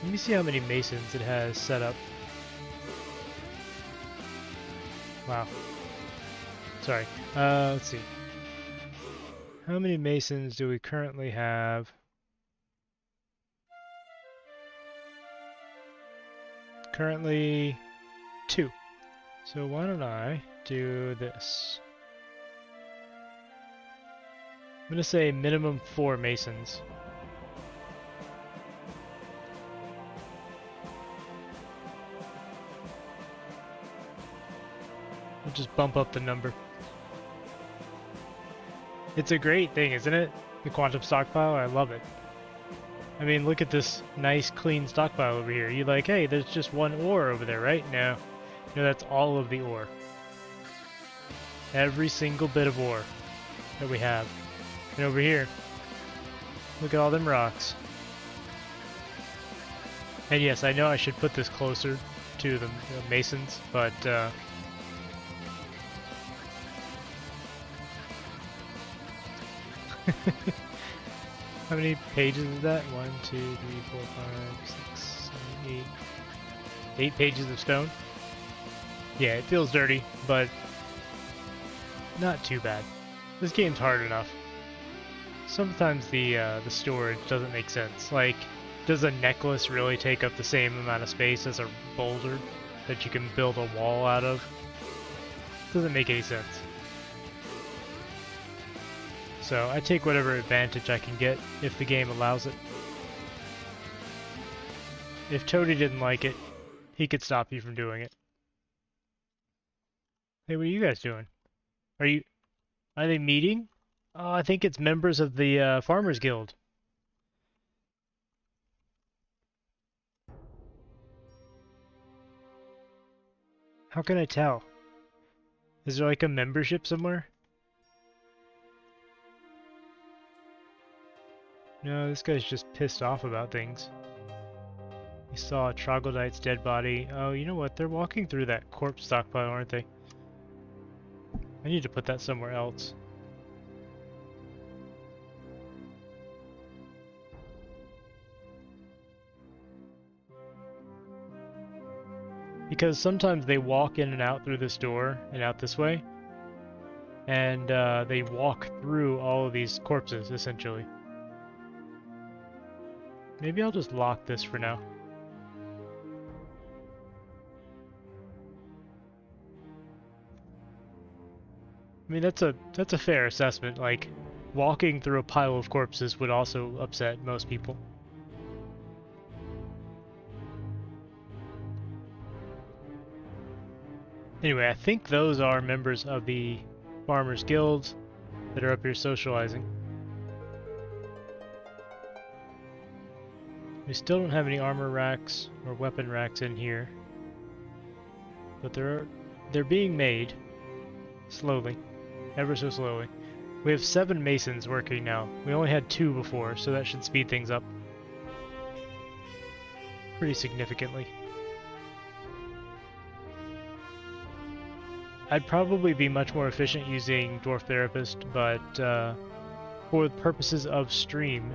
Let me see how many masons it has set up. Wow. Sorry. Let's see. How many masons do we currently have? Currently 2. So why don't I do this? I'm gonna say minimum 4 masons. We'll just bump up the number. It's a great thing, isn't it? The quantum stockpile, I love it. I mean, look at this nice, clean stockpile over here. You're like, hey, there's just one ore over there, right? No. No, that's all of the ore. Every single bit of ore that we have. And over here, look at all them rocks. And yes, I know I should put this closer to the masons, but how many pages is that? 1, 2, 3, 4, 5, 6, 7, 8. 8 pages of stone? Yeah, it feels dirty, but not too bad. This game's hard enough. Sometimes the storage doesn't make sense. Like, does a necklace really take up the same amount of space as a boulder that you can build a wall out of? Doesn't make any sense. So I take whatever advantage I can get if the game allows it. If Toady didn't like it, he could stop you from doing it. Hey, what are you guys doing? Are they meeting? Oh, I think it's members of the Farmers Guild. How can I tell? Is there like a membership somewhere? No, this guy's just pissed off about things. He saw a troglodyte's dead body. Oh, you know what? They're walking through that corpse stockpile, aren't they? I need to put that somewhere else. Because sometimes they walk in and out through this door and out this way. And they walk through all of these corpses, essentially. Maybe I'll just lock this for now. I mean, that's a fair assessment. Like, walking through a pile of corpses would also upset most people. Anyway, I think those are members of the Farmers Guild that are up here socializing. We still don't have any armor racks or weapon racks in here, but they're being made slowly, ever so slowly. We have 7 masons working now. We only had 2 before, so that should speed things up pretty significantly. I'd probably be much more efficient using Dwarf Therapist, but for the purposes of stream,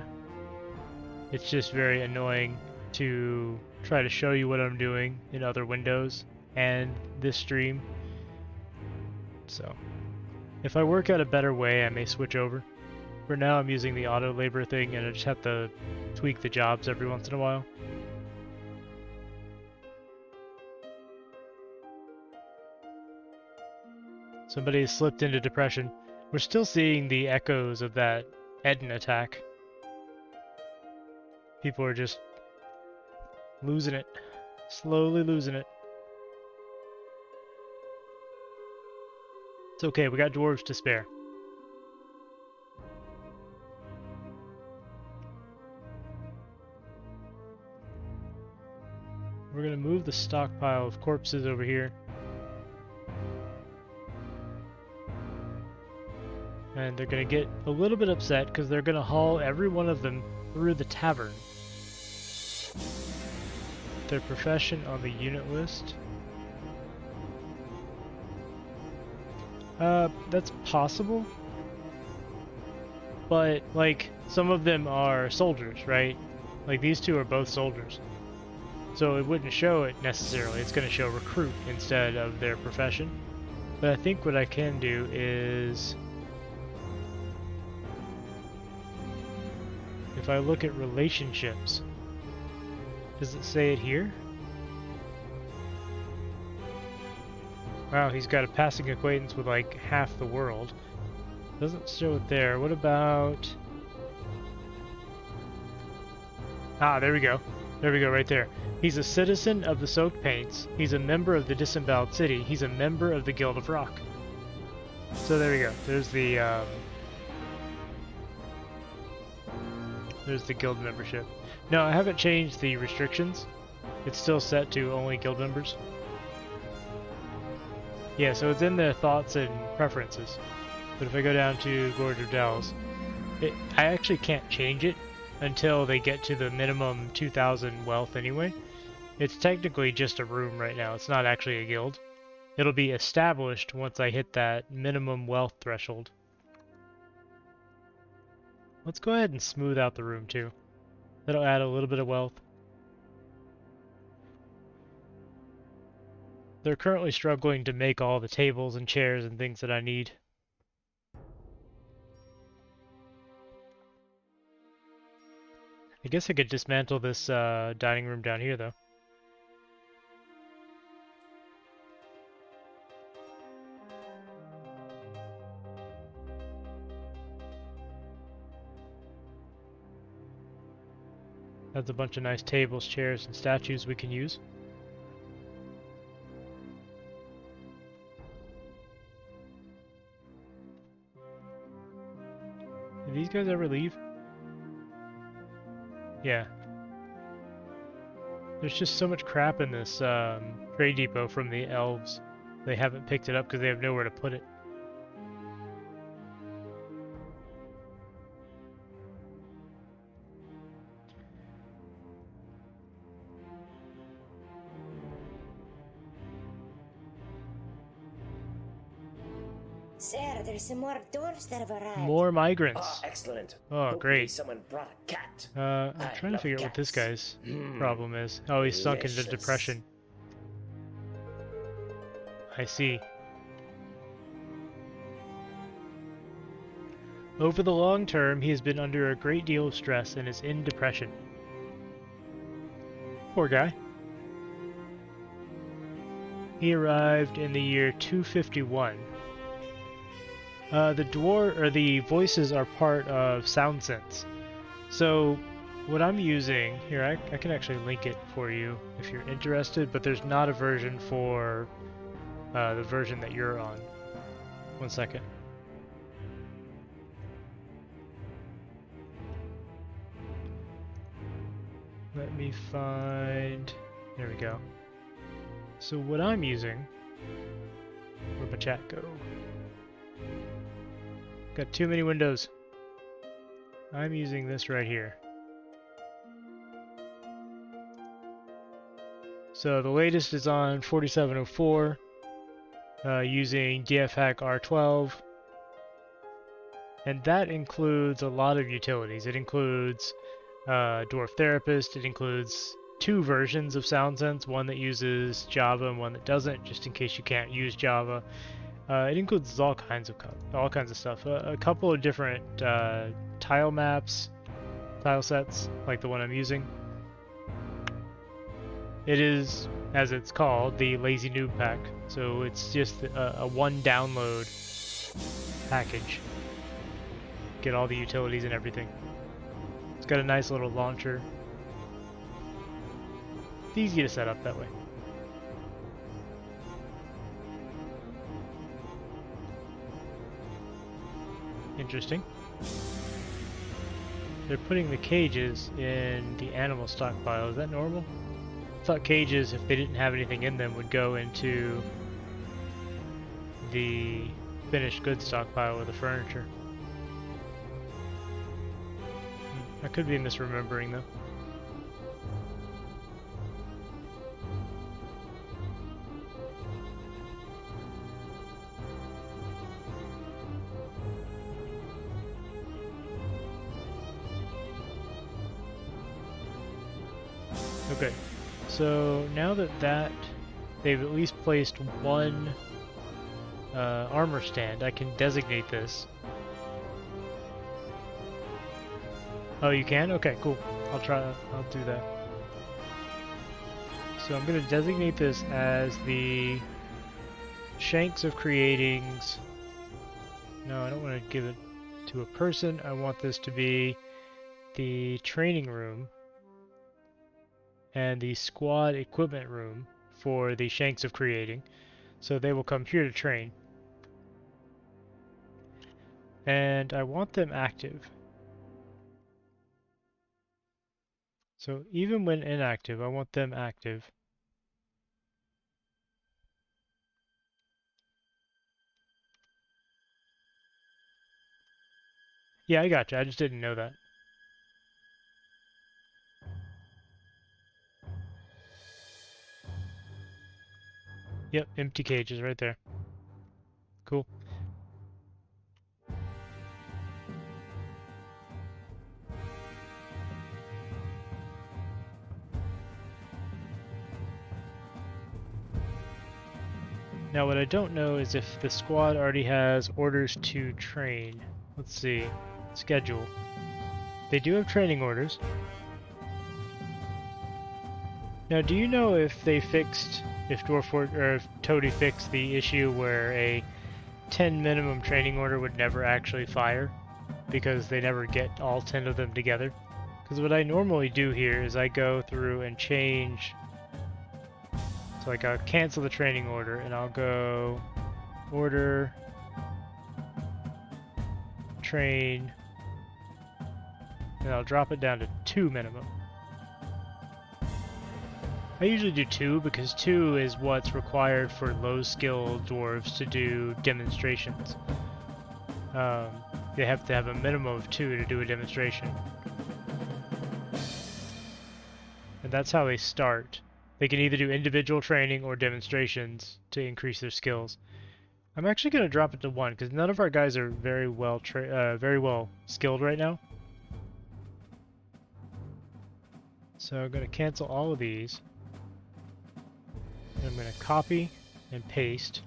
it's just very annoying to try to show you what I'm doing in other windows and this stream. So, if I work out a better way, I may switch over. For now, I'm using the auto labor thing, and I just have to tweak the jobs every once in a while. Somebody has slipped into depression. We're still seeing the echoes of that Eden attack. People are just losing it. Slowly losing it. It's okay, we got dwarves to spare. We're gonna move the stockpile of corpses over here. And they're gonna get a little bit upset because they're gonna haul every one of them through the tavern. Their profession on the unit list. That's possible. But, like, some of them are soldiers, right? Like, these two are both soldiers. So it wouldn't show it necessarily. It's gonna show recruit instead of their profession. But I think what I can do is, if I look at relationships, does it say it here? Wow, he's got a passing acquaintance with like half the world. Doesn't show it there. What about... Ah, there we go. There we go, right there. He's a citizen of the Soaked Paints. He's a member of the Disemboweled City. He's a member of the Guild of Rock. So there we go. There's the guild membership. No, I haven't changed the restrictions. It's still set to only guild members. Yeah, so it's in the thoughts and preferences. But if I go down to Gorge of Dells, I actually can't change it until they get to the minimum 2,000 wealth anyway. It's technically just a room right now. It's not actually a guild. It'll be established once I hit that minimum wealth threshold. Let's go ahead and smooth out the room too. That'll add a little bit of wealth. They're currently struggling to make all the tables and chairs and things that I need. I guess I could dismantle this dining room down here though. That's a bunch of nice tables, chairs, and statues we can use. Did these guys ever leave? Yeah. There's just so much crap in this trade depot from the elves. They haven't picked it up because they have nowhere to put it. Sir, there's some more dwarves that have arrived. More migrants. Ah, excellent. Oh, Hopefully great. someone brought a cat. I'm I trying to love figure out what this cats. guy's problem is. Oh, he's sunk into Delicious. depression. I see. Over the long term, he has been under a great deal of stress and is in depression. Poor guy. He arrived in the year 251. The dwarf or the voices are part of SoundSense. So what I'm using here, I can actually link it for you if you're interested, but there's not a version for the version that you're on. One second. Let me find. There we go. So what I'm using. Where'd my chat go? Got too many windows. I'm using this right here. So the latest is on 4704 using DFHack R12. And that includes a lot of utilities. It includes Dwarf Therapist. It includes 2 versions of SoundSense, one that uses Java and one that doesn't, just in case you can't use Java. It includes all kinds of stuff. A couple of different tile maps, tile sets, like the one I'm using. It is, as it's called, the Lazy Noob Pack. So it's just a one download package. Get all the utilities and everything. It's got a nice little launcher. It's easy to set up that way. Interesting. They're putting the cages in the animal stockpile. Is that normal? I thought cages, if they didn't have anything in them, would go into the finished goods stockpile with the furniture. I could be misremembering though. Okay, so now that they've at least placed one armor stand, I can designate this. Oh, you can? Okay, cool. I'll do that. So I'm going to designate this as the Shanks of Creatings. No, I don't want to give it to a person. I want this to be the training room and the squad equipment room for the Shanks of Creating. So they will come here to train. And I want them active. So even when inactive, I want them active. Yeah, I gotcha. I just didn't know that. Yep, empty cages right there. Cool. Now what I don't know is if the squad already has orders to train. Let's see. Schedule. They do have training orders. Now do you know if they fixed, if Toady fixed the issue where a 10 minimum training order would never actually fire? Because they never get all 10 of them together? Because what I normally do here is I go through and change. So like I'll cancel the training order and I'll go order, train, and I'll drop it down to 2 minimum. I usually do 2 because 2 is what's required for low skill dwarves to do demonstrations. They have to have a minimum of 2 to do a demonstration. And that's how they start. They can either do individual training or demonstrations to increase their skills. I'm actually going to drop it to 1 because none of our guys are very well skilled right now. So I'm going to cancel all of these. And I'm going to copy and paste.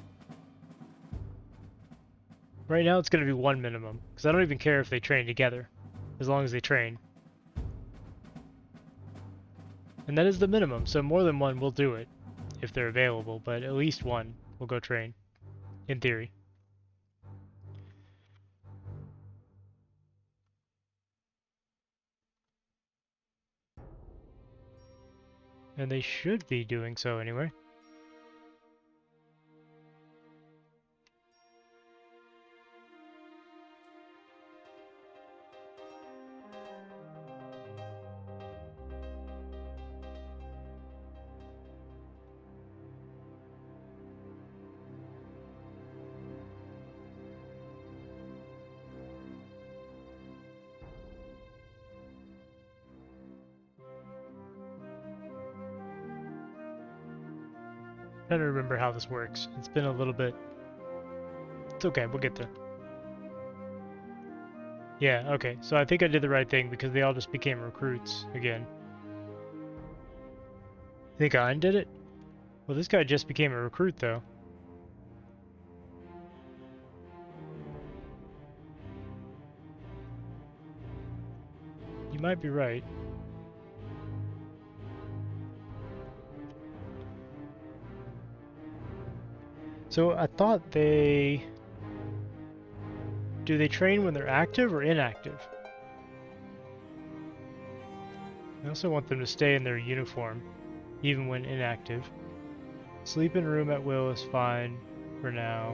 Right now it's going to be 1 minimum because I don't even care if they train together, as long as they train. And that is the minimum, so more than 1 will do it if they're available, but at least 1 will go train, in theory. And they should be doing so anyway. Trying to remember how this works. It's been a little bit. It's okay, we'll get there. Yeah, okay, so I think I did the right thing because they all just became recruits again. Think I undid it? Well, this guy just became a recruit, though. You might be right. So I thought they... Do they train when they're active or inactive? I also want them to stay in their uniform, even when inactive. Sleep in room at will is fine for now.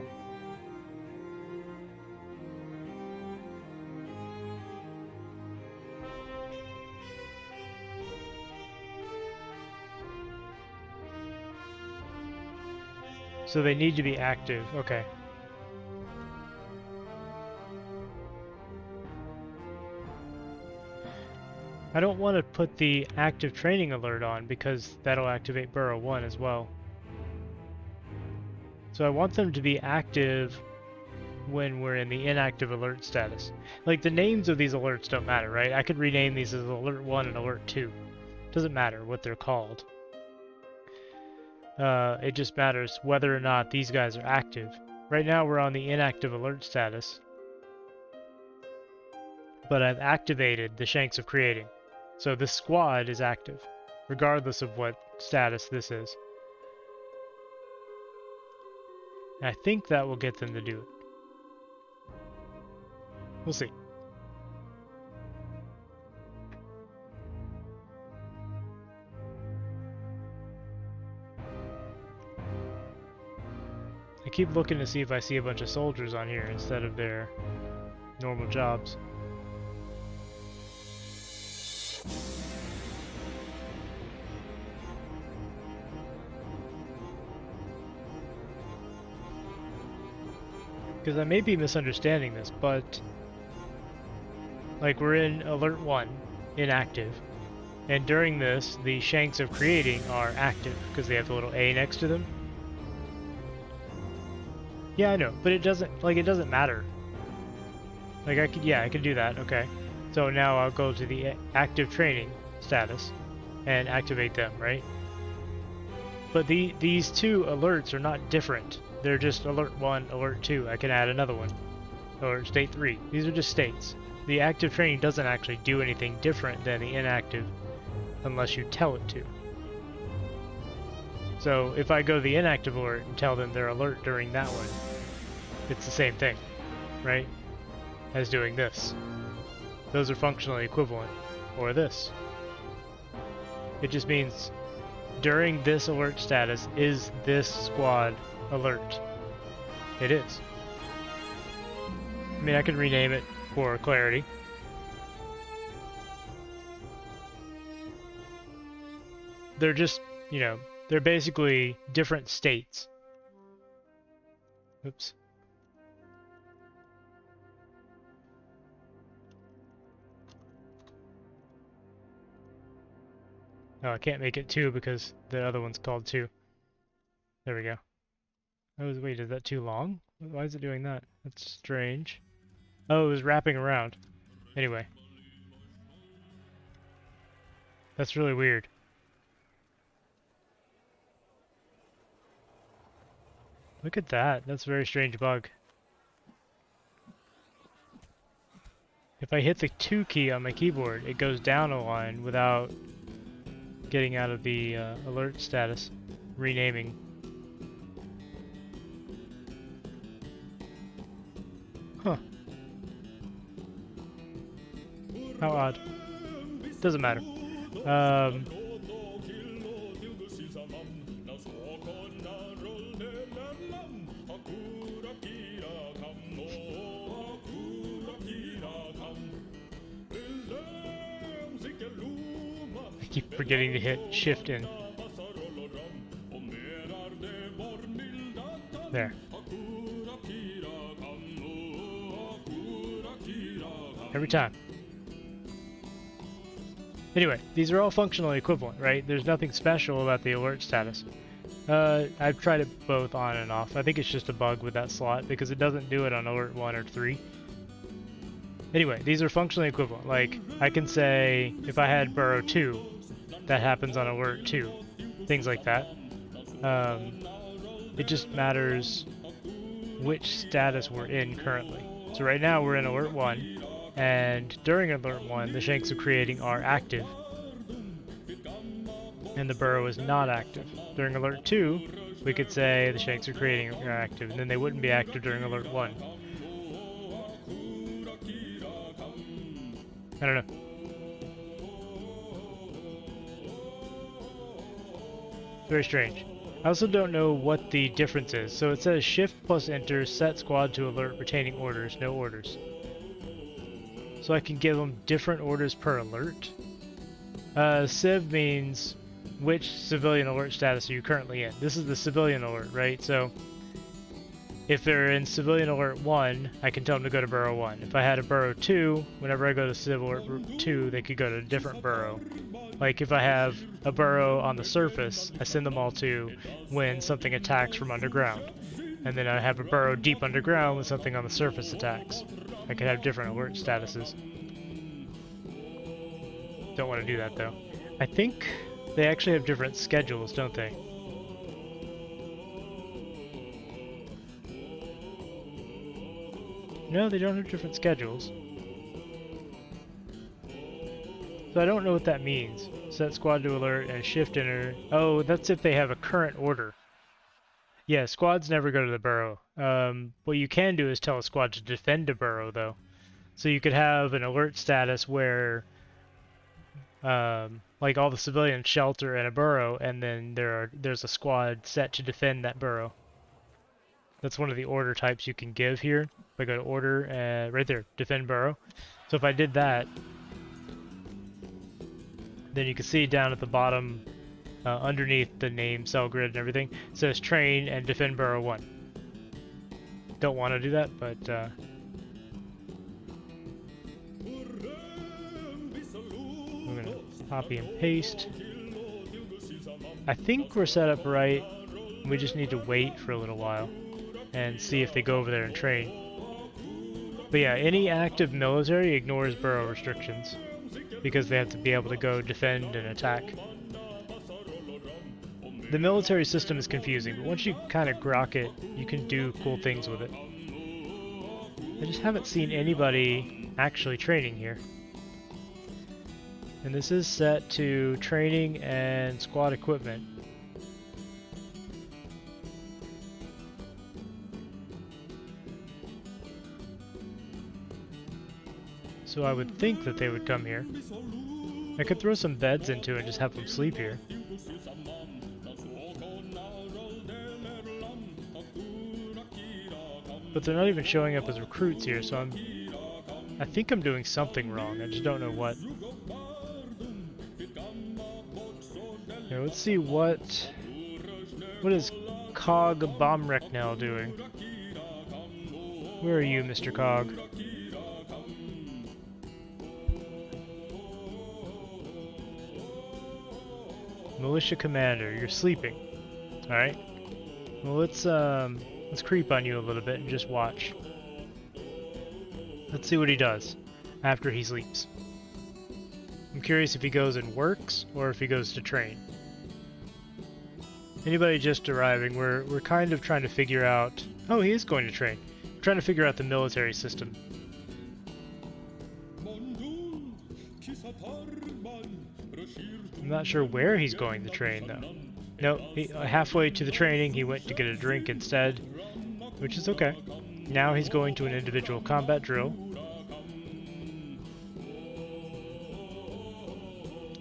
So they need to be active, okay. I don't want to put the active training alert on because that'll activate Burrow 1 as well. So I want them to be active when we're in the inactive alert status. Like, the names of these alerts don't matter, right? I could rename these as Alert 1 and Alert 2. Doesn't matter what they're called. It just matters whether or not these guys are active. Right now we're on the inactive alert status. But I've activated the Shanks of Creating. So this squad is active, regardless of what status this is. And I think that will get them to do it. We'll see. I keep looking to see if I see a bunch of soldiers on here instead of their normal jobs. Because I may be misunderstanding this, but like we're in Alert 1, inactive, and during this, the Shanks of Creating are active because they have the little A next to them. Yeah, I know, but it doesn't matter. Like I could do that, okay. So now I'll go to the active training status and activate them, right? But these two alerts are not different. They're just Alert 1, Alert 2. I can add another one. Or State 3. These are just states. The active training doesn't actually do anything different than the inactive unless you tell it to. So if I go to the inactive alert and tell them they're alert during that one, it's the same thing, right? As doing this. Those are functionally equivalent. Or this. It just means during this alert status, is this squad alert? It is. I mean, I can rename it for clarity. They're just, you know, they're basically different states. Oops. Oh, I can't make it 2 because the other one's called 2. There we go. Oh, wait, is that too long? Why is it doing that? That's strange. Oh, it was wrapping around. Anyway. That's really weird. Look at that. That's a very strange bug. If I hit the 2 key on my keyboard, it goes down a line without getting out of the alert status, renaming. Huh. How odd. Doesn't matter. Keep forgetting to hit shift in. There. Every time. Anyway, these are all functionally equivalent, right? There's nothing special about the alert status. I've tried it both on and off. I think it's just a bug with that slot because it doesn't do it on alert 1 or 3. Anyway, these are functionally equivalent. Like, I can say if I had burrow 2, that happens on alert 2. Things like that. It just matters which status we're in currently. So right now we're in alert 1, and during alert 1, the shanks of creating are active, and the burrow is not active. During alert 2, we could say the shanks of creating are active, and then they wouldn't be active during alert 1. I don't know. Very strange. I also don't know what the difference is. So it says shift plus enter, set squad to alert, retaining orders, no orders. So I can give them different orders per alert. Civ means which civilian alert status are you currently in. This is the civilian alert, right? So if they're in civilian alert 1, I can tell them to go to burrow 1. If I had a burrow 2, whenever I go to civ alert 2, they could go to a different burrow. Like if I have a burrow on the surface, I send them all to when something attacks from underground. And then I have a burrow deep underground when something on the surface attacks. I could have different alert statuses. Don't want to do that though. I think they actually have different schedules, don't they? No, they don't have different schedules. So I don't know what that means. Set squad to alert and shift enter. Oh, that's if they have a current order. Yeah, squads never go to the burrow. What you can do is tell a squad to defend a burrow, though. So you could have an alert status where, like all the civilians shelter in a burrow, and then there's a squad set to defend that burrow. That's one of the order types you can give here. If I go to order, right there, defend burrow. So if I did that, then you can see down at the bottom, underneath the name, cell grid, and everything, it says train and defend burrow 1. Don't want to do that, but we're going to copy and paste. I think we're set up right. We just need to wait for a little while and see if they go over there and train. But yeah, any active military ignores burrow restrictions because they have to be able to go defend and attack. The military system is confusing, but once you kind of grok it, you can do cool things with it. I just haven't seen anybody actually training here. And this is set to training and squad equipment. So I would think that they would come here. I could throw some beds into it and just have them sleep here. But they're not even showing up as recruits here, so I think I'm doing something wrong. I just don't know what. Here, let's see what is Cog Bomreknell doing? Where are you, Mr. Cog? Militia commander, you're sleeping. Alright. Well, let's creep on you a little bit and just watch. Let's see what he does after he sleeps. I'm curious if he goes and works or if he goes to train. Anybody just arriving, we're kind of trying to figure out... Oh, he is going to train. We're trying to figure out the military system. I'm not sure where he's going to train, though. Nope, halfway to the training, he went to get a drink instead, which is okay. Now he's going to an individual combat drill.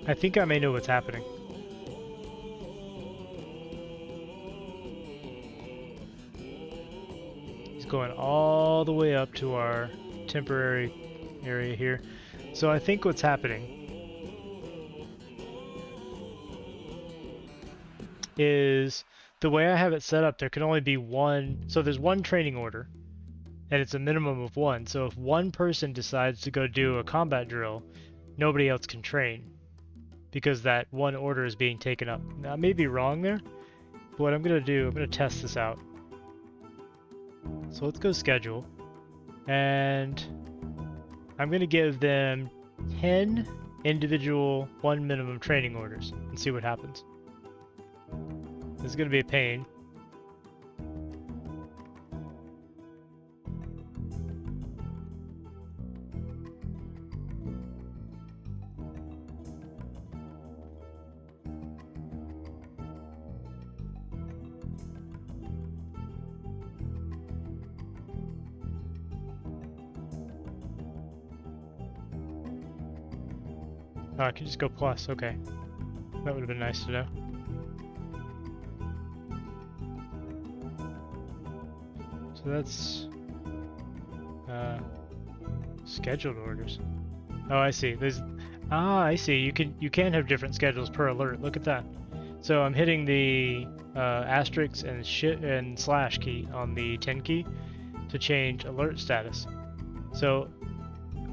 I think I may know what's happening. He's going all the way up to our temporary area here. So I think what's happening is the way I have it set up, there can only be one. So there's one training order, and it's a minimum of one. So if one person decides to go do a combat drill, nobody else can train because that one order is being taken up. Now, I may be wrong there, but what I'm going to do, I'm going to test this out. So let's go schedule, and I'm going to give them 10 individual one minimum training orders and see what happens. This is going to be a pain. Oh, I can just go plus, okay. That would have been nice to know. So that's scheduled orders. Oh, I see. I see. You can have different schedules per alert. Look at that. So I'm hitting the asterisk and slash key on the 10 key to change alert status. So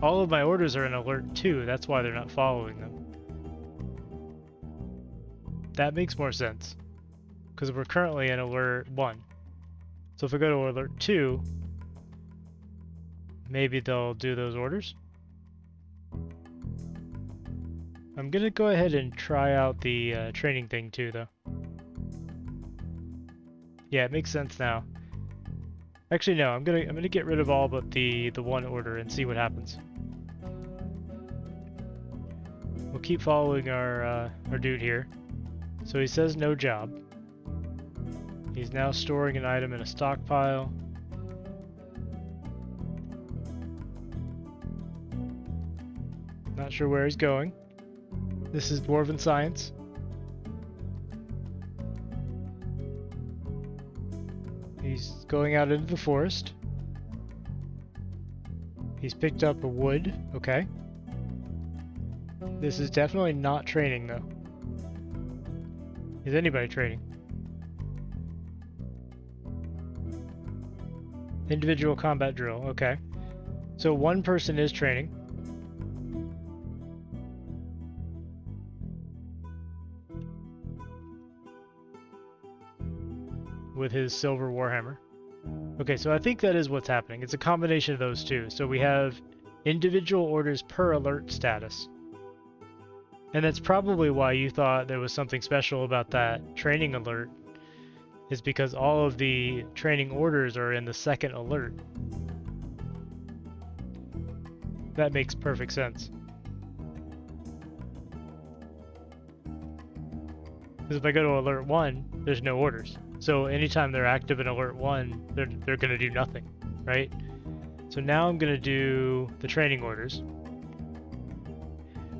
all of my orders are in alert 2. That's why they're not following them. That makes more sense because we're currently in alert 1. So if I go to alert 2, maybe they'll do those orders. I'm gonna go ahead and try out the training thing too, though. Yeah, it makes sense now. Actually, no. I'm gonna get rid of all but the one order and see what happens. We'll keep following our dude here. So he says no job. He's now storing an item in a stockpile. Not sure where he's going. This is Dwarven Science. He's going out into the forest. He's picked up a wood. Okay. This is definitely not training, though. Is anybody training? Individual combat drill. Okay. So one person is training. With his silver warhammer. Okay, so I think that is what's happening. It's a combination of those two. So we have individual orders per alert status. And that's probably why you thought there was something special about that training alert, is because all of the training orders are in the second alert. That makes perfect sense. Because if I go to alert 1, there's no orders. So anytime they're active in alert 1, they're going to do nothing, right? So now I'm going to do the training orders.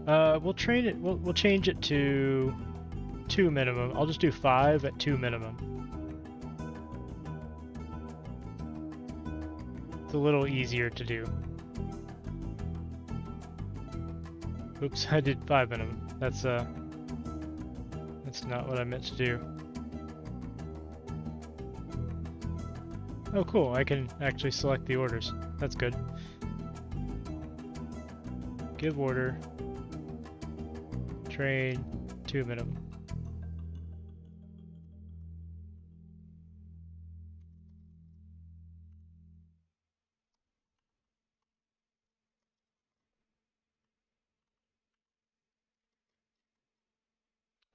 We'll change it to 2 minimum. I'll just do 5 at 2 minimum. It's a little easier to do. Oops, I did 5 minimum. That's not what I meant to do. Oh cool, I can actually select the orders. That's good. Give order. Train 2 minimum.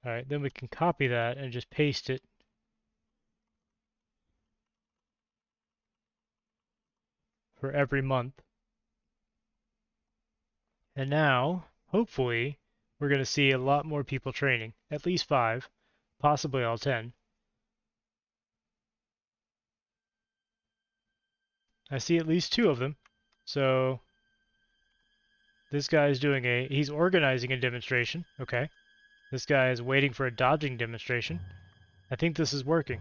Alright, then we can copy that and just paste it for every month. And now, hopefully, we're going to see a lot more people training. At least 5, possibly all 10. I see at least 2 of them. So, this guy is he's organizing a demonstration. Okay. This guy is waiting for a dodging demonstration. I think this is working.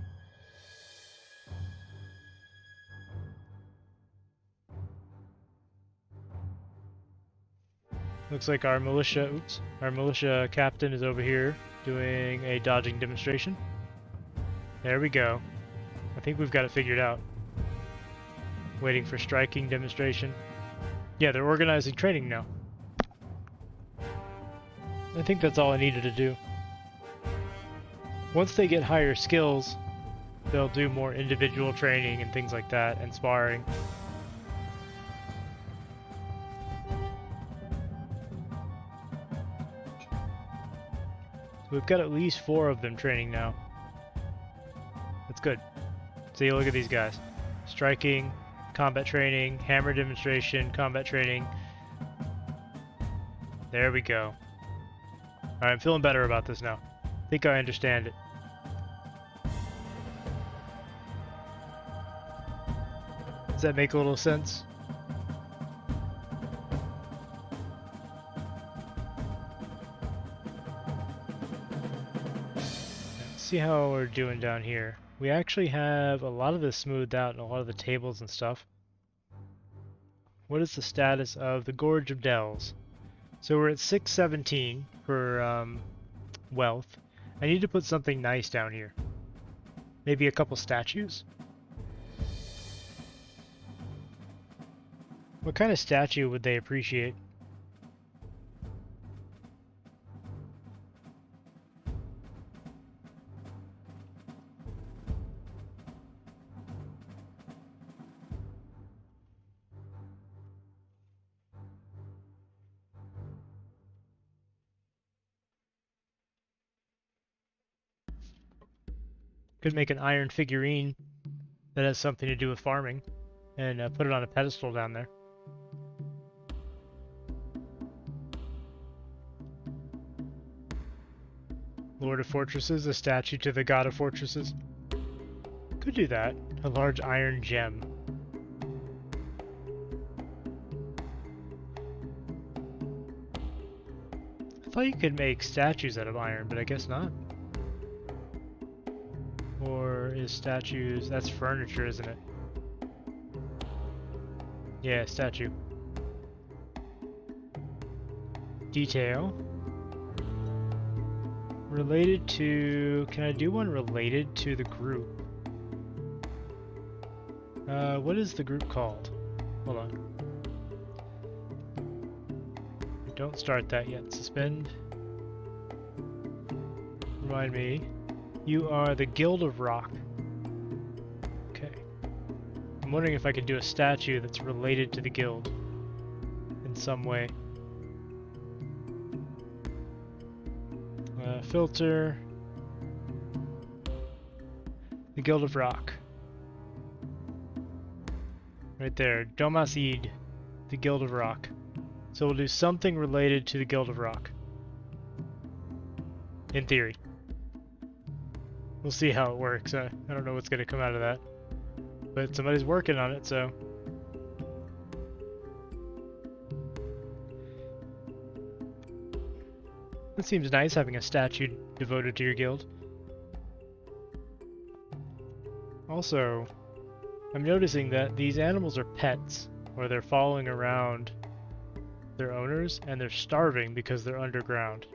Looks like our militia captain is over here doing a dodging demonstration. There we go. I think we've got it figured out. Waiting for striking demonstration. Yeah, they're organizing training now. I think that's all I needed to do. Once they get higher skills, they'll do more individual training and things like that, and sparring. So we've got at least 4 of them training now. That's good. See, look at these guys. Striking, combat training, hammer demonstration, combat training. There we go. Alright, I'm feeling better about this now. I think I understand it. Does that make a little sense? Let's see how we're doing down here. We actually have a lot of this smoothed out and a lot of the tables and stuff. What is the status of the Gorge of Dells? So we're at 617 for wealth. I need to put something nice down here. Maybe a couple statues? What kind of statue would they appreciate? Could make an iron figurine that has something to do with farming and put it on a pedestal down there. Lord of Fortresses, a statue to the God of Fortresses. Could do that. A large iron gem. I thought you could make statues out of iron, but I guess not. Or is statues... that's furniture, isn't it? Yeah, statue. Detail. Related to... can I do one related to the group? What is the group called? Hold on. Don't start that yet. Suspend. Remind me. You are the Guild of Rock. Okay. I'm wondering if I could do a statue that's related to the guild in some way. Filter. The Guild of Rock. Right there. Domasid. The Guild of Rock. So we'll do something related to the Guild of Rock. In theory. We'll see how it works. I don't know what's going to come out of that. But somebody's working on it, so... It seems nice having a statue devoted to your guild. Also, I'm noticing that these animals are pets, or they're following around their owners, and they're starving because they're underground.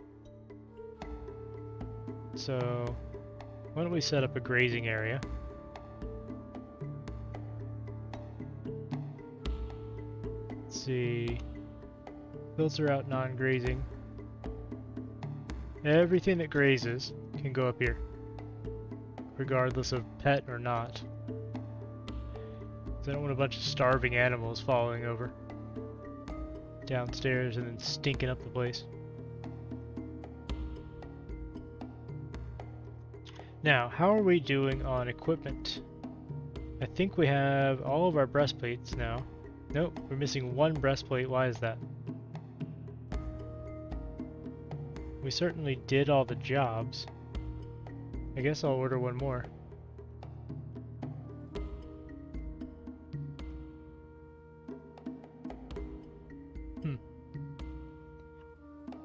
So, why don't we set up a grazing area? Let's see. Filter out non-grazing. Everything that grazes can go up here, regardless of pet or not. I don't want a bunch of starving animals following over downstairs and then stinking up the place. Now, how are we doing on equipment? I think we have all of our breastplates now. Nope, we're missing one breastplate. Why is that? We certainly did all the jobs. I guess I'll order one more.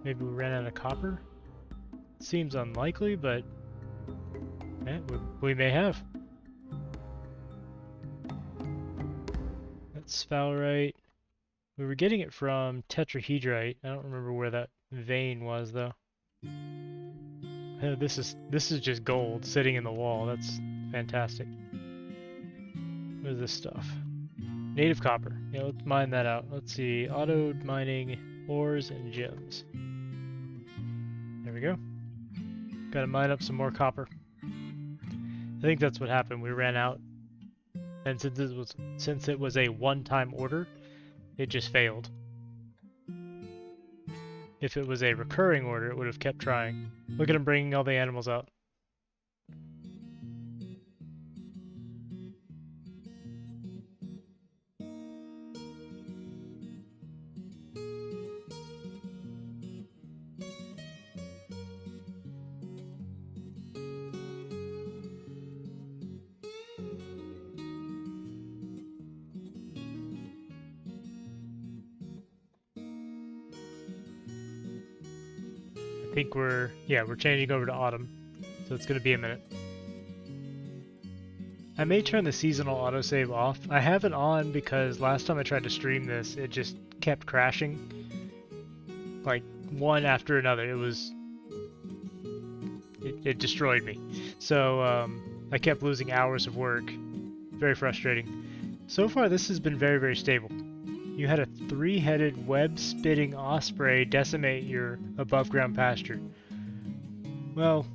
Maybe we ran out of copper? Seems unlikely, but we may have. That's sphalerite. We were getting it from tetrahedrite. I don't remember where that vein was though. This is just gold sitting in the wall. That's Fantastic. What is this stuff? Native copper. Yeah, let's mine that out. Let's see. Auto mining ores and gems. There we go. Gotta mine up some more copper. I think that's what happened. We ran out. And since it was a one-time order, it just failed. If it was a recurring order, it would have kept trying. Look at him bringing all the animals out. I think we're changing over to autumn, so it's going to be a minute. I may turn the seasonal autosave off. I have it on because last time I tried to stream this, it just kept crashing. Like, one after another. It destroyed me. So, I kept losing hours of work. Very frustrating. So far, this has been very, very stable. You had a 3-headed web-spitting osprey decimate your above-ground pasture. Well,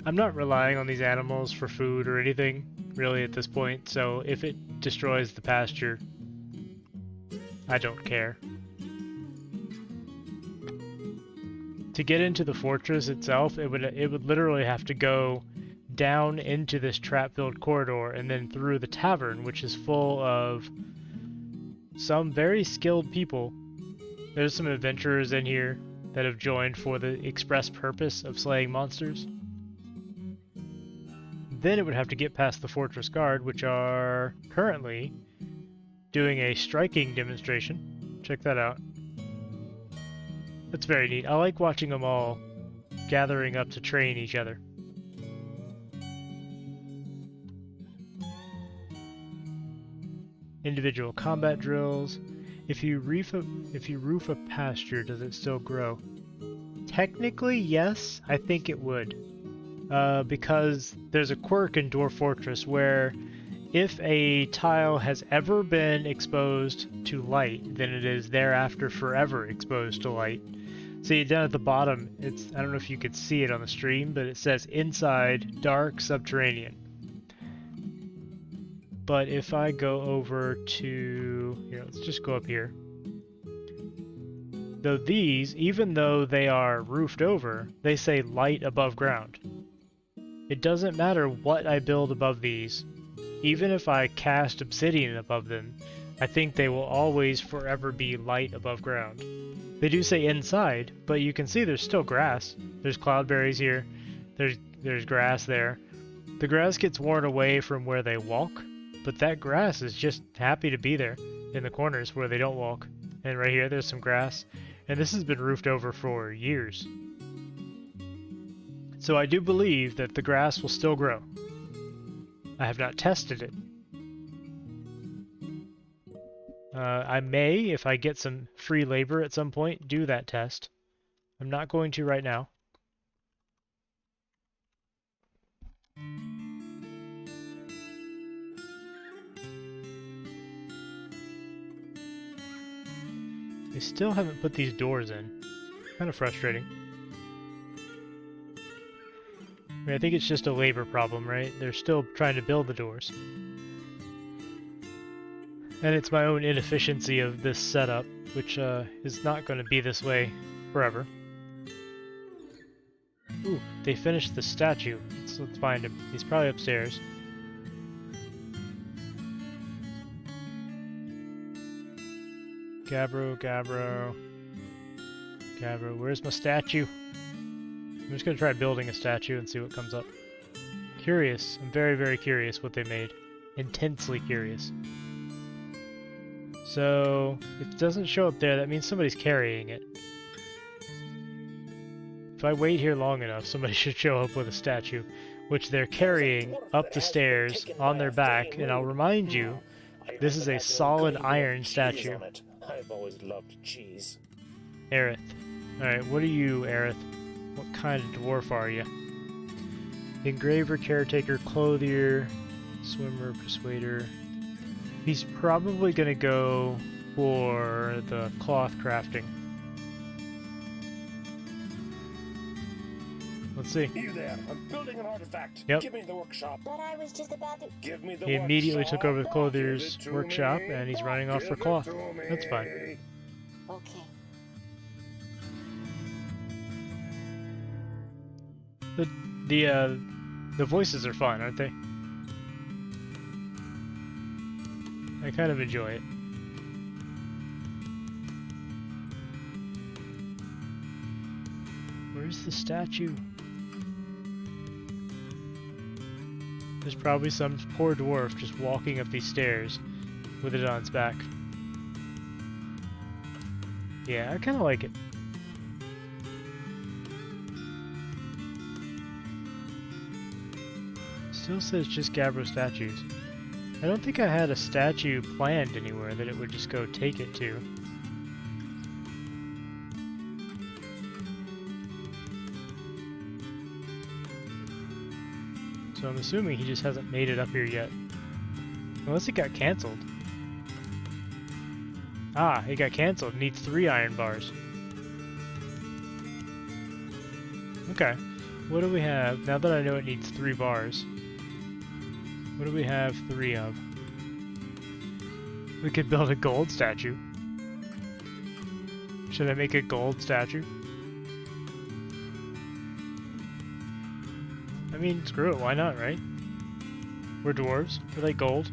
I'm not relying on these animals for food or anything, really, at this point, so if it destroys the pasture, I don't care. To get into the fortress itself, it would literally have to go down into this trap-filled corridor and then through the tavern, which is full of some very skilled people. There's some adventurers in here that have joined for the express purpose of slaying monsters. Then it would have to get past the fortress guard, which are currently doing a striking demonstration. Check that out. That's very neat. I like watching them all gathering up to train each other. Individual combat drills. If you roof a pasture, does it still grow? Technically, yes. I think it would. Because there's a quirk in Dwarf Fortress where if a tile has ever been exposed to light, then it is thereafter forever exposed to light. See, down at the bottom, I don't know if you could see it on the stream, but it says inside dark subterranean. But if I go over to, here, let's just go up here. Though these, even though they are roofed over, they say light above ground. It doesn't matter what I build above these. Even if I cast obsidian above them, I think they will always forever be light above ground. They do say inside, but you can see there's still grass. There's cloudberries here. There's grass there. The grass gets worn away from where they walk, but that grass is just happy to be there in the corners where they don't walk. And right here, there's some grass. And this has been roofed over for years. So I do believe that the grass will still grow. I have not tested it. I may, if I get some free labor at some point, do that test. I'm not going to right now. They still haven't put these doors in. Kind of frustrating. I mean, I think it's just a labor problem, right? They're still trying to build the doors. And it's my own inefficiency of this setup, which is not going to be this way forever. Ooh, they finished the statue. Let's find him. He's probably upstairs. Gabbro, where's my statue? I'm just gonna try building a statue and see what comes up. Curious. I'm very, very curious what they made. Intensely curious. So, it doesn't show up there. That means somebody's carrying it. If I wait here long enough, somebody should show up with a statue, which they're carrying up the stairs on their back. And I'll remind you, this is a solid iron statue. I've always loved cheese. Aerith. Alright, what are you, Aerith? What kind of dwarf are you? Engraver, caretaker, clothier, swimmer, persuader. He's probably gonna go for the cloth crafting. Let's see. You there, I'm building an artifact. Yep. Give me the workshop. But I was just about to. Give me the He immediately workshop. took over the clothier's Give it to workshop, me. and he's running off for Give it cloth. to me. That's fine. Okay. The voices are fun, aren't they? I kind of enjoy it. Where's the statue? There's probably some poor dwarf just walking up these stairs with it on its back. Yeah, I kind of like it. Still says just Gabbro statues. I don't think I had a statue planned anywhere that it would just go take it to. So I'm assuming he just hasn't made it up here yet. Unless it got cancelled. Ah, it got cancelled. Needs 3 iron bars. Okay. What do we have? Now that I know it needs 3 bars. What do we have 3 of? We could build a gold statue. Should I make a gold statue? I mean, screw it, why not, right? We're dwarves, we like gold.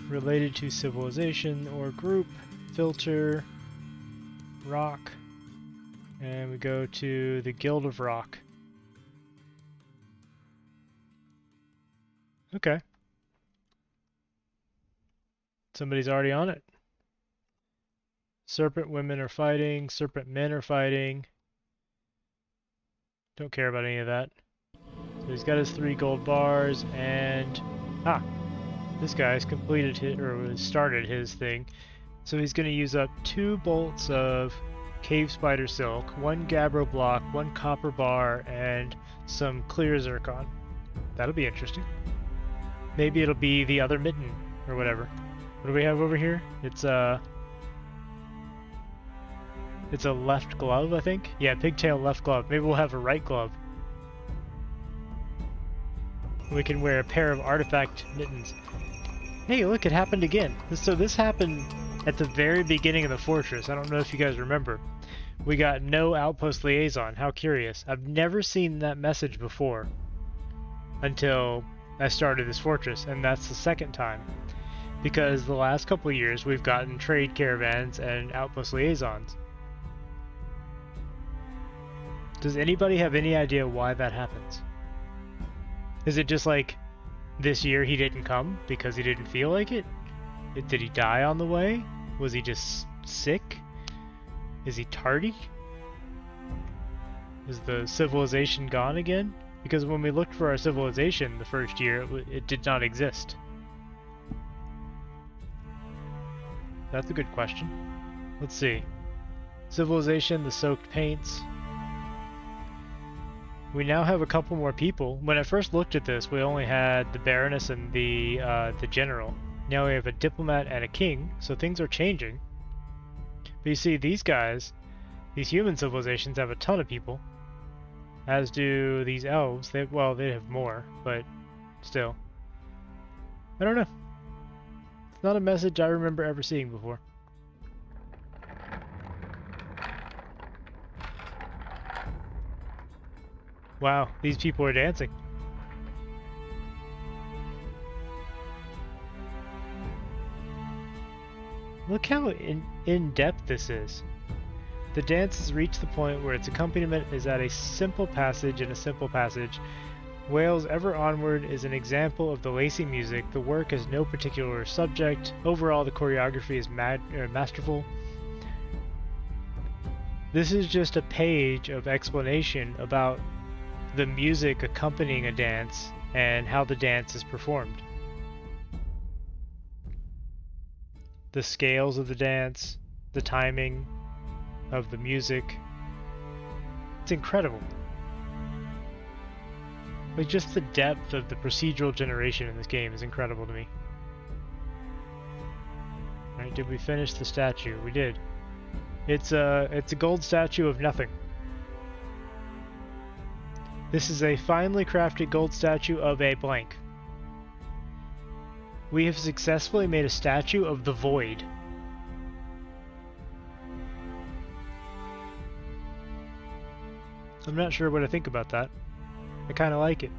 Related to civilization or group, filter, rock, and we go to the Guild of Rock. Okay. Somebody's already on it. Serpent women are fighting, serpent men are fighting. Don't care about any of that. So he's got his 3 gold bars, and this guy's completed his, or started his thing. So he's going to use up 2 bolts of cave spider silk, 1 gabbro block, 1 copper bar, and some clear zircon. That'll be interesting. Maybe it'll be the other mitten or whatever. What do we have over here? It's a left glove, I think. Yeah, pigtail left glove. Maybe we'll have a right glove. We can wear a pair of artifact mittens. Hey, look, it happened again. So this happened at the very beginning of the fortress. I don't know if you guys remember. We got no outpost liaison. How curious. I've never seen that message before until I started this fortress, and that's the second time. Because the last couple of years we've gotten trade caravans and outpost liaisons. Does anybody have any idea why that happens? Is it just like this year he didn't come because he didn't feel like it? Did he die on the way? Was he just sick? Is he tardy? Is the civilization gone again? Because when we looked for our civilization the first year, it did not exist. That's a good question. Let's see. Civilization, the soaked paints. We now have a couple more people. When I first looked at this, we only had the Baroness and the General. Now we have a diplomat and a king, so things are changing. But you see, these guys, these human civilizations have a ton of people. As do these elves. They have more, but still. I don't know. It's not a message I remember ever seeing before. Wow, these people are dancing. Look how in-depth this is. The dance has reached the point where its accompaniment is at a simple passage in a simple passage. Wails Ever Onward is an example of the lacy music. The work has no particular subject. Overall, the choreography is masterful. This is just a page of explanation about the music accompanying a dance and how the dance is performed. the scales of the dance, the timing of the music. It's incredible. Like, just the depth of the procedural generation in this game is incredible to me. Alright, did we finish the statue? We did. It's a gold statue of nothing. This is a finely crafted gold statue of a blank. We have successfully made a statue of the void. I'm not sure what to think about that. I kind of like it.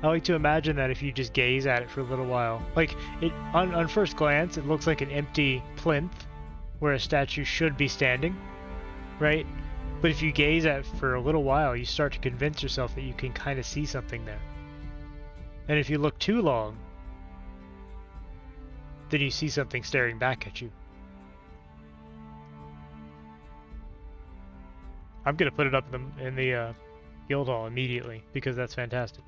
I like to imagine that if you just gaze at it for a little while. Like, on first glance, it looks like an empty plinth where a statue should be standing, right? But if you gaze at it for a little while, you start to convince yourself that you can kind of see something there. And if you look too long, then you see something staring back at you. I'm gonna put it up in the guild hall immediately because that's fantastic.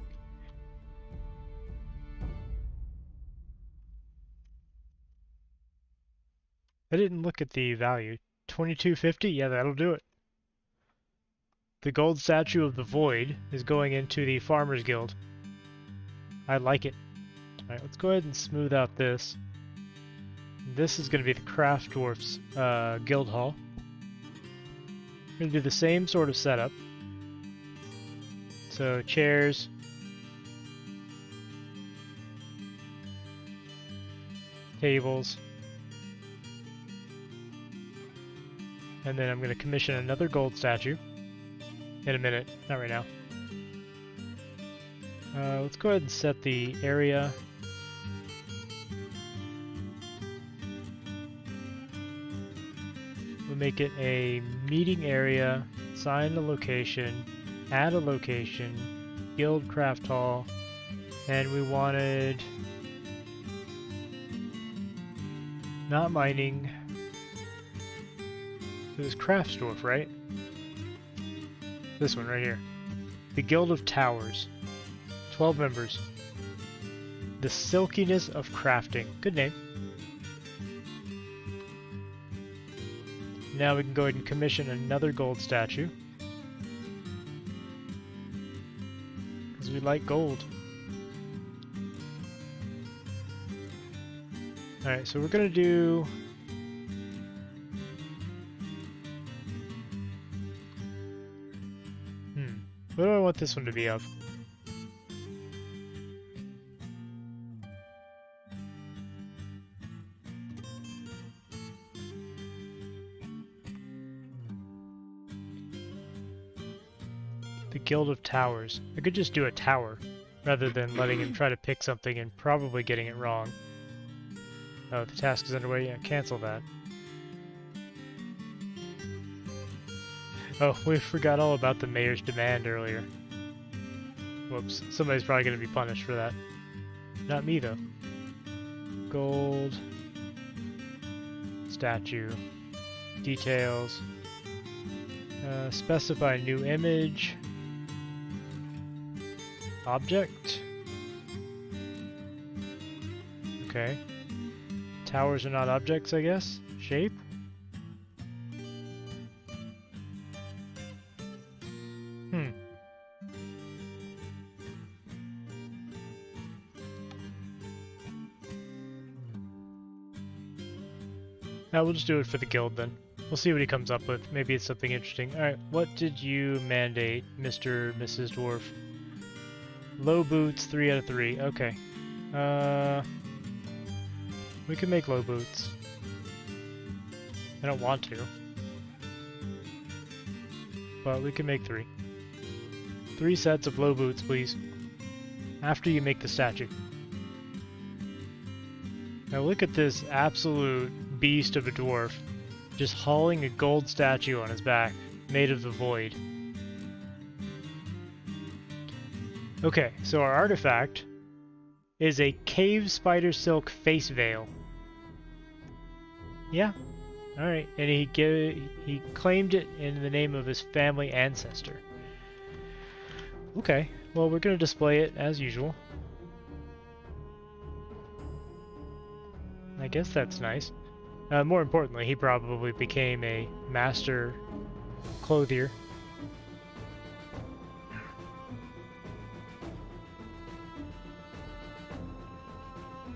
I didn't look at the value. 2250? Yeah, that'll do it. The gold statue of the void is going into the Farmers Guild. I like it. Alright, let's go ahead and smooth out this. This is going to be the Craft Dwarf's guild hall. We're going to do the same sort of setup. So, chairs. Tables. And then I'm going to commission another gold statue. In a minute, not right now. Let's go ahead and set the area. We'll make it a meeting area, assign a location, add a location, guild craft hall, and we wanted not mining. It was Craftsdorf, right? This one right here. The Guild of Towers. 12 members. The Silkiness of Crafting. Good name. Now we can go ahead and commission another gold statue. Because we like gold. Alright, so we're going to do... What do I want this one to be of? The Guild of Towers. I could just do a tower, rather than letting him try to pick something and probably getting it wrong. Oh, the task is underway. Yeah, cancel that. Oh, we forgot all about the mayor's demand earlier. Whoops. Somebody's probably going to be punished for that. Not me, though. Gold. Statue. Details. Specify new image. Object. Okay. Towers are not objects, I guess. Shape. Now we'll just do it for the guild then. We'll see what he comes up with. Maybe it's something interesting. Alright, what did you mandate, Mr. Mrs. Dwarf? Low boots, 3 out of 3. Okay. We can make low boots. I don't want to. But we can make 3. 3 sets of low boots, please. After you make the statue. Now look at this absolute beast of a dwarf, just hauling a gold statue on his back, made of the void. Okay, so our artifact is a cave spider silk face veil. Yeah, alright, and he claimed it in the name of his family ancestor. Okay, well we're going to display it as usual. I guess that's nice. More importantly, he probably became a master clothier.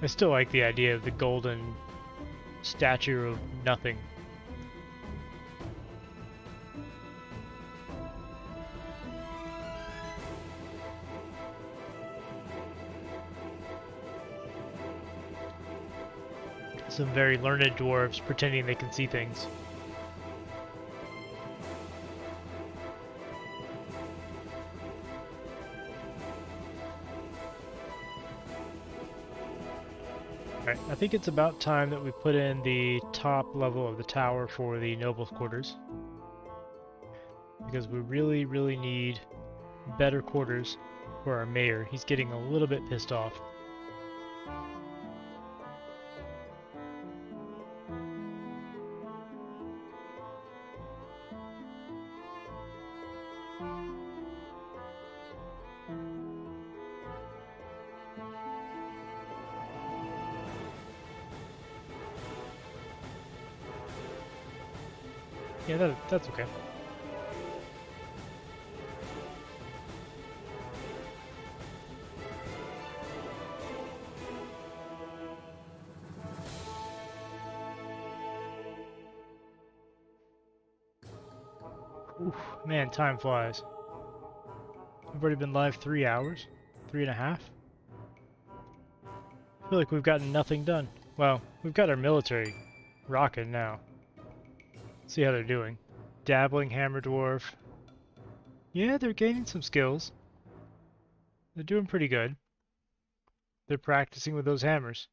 I still like the idea of the golden statue of nothing. Some very learned dwarves pretending they can see things. Alright, I think it's about time that we put in the top level of the tower for the nobles' quarters. Because we really, really need better quarters for our mayor. He's getting a little bit pissed off. Yeah, that's okay. Oof, man, time flies. We've already been live 3 hours? 3.5? I feel like we've gotten nothing done. Well, we've got our military rocking now. See how they're doing. Dabbling Hammer Dwarf. Yeah, they're gaining some skills. They're doing pretty good. They're practicing with those hammers.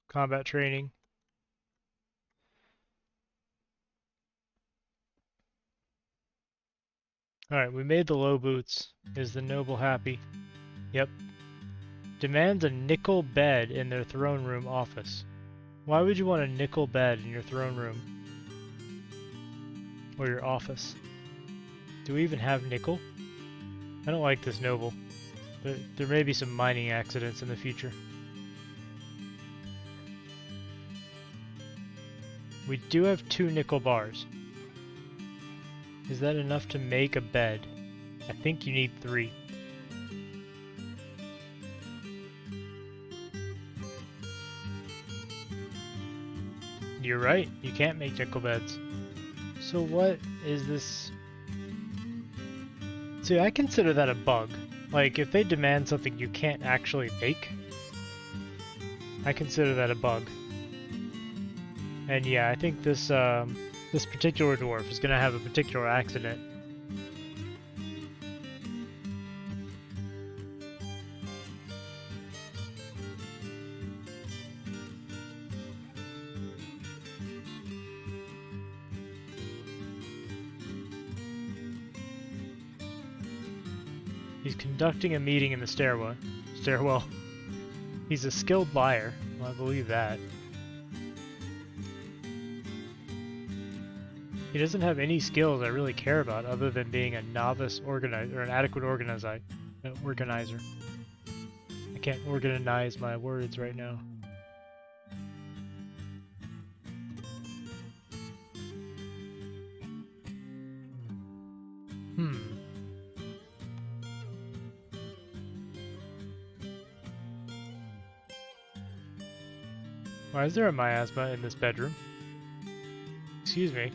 Combat training. Alright, we made the low boots. Is the noble happy? Yep. Demands a nickel bed in their throne room office. Why would you want a nickel bed in your throne room? Or your office? Do we even have nickel? I don't like this noble. There may be some mining accidents in the future. We do have 2 nickel bars. Is that enough to make a bed? I think you need 3. You're right, you can't make nickel beds. So what is this? See, I consider that a bug. Like, if they demand something you can't actually make, I consider that a bug. And yeah, I think this this particular dwarf is gonna have a particular accident. He's conducting a meeting in the stairwell. He's a skilled liar. Well, I believe that. He doesn't have any skills I really care about other than being a novice organizer, or an adequate organizer. I can't organize my words right now. Why is there a miasma in this bedroom? Excuse me.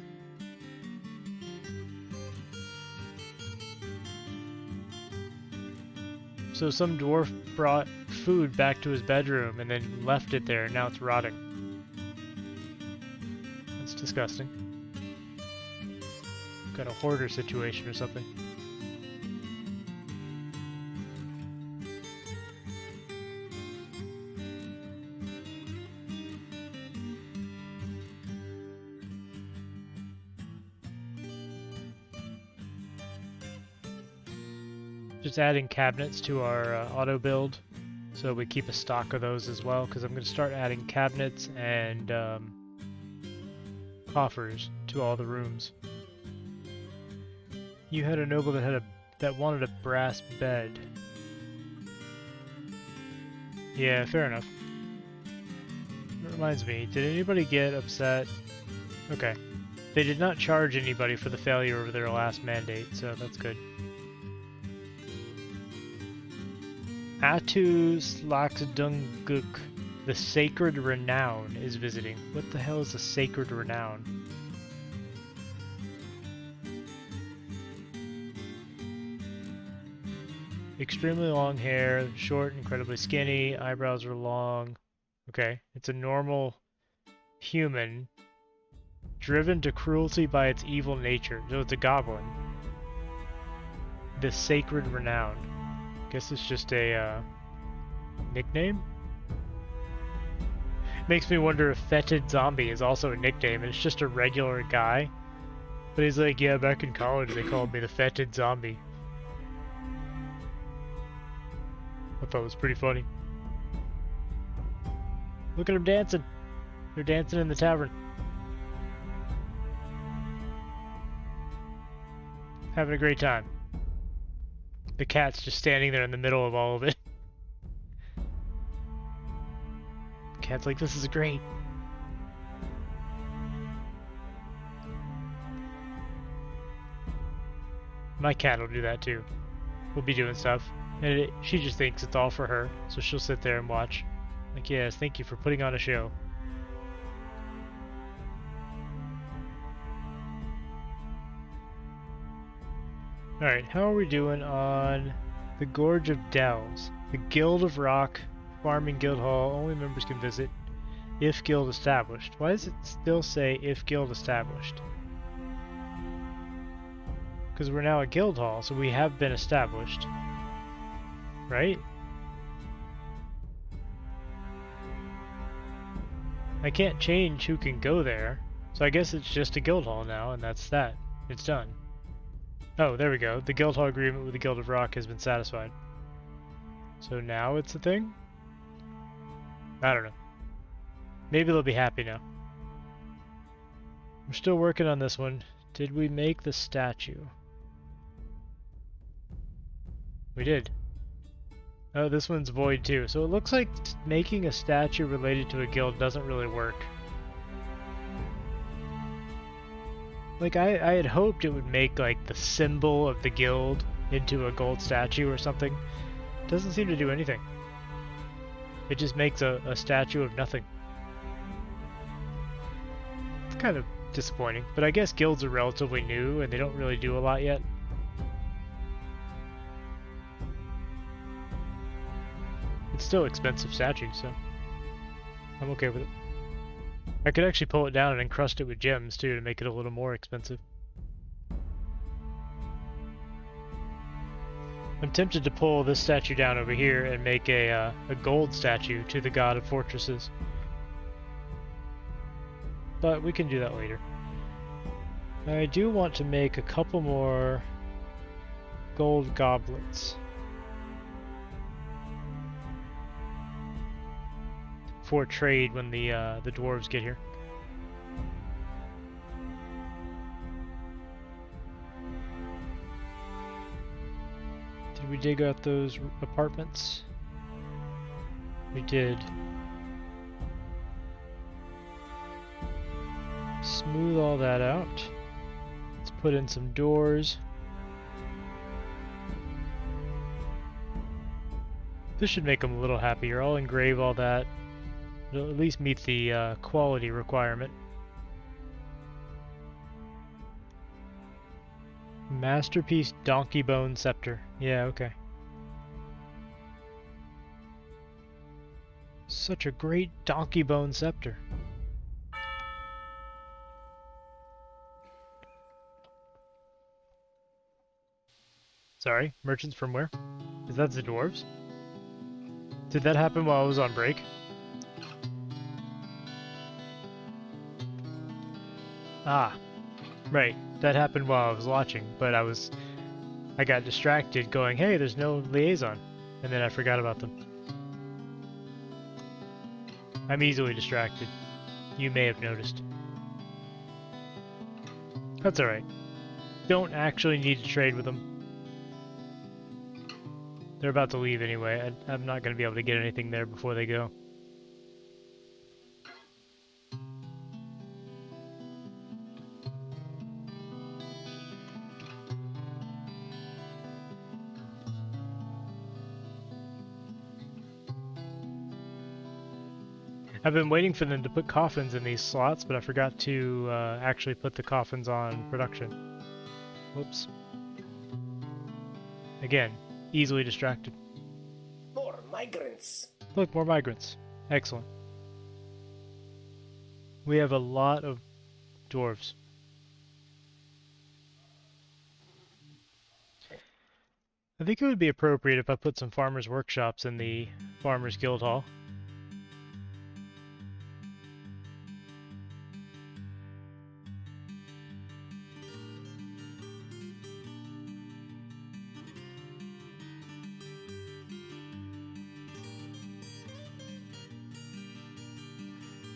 So some dwarf brought food back to his bedroom and then left it there, and now it's rotting. That's disgusting. Got a hoarder situation or something. Just adding cabinets to our auto build, so we keep a stock of those as well, because I'm going to start adding cabinets and coffers to all the rooms. You had a noble that wanted a brass bed. Yeah, fair enough. reminds me, did anybody get upset? Okay. They did not charge anybody for the failure of their last mandate, so that's good. Atu Slaxdunguk, the Sacred Renown, is visiting. What the hell is the Sacred Renown? Extremely long hair, short, incredibly skinny, eyebrows are long. Okay, it's a normal human, driven to cruelty by its evil nature. So it's a goblin. The Sacred Renown. Guess it's just a nickname? Makes me wonder if Fetid Zombie is also a nickname and it's just a regular guy. But he's like, yeah, back in college they called me the Fetid Zombie. I thought it was pretty funny. Look at them dancing. They're dancing in the tavern. Having a great time. The cat's just standing there in the middle of all of it. The cat's like, this is great. My cat will do that too. We'll be doing stuff. And she just thinks it's all for her, so she'll sit there and watch. Like, yes, thank you for putting on a show. Alright, how are we doing on the Gorge of Dells? The Guild of Rock, Farming Guild Hall, only members can visit if guild established. Why does it still say if guild established? Because we're now a guild hall, so we have been established. Right? I can't change who can go there, so I guess it's just a guild hall now, and that's that. It's done. Oh, there we go. The guild hall agreement with the Guild of Rock has been satisfied. So now it's a thing? I don't know. Maybe they'll be happy now. We're still working on this one. Did we make the statue? We did. Oh, this one's void too. So it looks like making a statue related to a guild doesn't really work. Like, I had hoped it would make, like, the symbol of the guild into a gold statue or something. It doesn't seem to do anything. It just makes a statue of nothing. It's kind of disappointing, but I guess guilds are relatively new and they don't really do a lot yet. It's still expensive statue, so I'm okay with it. I could actually pull it down and encrust it with gems too to make it a little more expensive. I'm tempted to pull this statue down over here and make a gold statue to the god of fortresses. But we can do that later. I do want to make a couple more gold goblets for trade when the dwarves get here. Did we dig out those apartments? We did. Smooth all that out. Let's put in some doors. This should make them a little happier. I'll engrave all that. It'll at least meet the quality requirement. Masterpiece Donkey Bone Scepter. Yeah, okay. Such a great Donkey Bone Scepter. Sorry, merchants from where? Is that the dwarves? Did that happen while I was on break? Ah, right. That happened while I was watching, but I got distracted going, hey, there's no liaison, and then I forgot about them. I'm easily distracted. You may have noticed. That's alright. Don't actually need to trade with them. They're about to leave anyway. I'm not going to be able to get anything there before they go. I've been waiting for them to put coffins in these slots, but I forgot to actually put the coffins on production. Whoops. Again, easily distracted. More migrants. Look, more migrants. Excellent. We have a lot of dwarves. I think it would be appropriate if I put some farmers' workshops in the Farmers Guild Hall.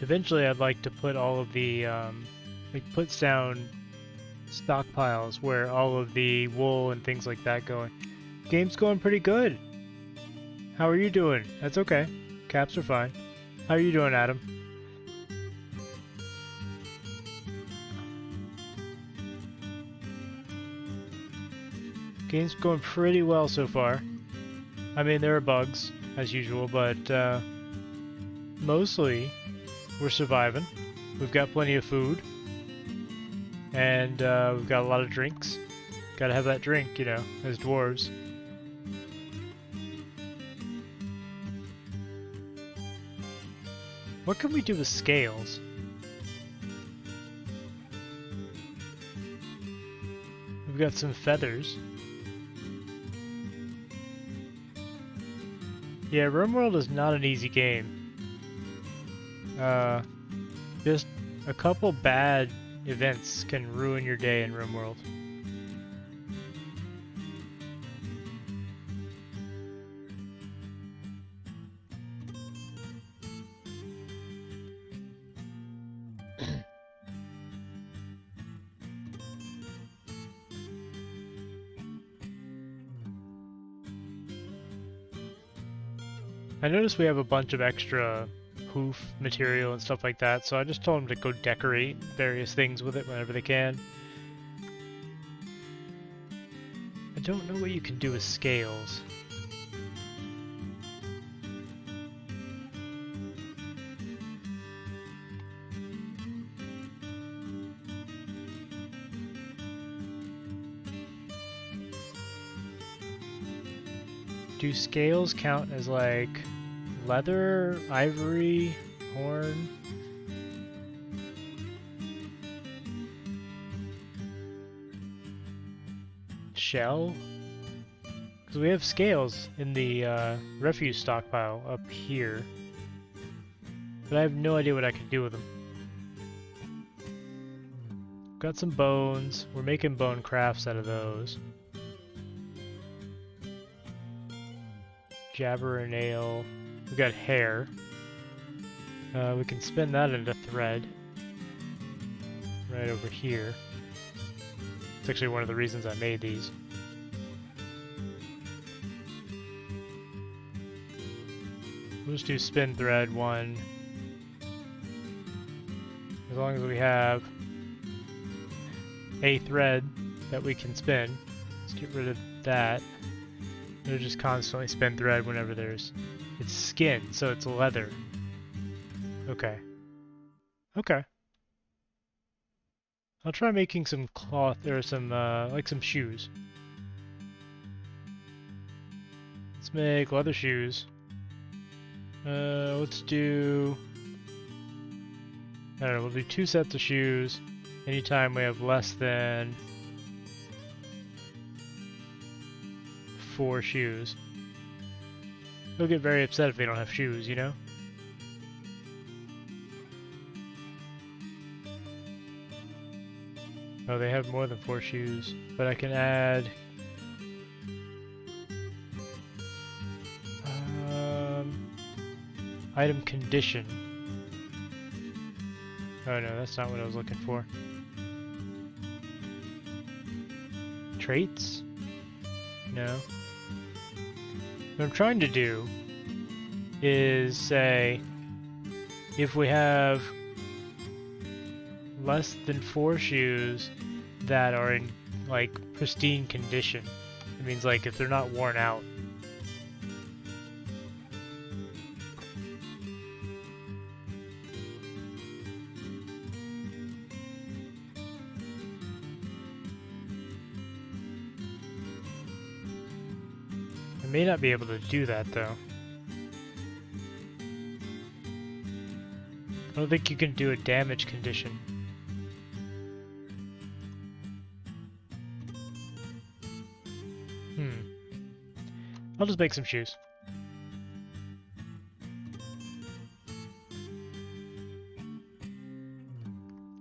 Eventually, I'd like to put all of the, put down stockpiles where all of the wool and things like that go. Game's going pretty good. How are you doing? That's okay. Caps are fine. How are you doing, Adam? Game's going pretty well so far. I mean, there are bugs, as usual, but mostly we're surviving. We've got plenty of food. And we've got a lot of drinks. Gotta have that drink, you know, as dwarves. What can we do with scales? We've got some feathers. Yeah, RimWorld is not an easy game. Just a couple bad events can ruin your day in RimWorld. I noticed we have a bunch of extra hoof material and stuff like that, so I just told them to go decorate various things with it whenever they can. I don't know what you can do with scales. Do scales count as like leather, ivory, horn? Shell? Because we have scales in the refuse stockpile up here. But I have no idea what I can do with them. Got some bones. We're making bone crafts out of those. Jabber and nail. We got hair. We can spin that into thread. Right over here. It's actually one of the reasons I made these. We'll just do spin thread one. As long as we have a thread that we can spin. Let's get rid of that. It'll just constantly spin thread whenever there's... It's skin, so it's leather. Okay. Okay. I'll try making some cloth, or some, like some shoes. Let's make leather shoes. Let's do... I don't know, we'll do 2 sets of shoes anytime we have less than 4 shoes. They'll get very upset if they don't have shoes, you know? Oh, they have more than 4 shoes, but I can add... item condition. Oh no, that's not what I was looking for. Traits? No. What I'm trying to do is say if we have less than 4 shoes that are in like pristine condition, it means like if they're not worn out. may not be able to do that though. I don't think you can do a damage condition. I'll just make some shoes.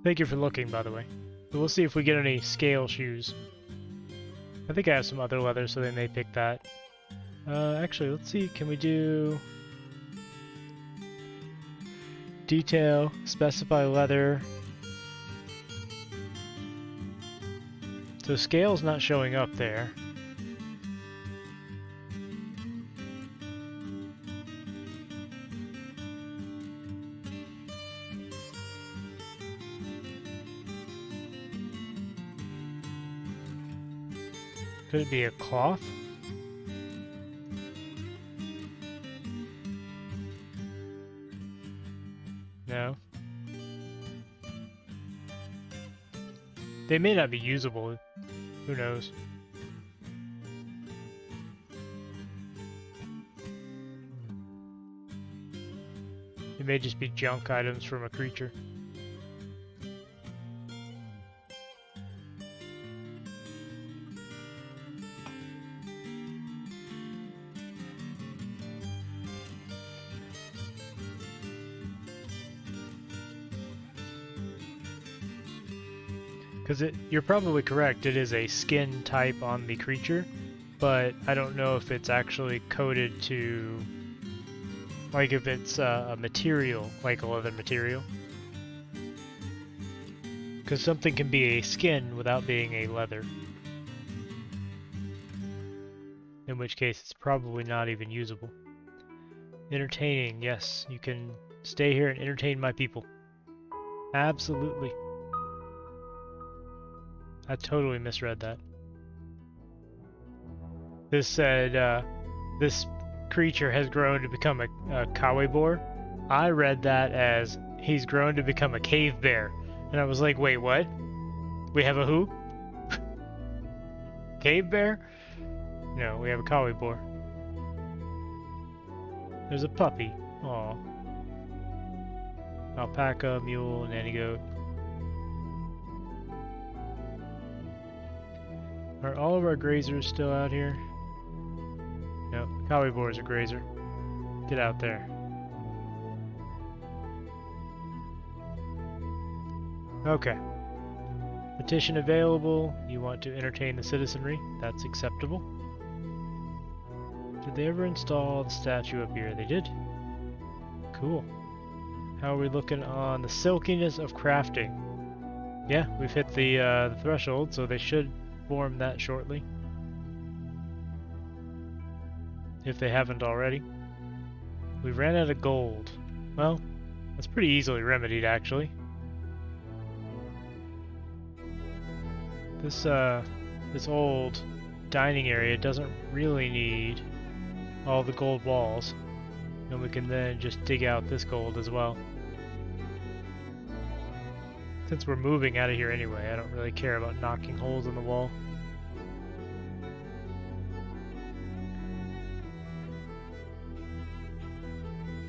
Thank you for looking, by the way. But we'll see if we get any scale shoes. I think I have some other leather, so they may pick that. Actually, let's see. Can we do detail, specify leather? So scale's not showing up there. Could it be a cloth? No. They may not be usable. Who knows? It may just be junk items from a creature. Because you're probably correct, it is a skin type on the creature, but I don't know if it's actually coded to, like if it's a material, like a leather material. Because something can be a skin without being a leather. In which case it's probably not even usable. Entertaining, yes, you can stay here and entertain my people. Absolutely. I totally misread that. This said, this creature has grown to become a kawaii boar. I read that as he's grown to become a cave bear. And I was like, wait, what? We have a who? Cave bear? No, we have a kawaii boar. There's a puppy. Aw. Alpaca, mule, nanny goat. Are all of our grazers still out here? Nope, kawaii boar is a grazer. Get out there. Okay. Petition available. You want to entertain the citizenry. That's acceptable. Did they ever install the statue up here? They did. Cool. How are we looking on the silkiness of crafting? Yeah, we've hit the threshold, so they should form that shortly. If they haven't already. We ran out of gold. Well, that's pretty easily remedied, actually. This old dining area doesn't really need all the gold walls. And we can then just dig out this gold as well. Since we're moving out of here anyway, I don't really care about knocking holes in the wall.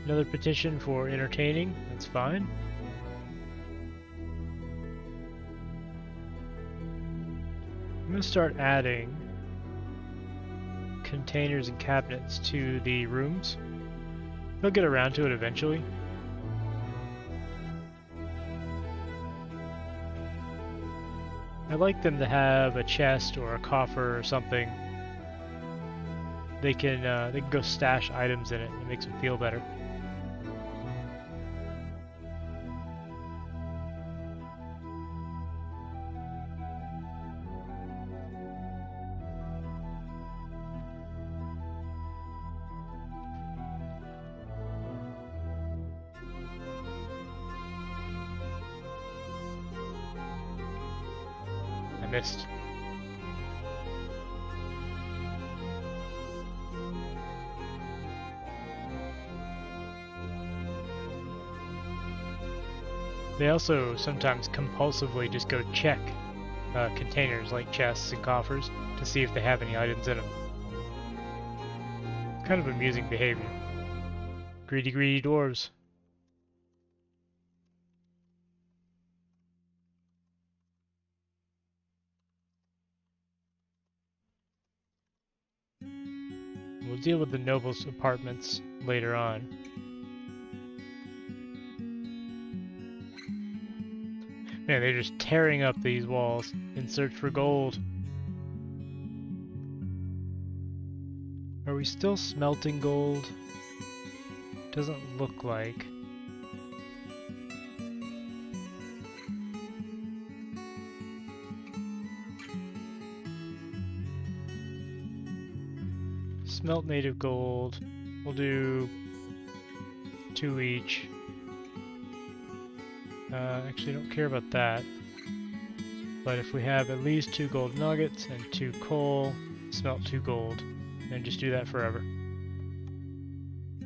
Another petition for entertaining, that's fine. I'm going to start adding containers and cabinets to the rooms. They'll get around to it eventually. I like them to have a chest or a coffer or something. They can go stash items in it. It makes them feel better. Missed. They also sometimes compulsively just go check containers like chests and coffers to see if they have any items in them. Kind of amusing behavior. Greedy, greedy dwarves. We'll deal with the nobles' apartments later on. Man, they're just tearing up these walls in search for gold. Are we still smelting gold? Doesn't look like. Smelt native gold. We'll do 2 each. Actually, don't care about that. But if we have at least 2 gold nuggets and 2 coal, smelt 2 gold, and just do that forever. I'm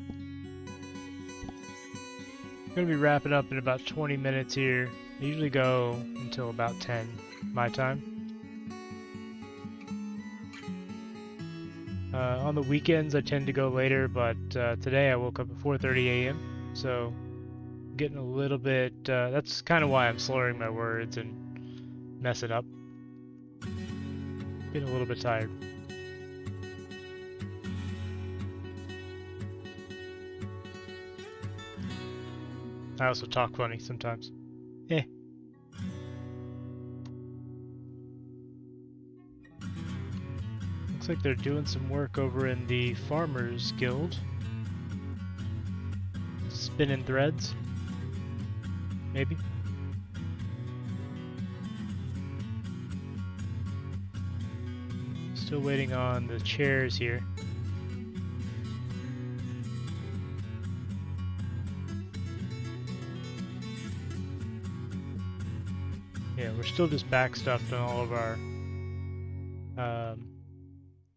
gonna be wrapping up in about 20 minutes here. I usually go until about 10 my time. On the weekends I tend to go later, but today I woke up at 4:30 a.m. so getting a little bit, that's kind of why I'm slurring my words and messing up. Getting a little bit tired. I also talk funny sometimes. Eh. Looks like they're doing some work over in the Farmers Guild. Spinning threads. Maybe. Still waiting on the chairs here. Yeah, we're still just backstuffed on all of our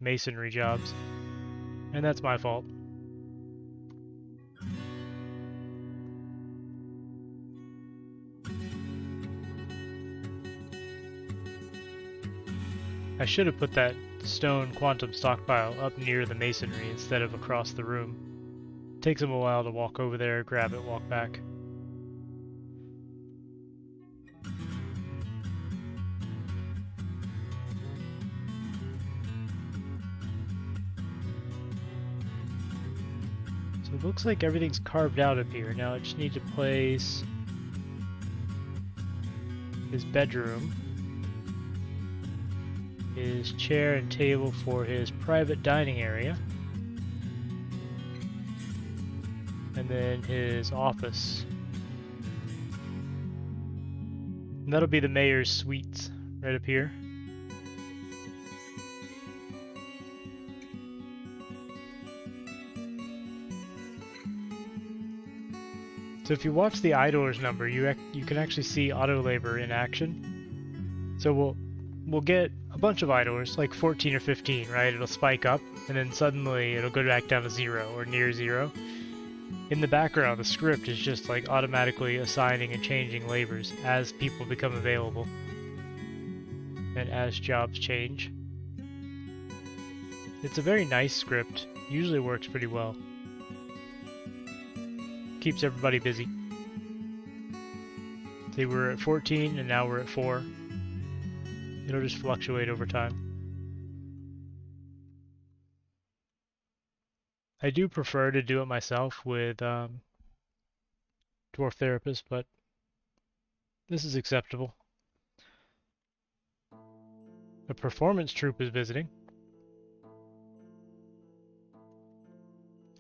masonry jobs. And that's my fault. I should have put that stone quantum stockpile up near the masonry instead of across the room. It takes them a while to walk over there, grab it, walk back. So it looks like everything's carved out up here. Now I just need to place his bedroom, his chair and table for his private dining area, and then his office. And that'll be the mayor's suites right up here. So if you watch the idlers number, you can actually see auto labor in action. So we'll get a bunch of idlers, like 14 or 15, right? It'll spike up, and then suddenly it'll go back down to 0 or near 0. In the background, the script is just like automatically assigning and changing labors as people become available and as jobs change. It's a very nice script. Usually works pretty well. Keeps everybody busy. See, we're at 14 and now we're at 4. It'll just fluctuate over time. I do prefer to do it myself with Dwarf Therapist, but this is acceptable. A performance troupe is visiting.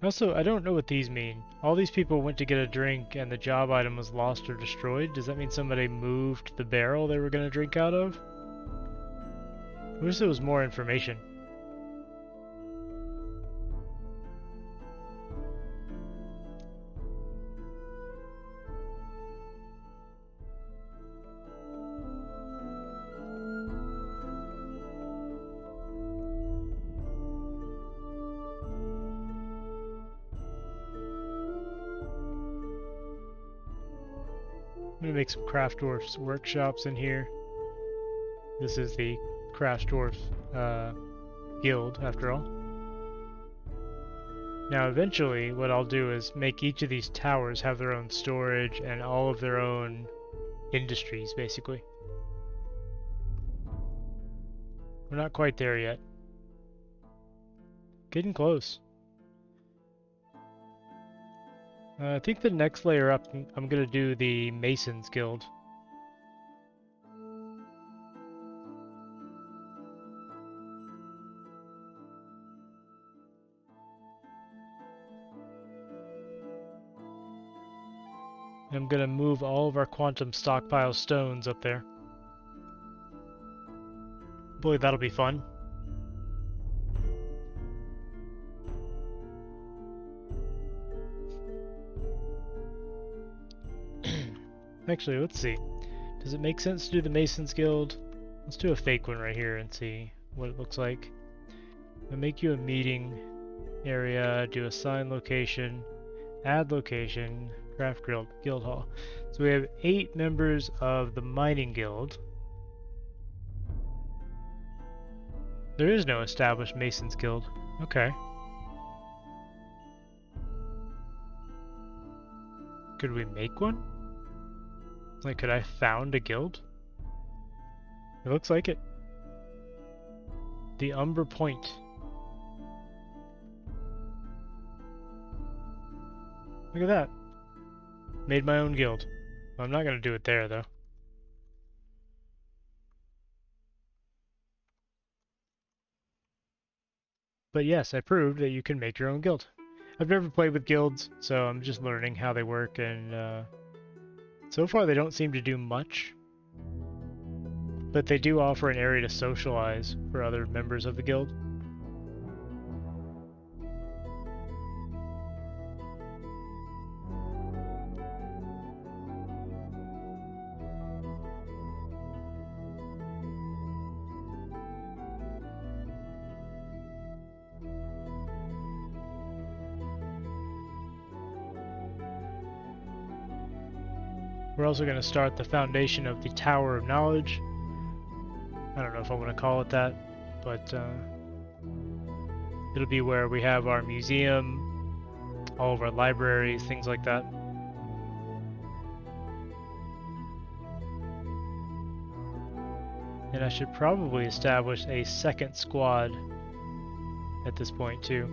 Also, I don't know what these mean. All these people went to get a drink and the job item was lost or destroyed. Does that mean somebody moved the barrel they were going to drink out of? I wish there was more information. I'm gonna make some Craft Dwarfs workshops in here. This is the Craft Dwarf Guild, after all. Now eventually what I'll do is make each of these towers have their own storage and all of their own industries, basically. We're not quite there yet. Getting close. I think the next layer up, I'm gonna do the Masons Guild. I'm gonna move all of our quantum stockpile stones up there. Boy, that'll be fun. Actually, let's see. Does it make sense to do the Masons Guild? Let's do a fake one right here and see what it looks like. I'll make you a meeting area, do assign location, add location, craft guild hall. So we have 8 members of the mining guild. There is no established Masons Guild. Okay. Could we make one? Like, could I found a guild? It looks like it. The Umber Point. Look at that. Made my own guild. Well, I'm not going to do it there, though. But yes, I proved that you can make your own guild. I've never played with guilds, so I'm just learning how they work, and so far they don't seem to do much. But they do offer an area to socialize for other members of the guild. We're also going to start the foundation of the Tower of Knowledge. I don't know if I want to call it that, but it'll be where we have our museum, all of our libraries, things like that. And I should probably establish a second squad at this point too.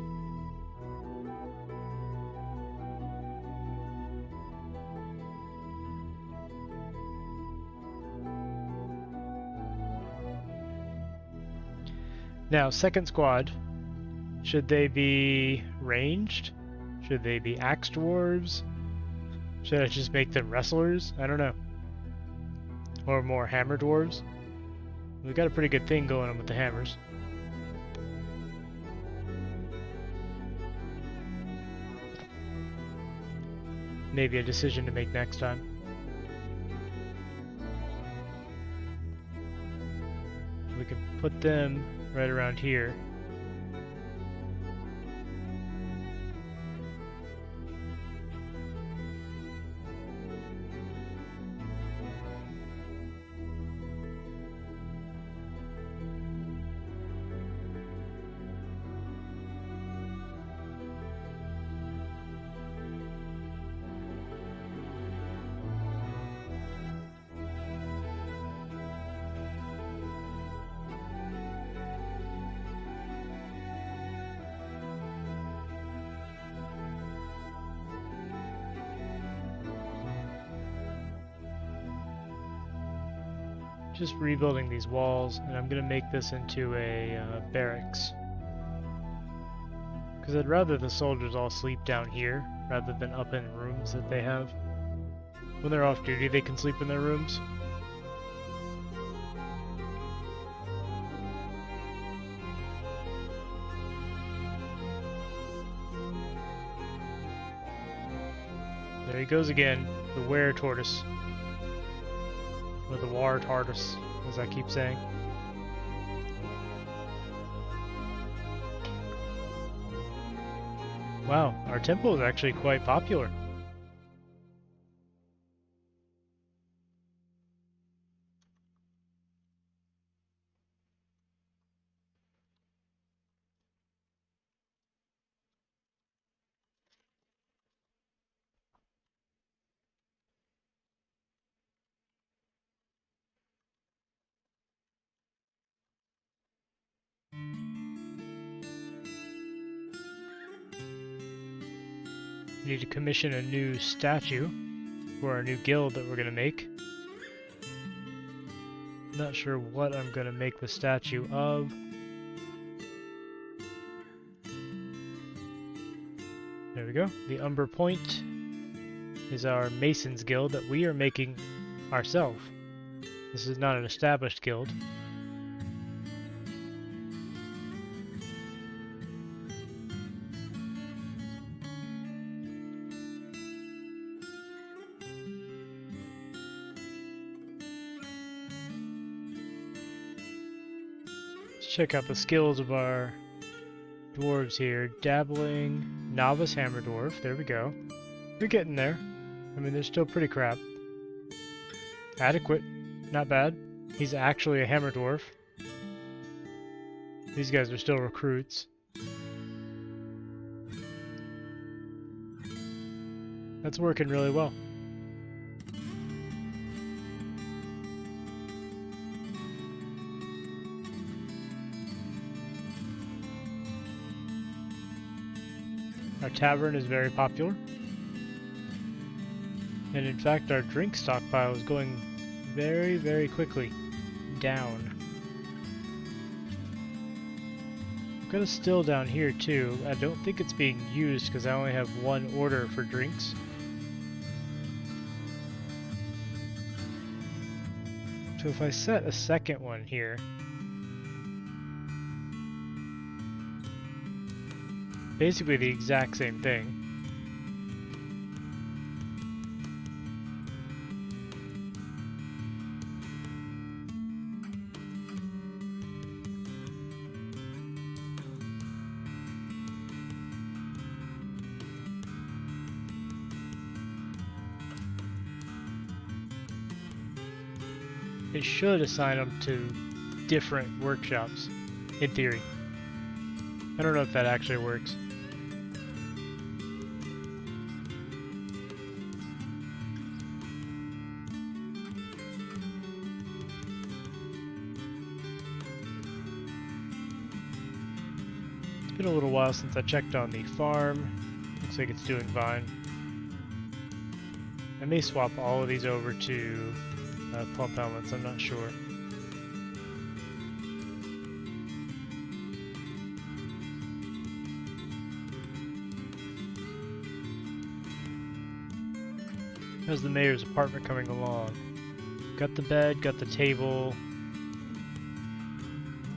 Now, second squad, should they be ranged? Should they be axe dwarves? Should I just make them wrestlers? I don't know. Or more hammer dwarves? We've got a pretty good thing going on with the hammers. Maybe a decision to make next time. We can put them right around here. Just rebuilding these walls, and I'm going to make this into a barracks. Because I'd rather the soldiers all sleep down here, rather than up in rooms that they have. When they're off duty, they can sleep in their rooms. There he goes again, the Wereturtles. Or the Wereturtles, as I keep saying. Wow, our temple is actually quite popular. We need to commission a new statue for our new guild that we're going to make. Not sure what I'm going to make the statue of. There we go. The Umber Point is our Masons Guild that we are making ourselves. This is not an established guild. Let's check out the skills of our dwarves here. Dabbling, Novice Hammer Dwarf. There we go. We're getting there. I mean, they're still pretty crap. Adequate. Not bad. He's actually a Hammer Dwarf. These guys are still recruits. That's working really well. Our tavern is very popular. And in fact, our drink stockpile is going very, very quickly down. I've got a still down here too. I don't think it's being used because I only have one order for drinks. So if I set a second one here, basically the exact same thing. It should assign them to different workshops, in theory. I don't know if that actually works. It's been a little while since I checked on the farm. Looks like it's doing fine. I may swap all of these over to plump helmets, I'm not sure. How's the mayor's apartment coming along? Got the bed, got the table.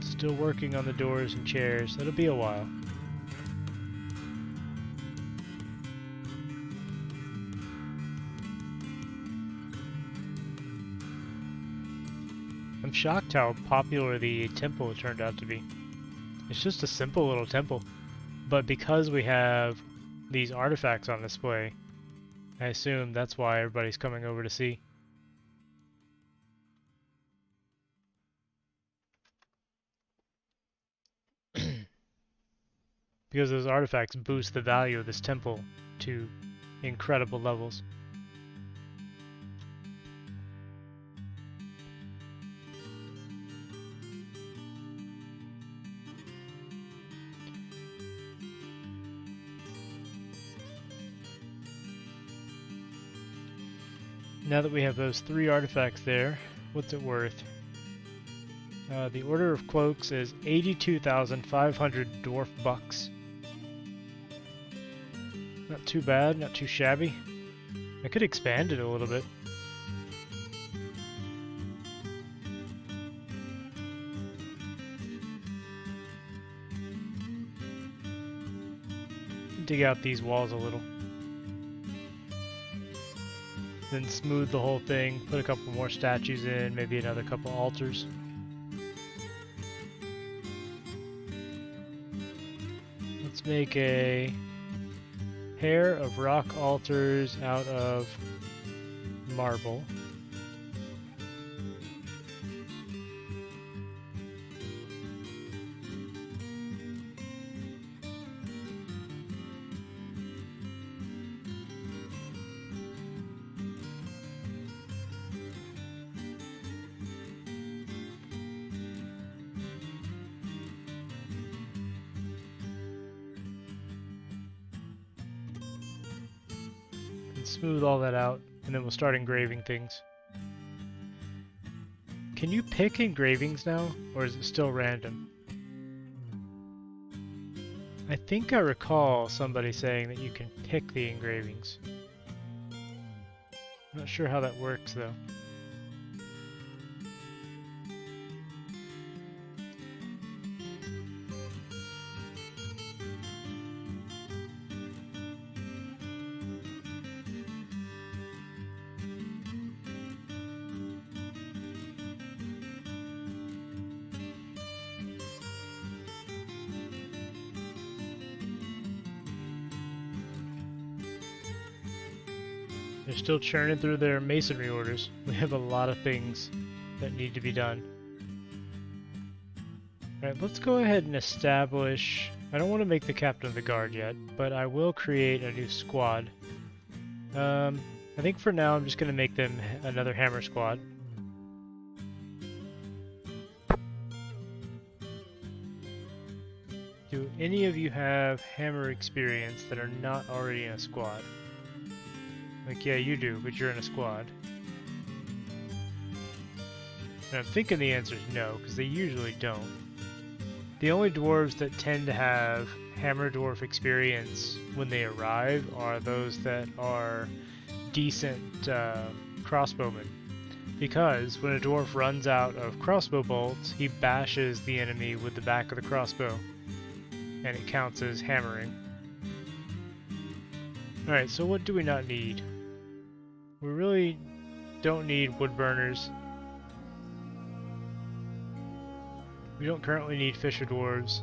Still working on the doors and chairs. That'll be a while. I'm shocked how popular the temple turned out to be. It's just a simple little temple, but because we have these artifacts on display, I assume that's why everybody's coming over to see. Because those artifacts boost the value of this temple to incredible levels. Now that we have those 3 artifacts there, what's it worth? The order of cloaks is 82,500 dwarf bucks. Not too bad, not too shabby. I could expand it a little bit. Dig out these walls a little. Then smooth the whole thing, put a couple more statues in, maybe another couple altars. Let's make a pair of rock altars out of marble. and smooth all that out, and then we'll start engraving things. Can you pick engravings now, or is it still random? I think I recall somebody saying that you can pick the engravings. I'm not sure how that works though. They're still churning through their masonry orders. We have a lot of things that need to be done. Alright, let's go ahead and establish... I don't want to make the captain of the guard yet, but I will create a new squad. I think for now I'm just going to make them another hammer squad. Do any of you have hammer experience that are not already in a squad? Like, yeah, you do, but you're in a squad. And I'm thinking the answer is no, because they usually don't. The only dwarves that tend to have hammer dwarf experience when they arrive are those that are decent crossbowmen. Because when a dwarf runs out of crossbow bolts, he bashes the enemy with the back of the crossbow, and it counts as hammering. Alright, so what do we not need? We really don't need wood burners. We don't currently need fisher dwarves.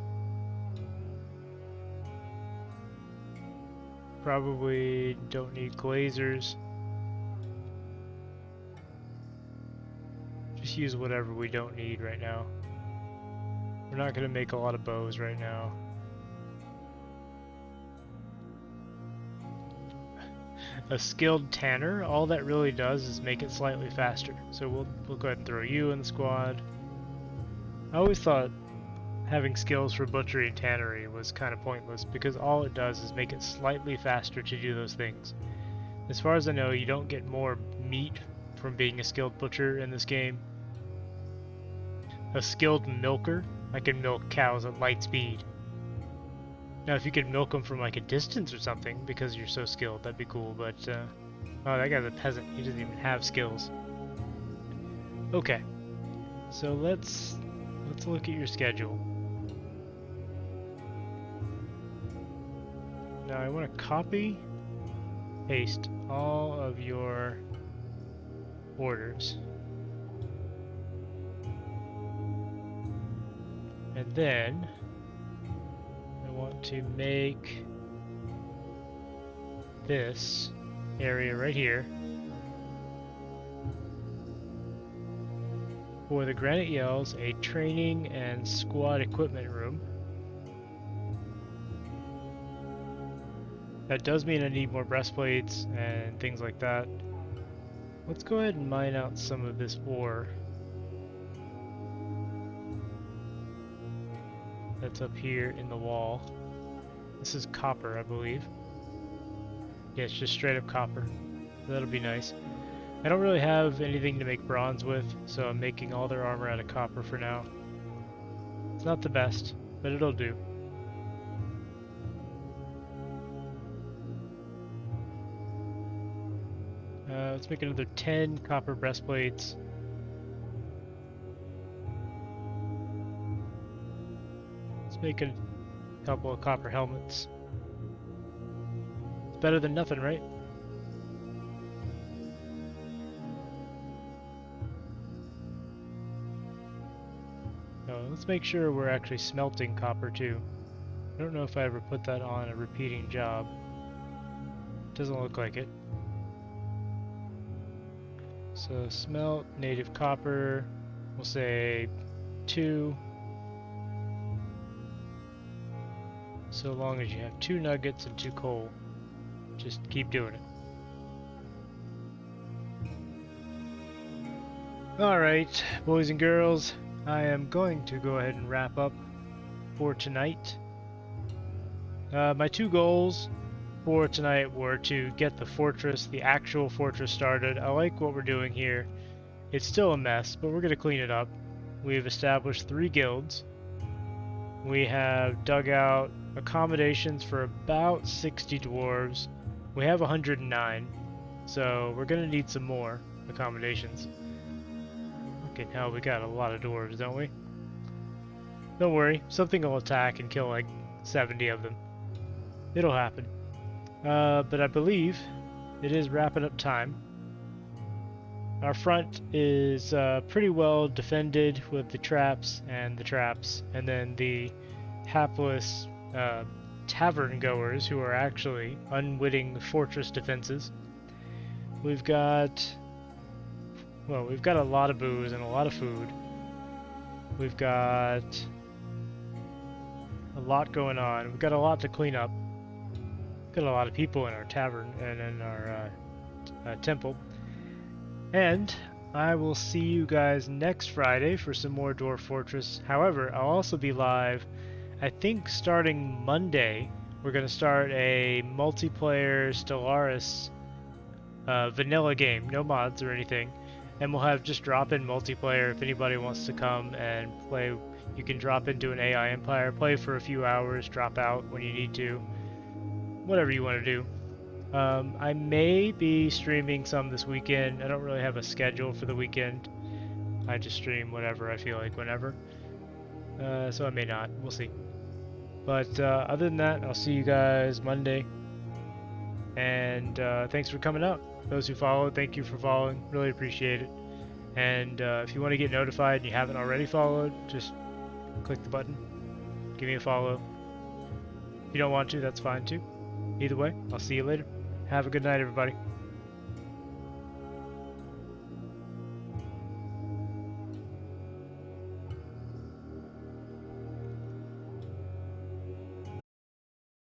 Probably don't need glazers. Just use whatever we don't need right now. We're not going to make a lot of bows right now. A skilled tanner, all that really does is make it slightly faster. So we'll go ahead and throw you in the squad. I always thought having skills for butchery and tannery was kind of pointless because all it does is make it slightly faster to do those things. As far as I know, you don't get more meat from being a skilled butcher in this game. A skilled milker, I can milk cows at light speed. Now, if you could milk them from like a distance or something, because you're so skilled, that'd be cool. But oh, that guy's a peasant. He doesn't even have skills. Okay, so let's look at your schedule. Now, I want to copy, paste all of your orders, and then want to make this area right here for the Granite Yells a training and squad equipment room. That does mean I need more breastplates and things like that. Let's go ahead and mine out some of this ore that's up here in the wall. This is copper, I believe. Yeah, it's just straight up copper. That'll be nice. I don't really have anything to make bronze with, so I'm making all their armor out of copper for now. It's not the best, but it'll do. Let's make another 10 copper breastplates. Let's make a couple of copper helmets. It's better than nothing, right? No, let's make sure we're actually smelting copper too. I don't know if I ever put that on a repeating job. Doesn't look like it. So smelt native copper, we'll say 2. So long as you have 2 nuggets and 2 coal, just keep doing it. Alright, boys and girls, I am going to go ahead and wrap up for tonight. My 2 goals for tonight were to get the fortress, the actual fortress started. I like what we're doing here. It's still a mess, but we're going to clean it up. We've established 3 guilds. We have dug out accommodations for about 60 dwarves. We have 109, so we're going to need some more accommodations. Okay, now we got a lot of dwarves, don't we? Don't worry, something will attack and kill like 70 of them. It'll happen. But I believe it is wrapping up time. Our front is pretty well defended with the traps, and then the hapless tavern goers who are actually unwitting fortress defenses. We've got a lot of booze and a lot of food. We've got a lot going on. We've got a lot to clean up. Got a lot of people in our tavern and in our temple. And I will see you guys next Friday for some more Dwarf Fortress. However, I'll also be live, I think starting Monday. We're going to start a multiplayer Stellaris vanilla game, no mods or anything. And we'll have just drop-in multiplayer if anybody wants to come and play. You can drop into an AI Empire, play for a few hours, drop out when you need to. Whatever you want to do. I may be streaming some this weekend. I don't really have a schedule for the weekend. I just stream whatever I feel like whenever. So I may not. We'll see. But other than that, I'll see you guys Monday. And thanks for coming out. Those who followed, thank you for following. Really appreciate it. And if you want to get notified and you haven't already followed, just click the button. Give me a follow. If you don't want to, that's fine too. Either way, I'll see you later. Have a good night, everybody.